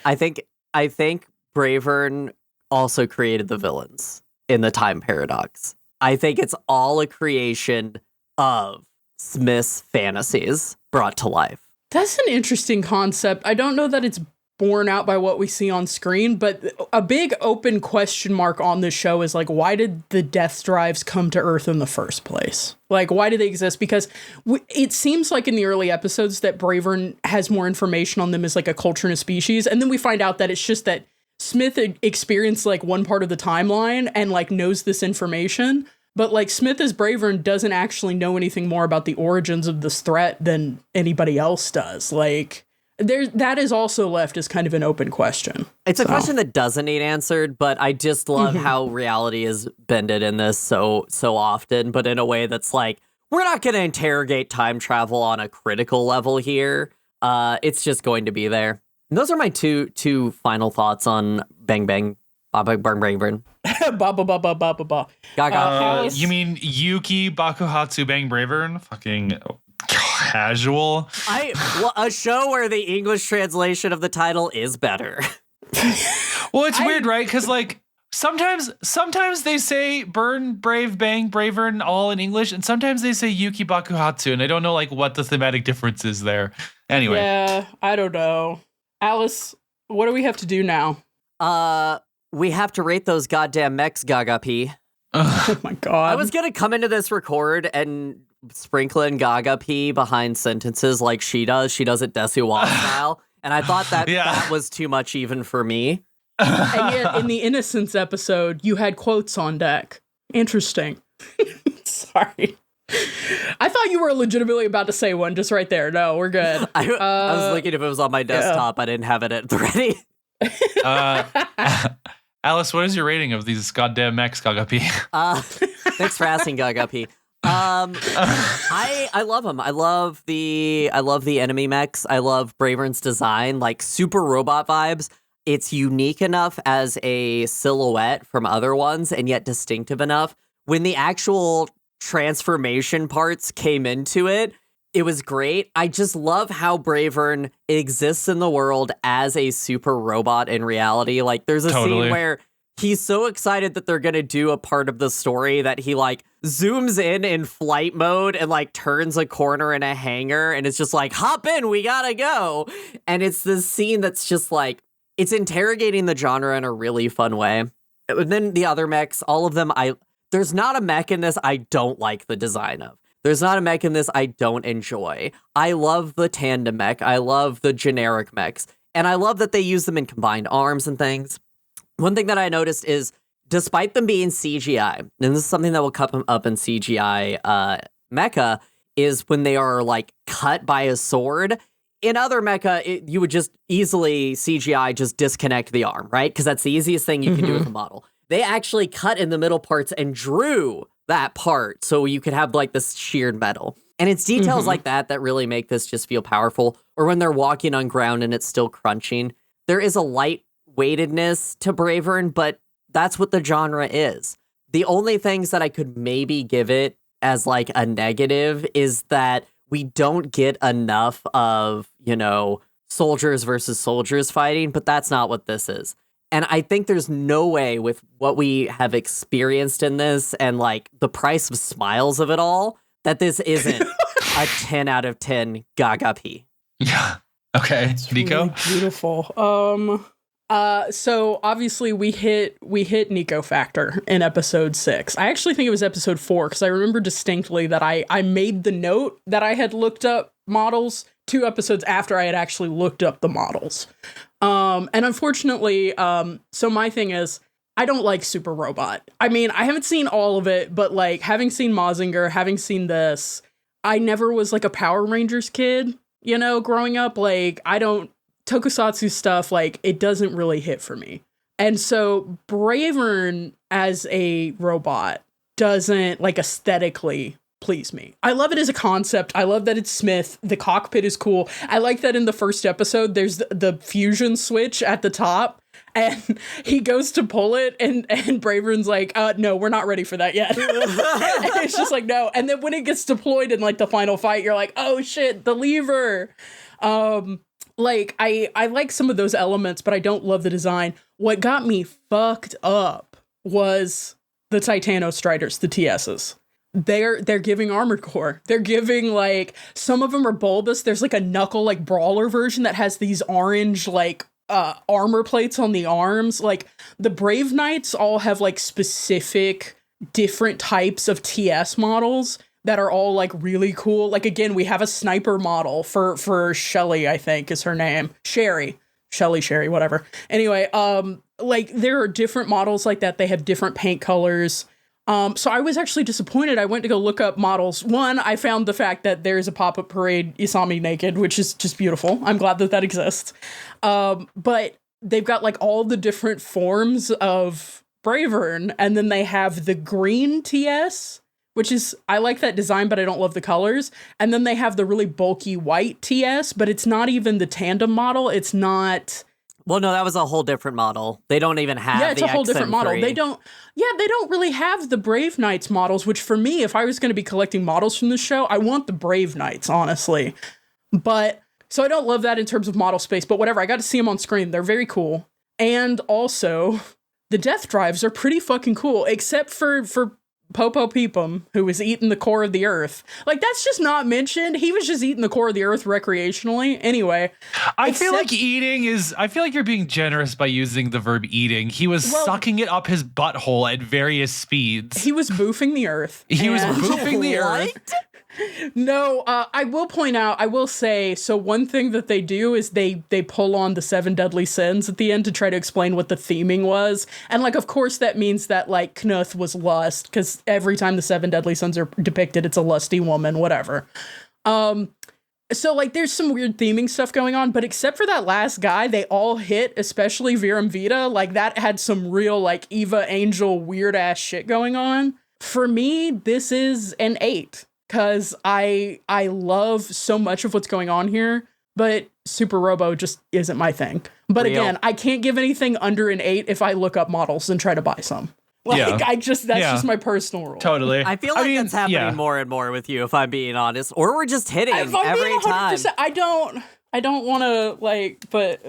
I think Bravern also created the villains in the time paradox. I think it's all a creation of Smith's fantasies brought to life. That's an interesting concept. I don't know that it's borne out by what we see on screen, but a big open question mark on this show is, like, why did the Deathdrives come to Earth in the first place? Like, why do they exist? Because it seems like in the early episodes that Bravern has more information on them as, like, a culture and a species, and then we find out that it's just that Smith experienced, like, one part of the timeline and, like, knows this information, but, like, Smith as Bravern doesn't actually know anything more about the origins of this threat than anybody else does. Like, that is also left as kind of an open question. It's a question that doesn't need answered, but I just love how reality is bended in this so often, but in a way that's like, we're not going to interrogate time travel on a critical level here. It's just going to be there. And those are my two final thoughts on Bang Bang Bravern. Ba ba ba ba ba ba ba. Gaga. You mean Yuki Bakuhatsu Bang Bravern? Fucking casual. A show where the English translation of the title is better. Well, it's weird, right? Because like sometimes they say burn, brave, bang, bravern all in English, and sometimes they say yuki bakuhatsu, and I don't know like what the thematic difference is there. Anyway. Yeah, I don't know. Alice, what do we have to do now? We have to rate those goddamn mechs, Gaga P. Oh my god. I was gonna come into this record and sprinkle in Gaga P behind sentences like she does. She does it Desuwa style. And I thought that was too much even for me. And yet, in the Innocence episode, you had quotes on deck. Interesting. Sorry. I thought you were legitimately about to say one just right there. No, we're good. I was looking if it was on my desktop. Yeah. I didn't have it at the ready. Alice, what is your rating of these goddamn mechs, Gaga P? Thanks for asking, Gaga P. I love them. I love the enemy mechs. I love Bravern's design, like super robot vibes. It's unique enough as a silhouette from other ones, and yet distinctive enough. When the actual transformation parts came into it, it was great. I just love how Bravern exists in the world as a super robot in reality. Like, there's a scene where he's so excited that they're going to do a part of the story that he, like, zooms in flight mode and, like, turns a corner in a hangar, and it's just like, hop in, we gotta go. And it's this scene that's just, like, it's interrogating the genre in a really fun way. And then the other mechs, all of them, there's not a mech in this I don't like the design of. There's not a mech in this I don't enjoy. I love the tandem mech. I love the generic mechs. And I love that they use them in combined arms and things. One thing that I noticed is, despite them being CGI, and this is something that will come up in CGI mecha, is when they are, like, cut by a sword. In other mecha, you would just easily CGI just disconnect the arm, right? Because that's the easiest thing you can do with a model. They actually cut in the middle parts and drew that part so you could have, like, this sheared metal. And it's details like that that really make this just feel powerful. Or when they're walking on ground and it's still crunching. There is a light-weightedness to Bravern, but that's what the genre is. The only things that I could maybe give it as, like, a negative is that we don't get enough of, soldiers versus soldiers fighting, but that's not what this is. And I think there's no way with what we have experienced in this and, like, the price of smiles of it all, that this isn't a 10 out of 10 Gaga P. Yeah. Okay. It's Niko? Really beautiful. So obviously we hit Niko factor in episode 6. I actually think it was episode 4 because I remember distinctly that I made the note that I had looked up models 2 episodes after I had actually looked up the models. And unfortunately, so my thing is, I don't like Super Robot. I mean, I haven't seen all of it, but, like, having seen Mazinger, having seen this, I never was, like, a Power Rangers kid, growing up. Like, Tokusatsu stuff, like, it doesn't really hit for me. And so Bravern as a robot doesn't, like, aesthetically please me. I love it as a concept. I love that it's Smith. The cockpit is cool. I like that in the first episode, there's the fusion switch at the top, and he goes to pull it, and Bravern's like, no, we're not ready for that yet. And it's just like, no. And then when it gets deployed in, like, the final fight, you're like, oh shit, the lever. Like, I like some of those elements, but I don't love the design. What got me fucked up was the Titano Striders, the TSs. They're giving Armored Core. They're giving, like, some of them are bulbous. There's, like, a Knuckle, like, brawler version that has these orange, like, armor plates on the arms. Like, the Brave Knights all have, like, specific different types of TS models that are all, like, really cool. Like, again, we have a sniper model for Shelly, I think is her name. Sherry, whatever. Anyway, like, there are different models like that. They have different paint colors. So I was actually disappointed. I went to go look up models. One, I found the fact that there's a pop-up parade Isami naked, which is just beautiful. I'm glad that exists. But they've got, like, all the different forms of Bravern, and then they have the green TS, which is, I like that design, but I don't love the colors. And then they have the really bulky white TS, but it's not even the tandem model. It's not... Well, no, that was a whole different model. They don't even have it's the a whole XM3. different model. They don't really have the Brave Knights models, which for me, if I was going to be collecting models from this show, I want the Brave Knights, honestly. But, so I don't love that in terms of model space, but whatever. I got to see them on screen. They're very cool. And also, the Deathdrives are pretty fucking cool, except for Popo Peepum, who was eating the core of the earth. Like, that's just not mentioned. He was just eating the core of the earth recreationally. Anyway. I feel like you're being generous by using the verb eating. He was sucking it up his butthole at various speeds. He was boofing the earth. He was boofing the earth. No, I will say, so one thing that they do is they pull on the 7 deadly sins at the end to try to explain what the theming was. And, like, of course that means that, like, Knuth was lust, because every time the 7 deadly sins are depicted, it's a lusty woman, whatever. So, like, there's some weird theming stuff going on, but except for that last guy, they all hit, especially Virum Vita. Like, that had some real, like, Eva Angel weird-ass shit going on. For me, this is an 8. Because I love so much of what's going on here, but Super Robo just isn't my thing. But again, I can't give anything under an 8 if I look up models and try to buy some. Like, that's just my personal rule. Totally. I feel like that's happening more and more with you, if I'm being honest. Or we're just hitting every time. I don't want to, like, but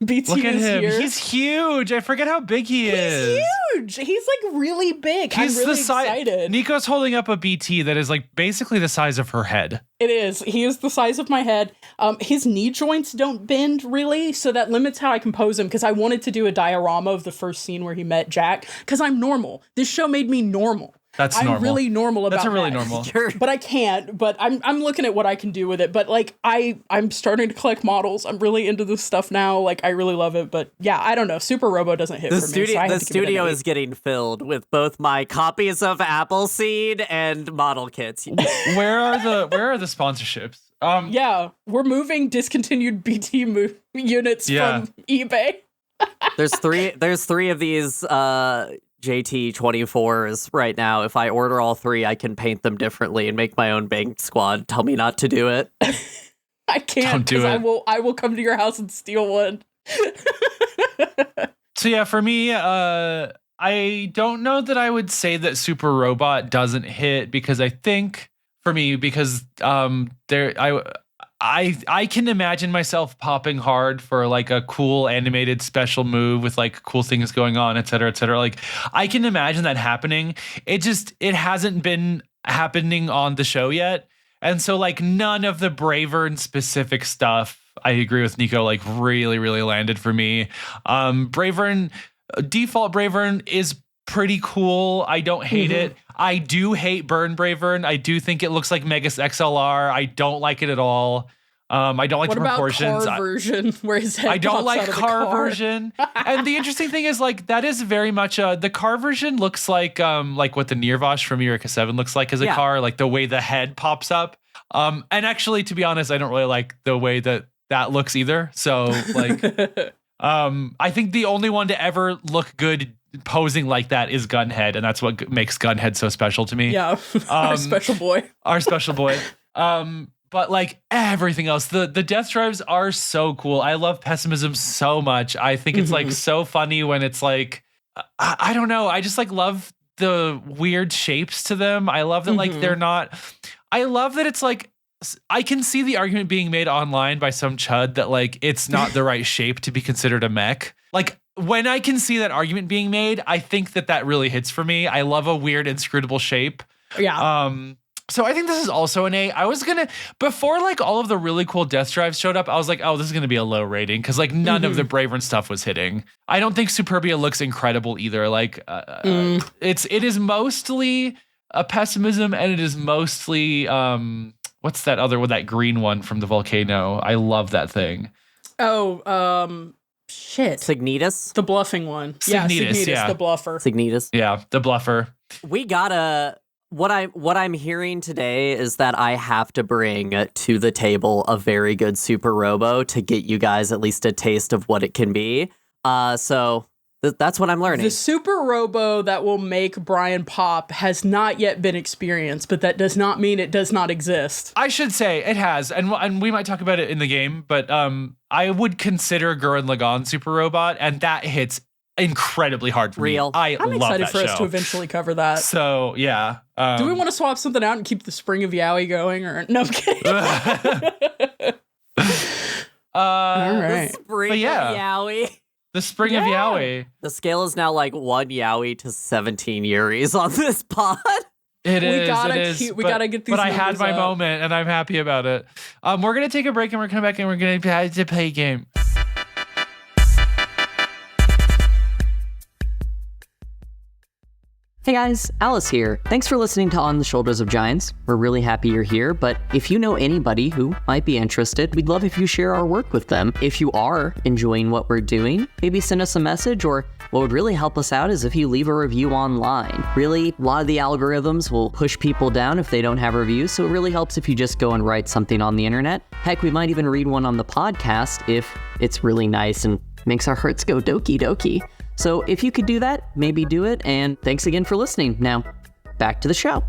BT Look at him. Here. He's huge. I forget how big he is. He's huge. He's, like, really big. I'm really excited. Niko's holding up a BT that is, like, basically the size of her head. It is. He is the size of my head. His knee joints don't bend, really, so that limits how I can pose him, because I wanted to do a diorama of the first scene where he met Jack, because I'm normal. This show made me normal. I'm normal. Really normal about that. That's really normal. But I can't. But I'm looking at what I can do with it. But, like, I'm starting to collect models. I'm really into this stuff now. Like, I really love it. But yeah, I don't know. Super Robo doesn't hit for me. So the studio is getting filled with both my copies of Appleseed and model kits. Where are the sponsorships? Yeah, we're moving discontinued BT units from eBay. There's three of these JT24s right now. If I order all 3, I can paint them differently and make my own bank squad. Tell me not to do it. I can't, because I will come to your house and steal one. So yeah, for me, I don't know that I would say that Super Robot doesn't hit, because I think for me, because I can imagine myself popping hard for, like, a cool animated special move with, like, cool things going on, et cetera, et cetera. Like, I can imagine that happening. It hasn't been happening on the show yet. And so, like, none of the Bravern specific stuff, I agree with Niko, like, really, really landed for me. Bravern, default Bravern is pretty cool. I don't hate it. I do hate Burn Bravern. I do think it looks like Megas XLR. I don't like it at all. I don't like the proportions. What about car version, where his head I don't pops like out of car the car version. And the interesting thing is, like, that is very much the car version looks like what the Nirvash from Eureka 7 looks like as a car, like the way the head pops up. And actually, to be honest, I don't really like the way that looks either. So, like, I think the only one to ever look good posing like that is Gunhead, and that's what makes Gunhead so special to me. Yeah, our special boy. Our special boy. But, like, everything else, the Deathdrives are so cool. I love Pessimism so much. I think it's, like, so funny when it's, like, I don't know. I just, like, love the weird shapes to them. I love that, like, they're not... I love that it's, like, I can see the argument being made online by some chud that, like, it's not the right shape to be considered a mech. Like, when I can see that argument being made, I think that really hits for me. I love a weird, inscrutable shape. Yeah. So I think this is also an 8. I was before, like, all of the really cool Deathdrives showed up, I was like, oh, this is gonna be a low rating, because, like, none of the Bravern stuff was hitting. I don't think Superbia looks incredible either. Like, it is mostly a Pessimism, and it is mostly what's that other one? That green one from the volcano. I love that thing. Oh, shit. Signetus? The bluffing one. Signetus, yeah, the bluffer. Signetus. Yeah, the bluffer. We gotta... What I'm hearing today is that I have to bring to the table a very good Super Robo to get you guys at least a taste of what it can be. So that's what I'm learning. The Super Robo that will make Brian pop has not yet been experienced, but that does not mean it does not exist. I should say it has, and we might talk about it in the game, but I would consider Gurren Lagann Super Robot, and that hits incredibly hard for me. I'm excited love for that us show. to eventually cover that. So, yeah. Do we want to swap something out and keep the Spring of Yowie going? Or no, I'm kidding. All right. The Spring of Yowie. The spring of Yaoi. The scale is now like 1 Yaoi to 17 Yuris on this pod. It is. We gotta get these. But I had my moment, and I'm happy about it. We're gonna take a break, and we're coming back, and we're gonna play a game. Hey guys, Alice here. Thanks for listening to On the Shoulders of Giants. We're really happy you're here, but if you know anybody who might be interested, we'd love if you share our work with them. If you are enjoying what we're doing, maybe send us a message, or what would really help us out is if you leave a review online. Really, a lot of the algorithms will push people down if they don't have reviews, so it really helps if you just go and write something on the internet. Heck, we might even read one on the podcast if it's really nice and makes our hearts go doki doki. So if you could do that, maybe do it, and thanks again for listening. Now, back to the show.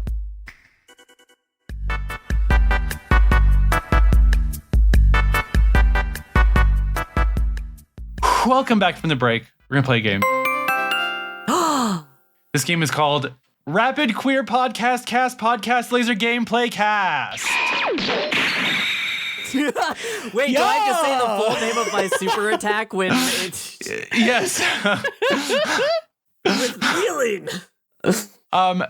Welcome back from the break. We're gonna play a game. This game is called Rapid Queer Podcast Cast Podcast Laser Gameplay Cast. Wait, do I have to say the full name of my super attack when it's... Yes. With feeling.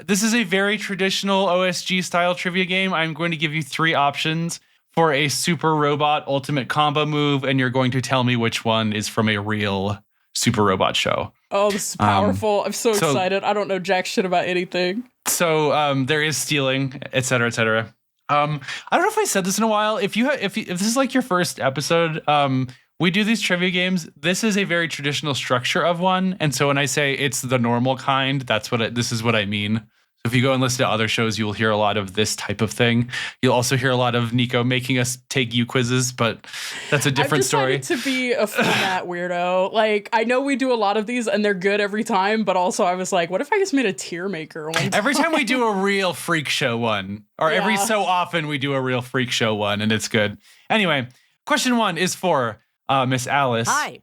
This is a very traditional OSG style trivia game. I'm going to give you 3 options for a super robot ultimate combo move, and you're going to tell me which one is from a real super robot show. Oh, this is powerful. I'm so excited. I don't know jack shit about anything. So there is stealing, et cetera, et cetera. I don't know if I said this in a while. If this is like your first episode, we do these trivia games. This is a very traditional structure of one, and so when I say it's the normal kind, this is what I mean. So if you go and listen to other shows, you will hear a lot of this type of thing. You'll also hear a lot of Niko making us take you quizzes, but that's a different story. I've decided to be a format weirdo. Like, I know we do a lot of these and they're good every time, but also I was like, what if I just made a tier maker one time? Every time we do a real freak show one, or every so often we do a real freak show one, and it's good. Anyway, question 1 is for Miss Alice. Hi.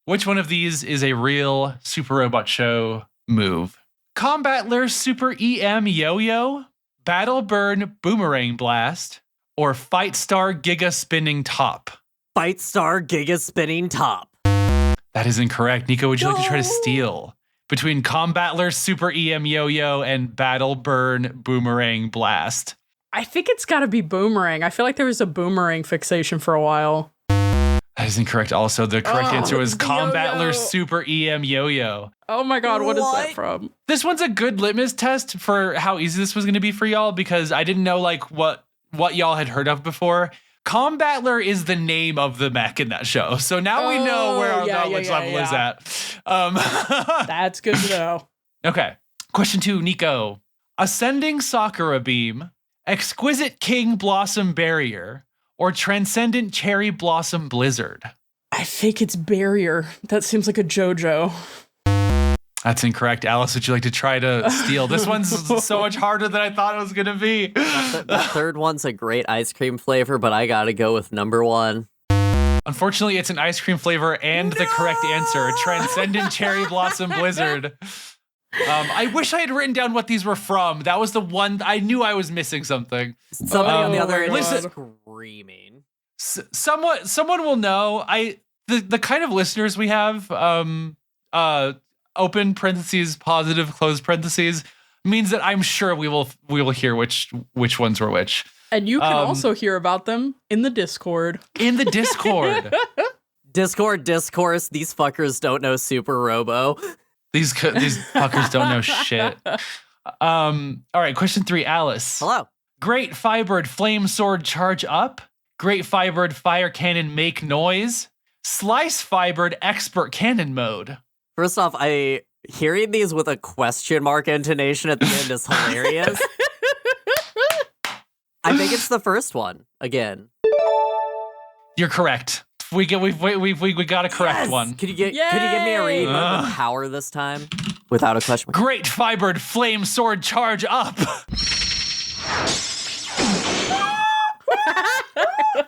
Which one of these is a real Super Robot Show move? Combattler Super EM Yo-Yo, Battle Burn Boomerang Blast, or Fight Star Giga Spinning Top? Fight Star Giga Spinning Top. That is incorrect. Niko, would you like to try to steal between Combattler Super EM Yo-Yo and Battle Burn Boomerang Blast? I think it's got to be Boomerang. I feel like there was a Boomerang fixation for a while. That is incorrect. Also, the correct answer was Combattler Super EM Yo-Yo. Oh my god, what is that from? This one's a good litmus test for how easy this was going to be for y'all, because I didn't know like what y'all had heard of before. Combattler is the name of the mech in that show. So now we know where our knowledge level is at. That's good to know. Okay. Question 2, Niko. Ascending Sakura Beam, Exquisite King Blossom Barrier, or Transcendent Cherry Blossom Blizzard? I think it's Barrier. That seems like a JoJo. That's incorrect. Alice, would you like to try to steal? This one's so much harder than I thought it was going to be. The third one's a great ice cream flavor, but I gotta go with number 1. Unfortunately, it's an ice cream flavor and the correct answer. Transcendent Cherry Blossom Blizzard. I wish I had written down what these were from. That was the one. I knew I was missing something. Somebody on the other end is screaming. Someone will know. The kind of listeners we have, open parentheses, positive, close parentheses, means that I'm sure we will hear which ones were which. And you can also hear about them in the Discord. In the Discord. Discord discourse. These fuckers don't know Super Robo. These fuckers don't know shit. All right, question 3, Alice. Hello. Great Fibered Flame Sword Charge Up. Great Fibered Fire Cannon Make Noise. Slice Fibered Expert Cannon Mode. First off, hearing these with a question mark intonation at the end is hilarious. I think it's the first one again. You're correct. We got a correct one. Could you give me a read with power this time without a question mark? Great Fibered Flame Sword Charge Up.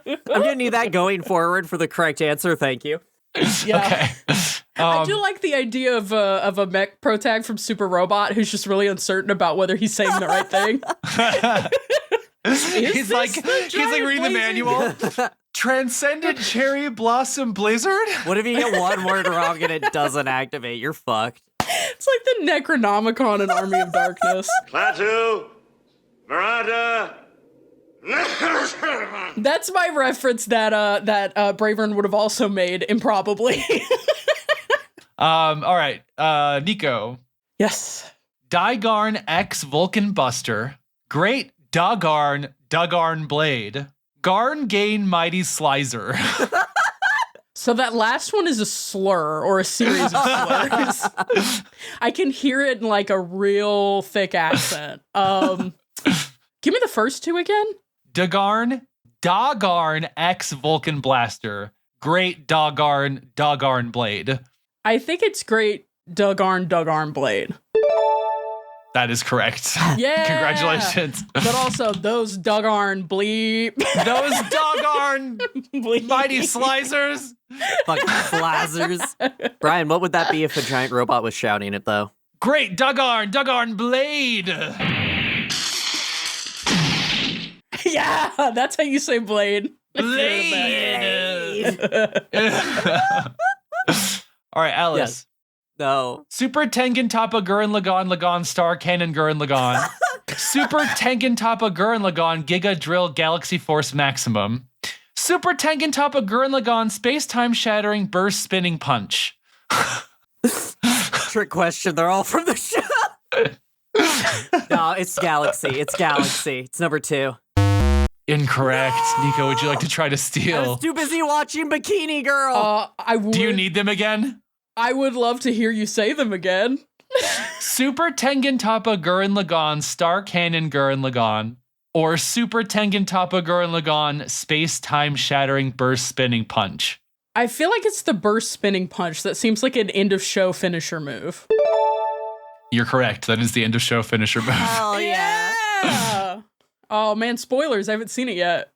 I'm gonna need that going forward for the correct answer. Thank you. Yeah. Okay. I do like the idea of a mech protag from Super Robot who's just really uncertain about whether he's saying the right thing. He's like reading the manual. Transcendent Cherry Blossom Blizzard? What if you get one word wrong and it doesn't activate? You're fucked. It's like the Necronomicon in Army of Darkness. Klaatu, Miranda. That's my reference that Bravern would have also made improbably. All right, Niko. Yes. Digarn X Vulcan Buster. Great Duggarn Blade. Garn Gain Mighty Slicer. So that last one is a slur or a series of slurs. I can hear it in like a real thick accent. Give me the first two again. Duggarn X Vulcan Blaster. Great Duggarn Blade. I think it's great Duggarn Blade. That is correct. Yeah. Congratulations. But also those Duggarn bleep. Those Duggarn mighty slicers. Fucking flazzers. Brian, what would that be if a giant robot was shouting it, though? Great Duggarn Blade. Yeah, that's how you say blade. Blade. All right, Alice. Yes. No. Super Tengen Toppa Gurren Lagann Star Cannon Gurren Lagann. Super Tengen Toppa Gurren Lagann Giga Drill Galaxy Force Maximum. Super Tengen Toppa Gurren Lagann Space Time Shattering Burst Spinning Punch. Trick question. They're all from the show. No, it's Galaxy. It's Galaxy. It's number 2. Incorrect. Niko, would you like to try to I steal? was too busy watching Bikini Girl. Do you need them again? I would love to hear you say them again. Super Tengen Toppa Gurren Lagann Star Cannon Gurren Lagann. Or Super Tengen Toppa Gurren Lagann Space Time Shattering Burst Spinning Punch. I feel like it's the burst spinning punch. That seems like an end of show finisher move. You're correct. That is the end of show finisher move. Oh, yeah. Yeah. Oh, man, spoilers. I haven't seen it yet.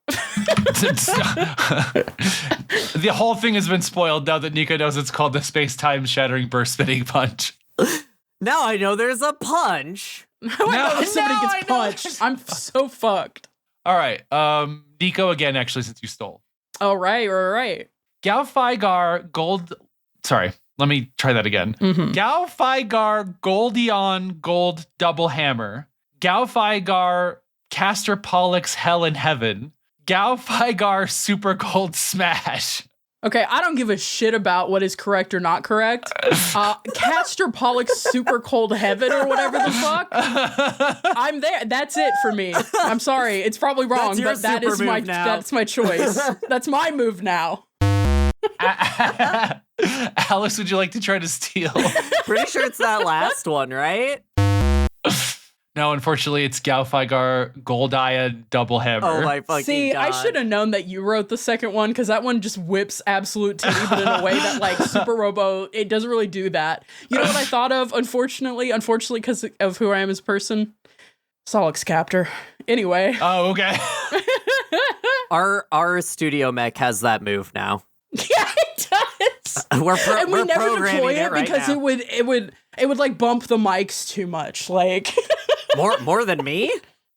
The whole thing has been spoiled now that Niko knows it's called the Space Time Shattering Burst Spinning Punch. Now I know there's a punch. I know somebody gets punched. I'm so fucked. All right. Niko again, actually, since you stole. All right. Gao Figar Gold. Sorry, let me try that again. Mm-hmm. Gao Figar Goldion Gold Double Hammer. Gao Figar Castor Pollux Hell in Heaven. Gao Figar Super Gold Smash. Okay, I don't give a shit about what is correct or not correct. Castor Pollux Super Cold Heaven or whatever the fuck. I'm there. That's it for me. I'm sorry. It's probably wrong, but that's my choice. That's my move now. Alice, would you like to try to steal? Pretty sure it's that last one, right? No, unfortunately, it's Gao Figar Goldaya Double Hammer. Oh my fucking See, God. I should have known that you wrote the second one because that one just whips absolute titty, but in a way that like Super Robo, it doesn't really do that. You know what I thought of? Unfortunately, because of who I am as a person, Solix Captor. Anyway. Oh, okay. Our studio mech has that move now. Yeah, it does. We're and we never deploy it right because now. it would like bump the mics too much. Like more than me?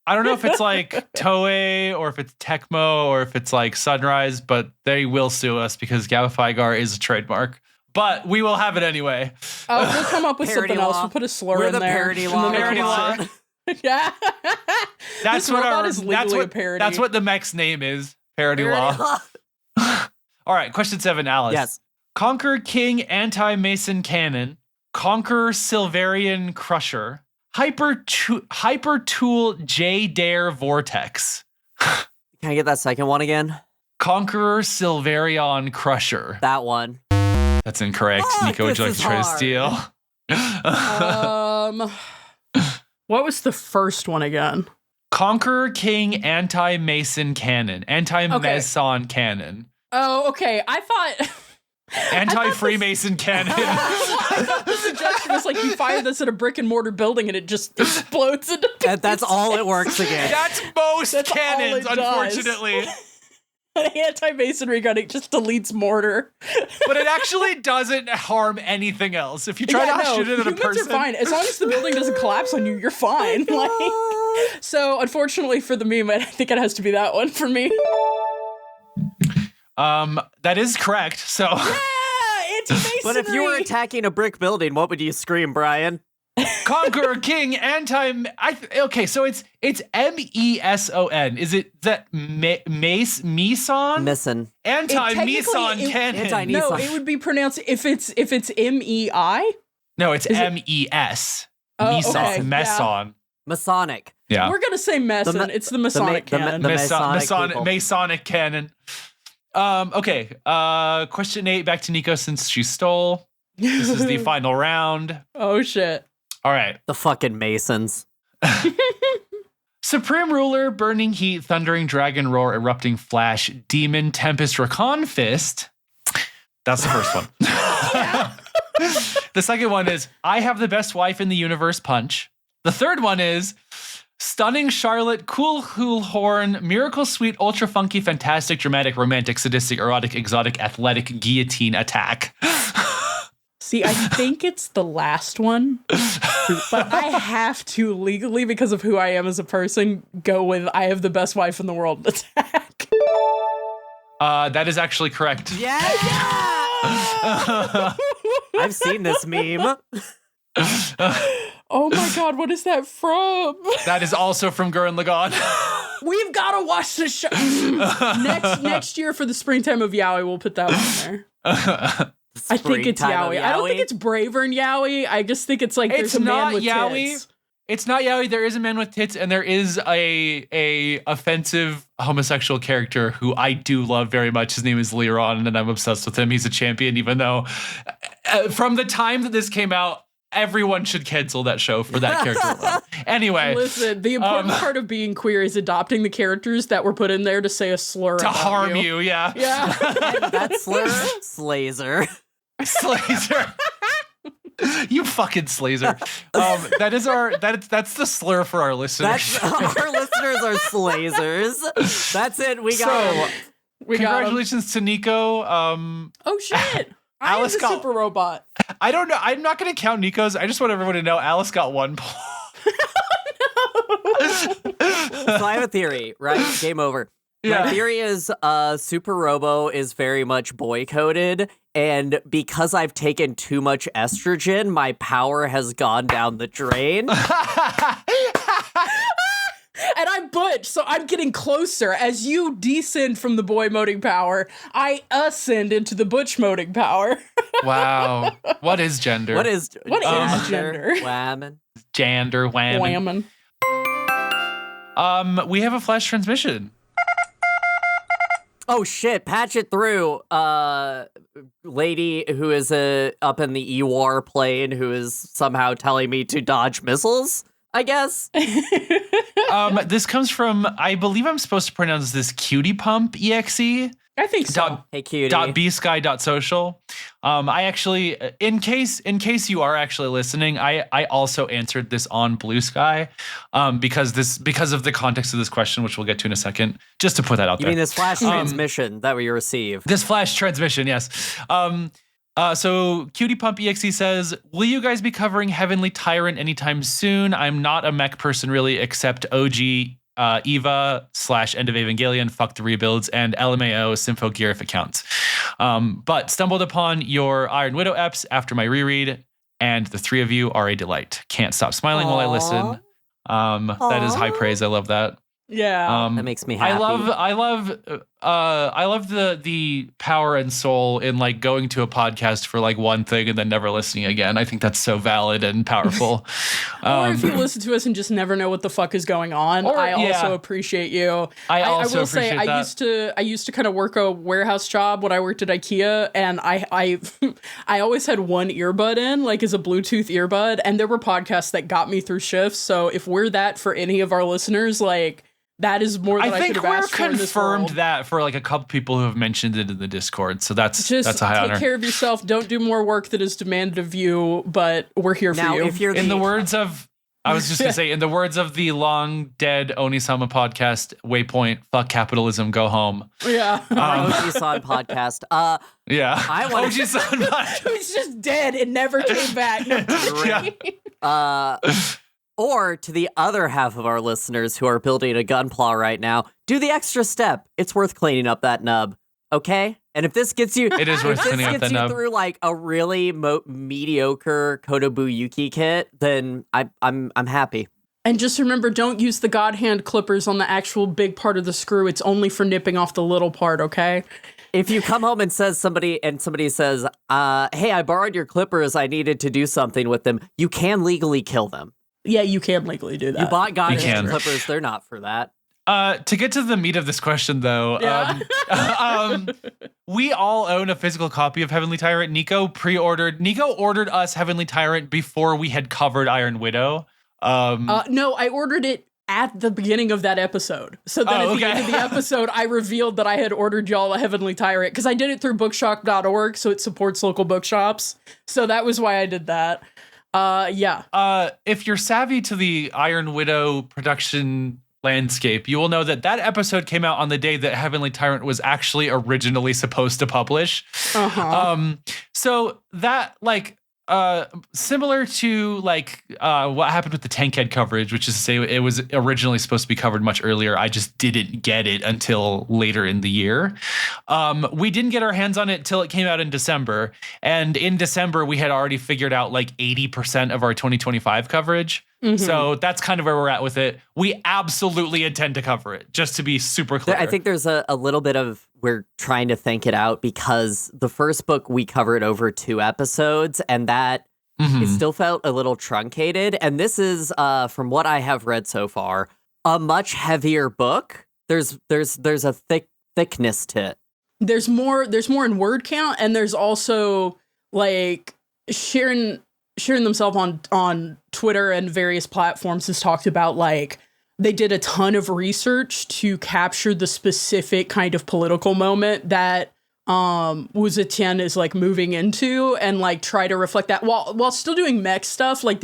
I don't know if it's like Toei or if it's Tecmo or if it's like Sunrise, but they will sue us because Gao Figar is a trademark. But we will have it anyway. We'll come up with Parody something law. else. We'll put a slur We're in the there. parody and law. then Parody law. Yeah. That's This what robot our is legally a parody. That's what the Mech's name is. Parody law. All right, question 7, Alice. Yes. Conquer King Anti-Mason Cannon. Conquer Silverian Crusher. Hyper Tool J Dare Vortex. Can I get that second one again? Conqueror Silverion Crusher. That one. That's incorrect. Fuck, Niko, would you like this to try is to steal? What was the first one again? Conqueror King Anti-Mason Cannon. Anti-Mason Cannon. Oh, okay. I thought Anti-Freemason Cannon. I thought the suggestion was like you fire this at a brick and mortar building and it just explodes into pieces. That's all it works again. That's most cannons, all it does. unfortunately. An anti-masonry gun, it just deletes mortar. But it actually doesn't harm anything else. If you try to shoot it at a humans person. are fine. As long as the building doesn't collapse on you, you're fine. So, unfortunately for the meme, I think it has to be that one for me. That is correct. So it's masonry. But if you were attacking a brick building, what would you scream, Brian? Conqueror, King, okay, so it's MESON. Is it that Meson? Meson. Anti-Meson cannon. No, it would be pronounced if it's MEI. No, it's MES. Meson. Okay, Meson. Masonic. Yeah. We're gonna say Meson. It's the Masonic cannon. Masonic cannon. Okay. Question 8, back to Niko since she stole. This is the final round. Oh shit. All right. The fucking Masons. Supreme Ruler, Burning Heat, Thundering Dragon Roar, Erupting Flash, Demon, Tempest, Rakan Fist. That's the first one. The second one is I Have the Best Wife in the Universe, Punch. The third one is Stunning Charlotte, Cool Horn, Miracle Sweet, Ultra Funky, Fantastic, Dramatic, Romantic, Sadistic, Erotic, Exotic, Athletic, Guillotine Attack. See, I think it's the last one, but I have to legally, because of who I am as a person, go with I Have the Best Wife in the World attack. That is actually correct. Yeah! I've seen this meme. Oh my god, what is that from? That is also from Gurren Lagann. We've got to watch the show. next year for the springtime of Yaoi, we'll put that one there. I think it's Yaoi. I don't think it's Bravern Yaoi. I just think it's like there's a man with tits. It's not Yaoi. There is a man with tits, and there is a offensive homosexual character who I do love very much. His name is Leron, and I'm obsessed with him. He's a champion, even though from the time that this came out, everyone should cancel that show for that character alone. Anyway. Listen, the important part of being queer is adopting the characters that were put in there to say a slur to harm you. Yeah. And that slur, Slazer. Slazer. You fucking Slazer. That's the slur for our listeners. Our listeners are Slazers. That's it. We got congratulations to Niko. Oh shit. Alice got super robot. I don't know. I'm not going to count Niko's. I just want everyone to know Alice got 1 point. So I have a theory, right? Game over. Yeah. My theory is Super Robo is very much boy-coded, and because I've taken too much estrogen, my power has gone down the drain. And I'm butch, so I'm getting closer. As you descend from the boy moding power, I ascend into the butch moding power. Wow. What is gender? What is gender? Whammon. Gender, whammon. We have a flash transmission. Oh shit, patch it through. Lady who is up in the EWAR plane who is somehow telling me to dodge missiles, I guess. This comes from, I believe I'm supposed to pronounce this Cutie Pump EXE. I think so. Hey, cutie. .bsky.social. I actually, in case you are actually listening, I also answered this on Blue Sky, because of the context of this question, which we'll get to in a second. Just to put that out there. You mean this flash transmission that we receive? This flash transmission, yes. So Cutie Pump EXE says, will you guys be covering Heavenly Tyrant anytime soon? I'm not a mech person really, except OG Eva / End of Evangelion, fuck the rebuilds, and LMAO Sympho Gear if it counts. But stumbled upon your Iron Widow eps after my reread, and the three of you are a delight. Can't stop smiling while I listen. That is high praise. I love that. Yeah, that makes me happy. I love the power and soul in like going to a podcast for like one thing and then never listening again. I think that's so valid and powerful. Or if you listen to us and just never know what the fuck is going on, I also appreciate you. I will say I used to kind of work a warehouse job when I worked at IKEA, and I always had one earbud in, like as a Bluetooth earbud, and there were podcasts that got me through shifts. So if we're that for any of our listeners, like, that is more than I could have asked for in this world. I think we're confirmed that for like a couple people who have mentioned it in the Discord. So that's a high honor. Take care of yourself. Don't do more work that is demanded of you, but we're here for you. If you're in the words of, I was just going to say, in the words of the long dead Onisama podcast, Waypoint, fuck capitalism, go home. Yeah. Oji-san podcast. Yeah. I want Oji-san podcast. Who's just dead and never came back. Or to the other half of our listeners who are building a gunpla right now, do the extra step. It's worth cleaning up that nub. okay? And if this gets you, It is worth if this cleaning up gets that you nub. through like a really mediocre Kotobuyuki kit, then I'm happy. And just remember, don't use the God hand clippers on the actual big part of the screw. It's only for nipping off the little part, okay? If you come home and somebody says, hey, I borrowed your clippers, I needed to do something with them, you can legally kill them. Yeah, you can legally do that. You bought God You hand can. clippers, they're not for that. To get to the meat of this question, though, we all own a physical copy of Heavenly Tyrant. Niko ordered us Heavenly Tyrant before we had covered Iron Widow. No, I ordered it at the beginning of that episode. So then at the end of the episode, I revealed that I had ordered y'all a Heavenly Tyrant because I did it through bookshop.org, so it supports local bookshops. So that was why I did that. Yeah. If you're savvy to the Iron Widow production landscape, you will know that episode came out on the day that Heavenly Tyrant was actually originally supposed to publish. So that, like, similar to like what happened with the Tankhead coverage, which is to say it was originally supposed to be covered much earlier. I just didn't get it until later in the year. We didn't get our hands on it till it came out in December. And in December, we had already figured out like 80% of our 2025 coverage. So that's kind of where we're at with it. We absolutely intend to cover it, just to be super clear. I think there's a little bit of, we're trying to think it out because the first book we covered over 2 episodes, and that it still felt a little truncated. And this is, from what I have read so far, a much heavier book. There's a thickness to it. There's more in word count, and there's also like sharing themselves on Twitter and various platforms has talked about like they did a ton of research to capture the specific kind of political moment that Wu Zetian is like moving into and like try to reflect that while still doing mech stuff. Like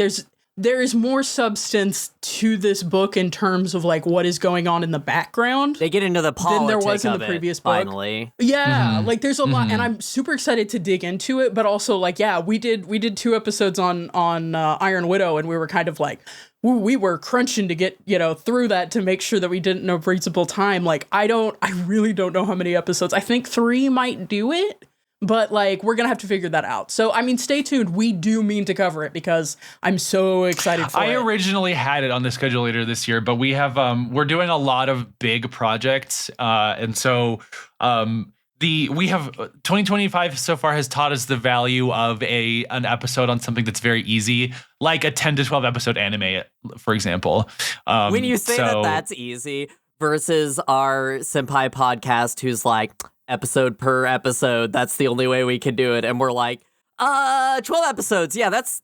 there is more substance to this book in terms of like what is going on in the background. They get into the politics than there was in of the it, previous book. finally. Yeah, like there's a lot, and I'm super excited to dig into it. But also, like, yeah, we did 2 episodes on Iron Widow, and we were kind of like, we were crunching to get through that to make sure that we didn't know reasonable time. Like, I really don't know how many episodes. I think 3 might do it. But, like, we're going to have to figure that out. So, I mean, stay tuned. We do mean to cover it because I'm so excited for it. I originally had it on the schedule later this year, but we have, we're doing a lot of big projects. And so we have 2025 so far has taught us the value of an episode on something that's very easy, like a 10 to 12 episode anime, for example. When you say that's easy versus our senpai podcast who's like, episode per episode, that's the only way we can do it, and we're like 12 episodes, yeah, that's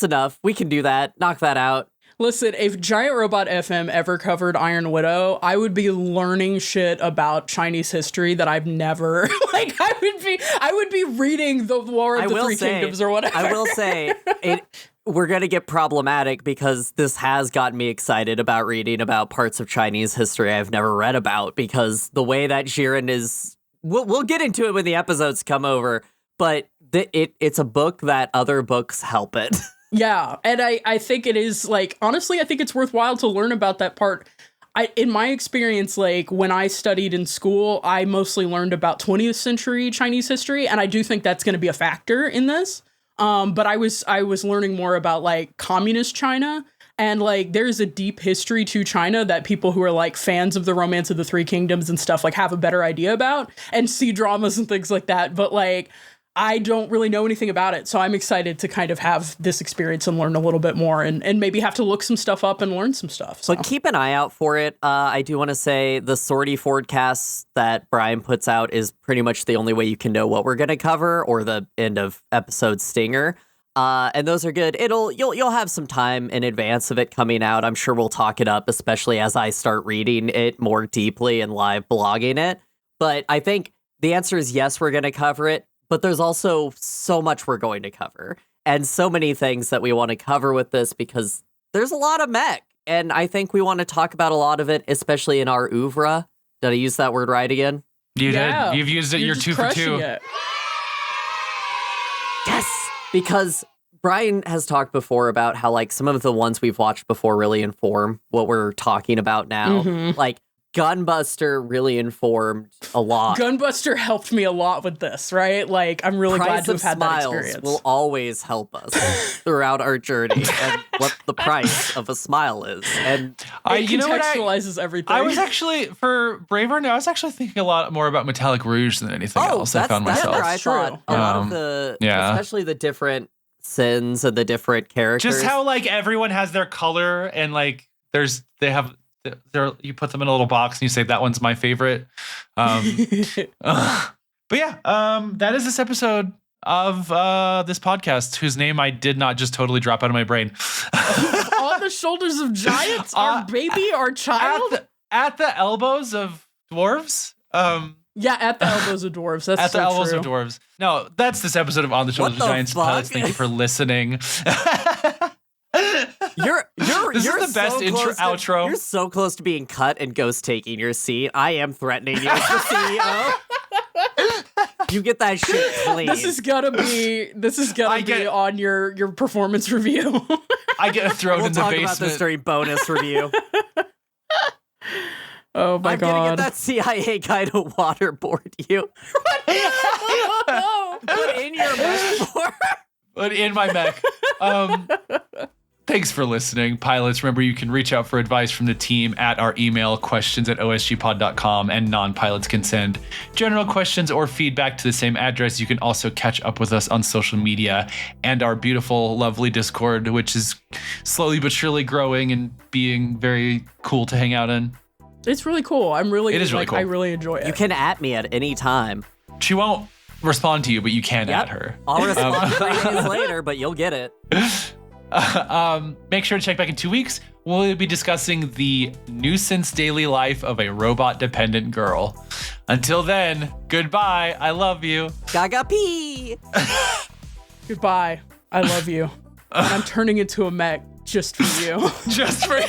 enough, we can do that, knock that out. Listen, if Giant Robot FM ever covered Iron Widow, I would be learning shit about Chinese history that I've never like I would be reading the War of the Three Kingdoms or whatever. I will say we're going to get problematic because this has gotten me excited about reading about parts of Chinese history I've never read about, because the way that Jiren is, we'll get into it when the episodes come over, but it's a book that other books help it. Yeah, and I think it is, like, honestly, I think it's worthwhile to learn about that part. In my experience, like, when I studied in school, I mostly learned about 20th century Chinese history, and I do think that's going to be a factor in this. But I was learning more about, like, communist China, and, like, there's a deep history to China that people who are, like, fans of the Romance of the Three Kingdoms and stuff, like, have a better idea about, and see dramas and things like that. But, like, I don't really know anything about it, so I'm excited to kind of have this experience and learn a little bit more, and maybe have to look some stuff up and learn some stuff. So. But keep an eye out for it. I do want to say the Sortie Fordcast that Brian puts out is pretty much the only way you can know what we're going to cover, or the end of episode stinger. And those are good. You'll have some time in advance of it coming out. I'm sure we'll talk it up, especially as I start reading it more deeply and live blogging it. But I think the answer is yes, we're going to cover it. But there's also so much we're going to cover, and so many things that we want to cover with this, because there's a lot of mech, and I think we want to talk about a lot of it, especially in our oeuvre. Did I use that word right again? You did. You've used it. You're 2 for 2. It. Yes, because Brian has talked before about how, like, some of the ones we've watched before really inform what we're talking about now. Mm-hmm. Like, Gunbuster really informed a lot. Gunbuster helped me a lot with this, right? Like, I'm really glad to have had that experience. Will always help us throughout our journey and what the price of a smile is. And it contextualizes everything. I was actually, for Bravern, I was actually thinking a lot more about Metallic Rouge than anything else. I found myself. I thought a lot of the, especially the different sins and the different characters. Just how, like, everyone has their color and, like, you put them in a little box and you say that one's my favorite. But yeah, that is this episode of this podcast, whose name I did not just totally drop out of my brain. On the shoulders of giants, our baby, our child, at the elbows of dwarves. Yeah, at the elbows of dwarves. That's at the elbows true. of dwarves. No, that's this episode of On the Shoulders of Giants. Pilots, thank you for listening. You're this is the best outro. You're so close to being cut and ghost taking your seat. I am threatening you as the CEO. You get that shit clean. This is gonna be on your performance review. I get thrown in the basement. We'll talk about this during bonus review. Oh my God. I'm gonna get that CIA guy to waterboard you. Put in your mech. Put in my mech. Thanks for listening, pilots. Remember, you can reach out for advice from the team at our email, questions@osgpod.com, and non-pilots can send general questions or feedback to the same address. You can also catch up with us on social media and our beautiful, lovely Discord, which is slowly but surely growing and being very cool to hang out in. It's really cool. It is really cool. I really enjoy it. You can at me at any time. She won't respond to you, but you can at her. I'll respond 3 days later, but you'll get it. Make sure to check back in 2 weeks. We'll be discussing the nuisance daily life of a robot-dependent girl. Until then, goodbye. I love you. Gaga pee. Goodbye. I love you. And I'm turning into a mech just for you. Just for you.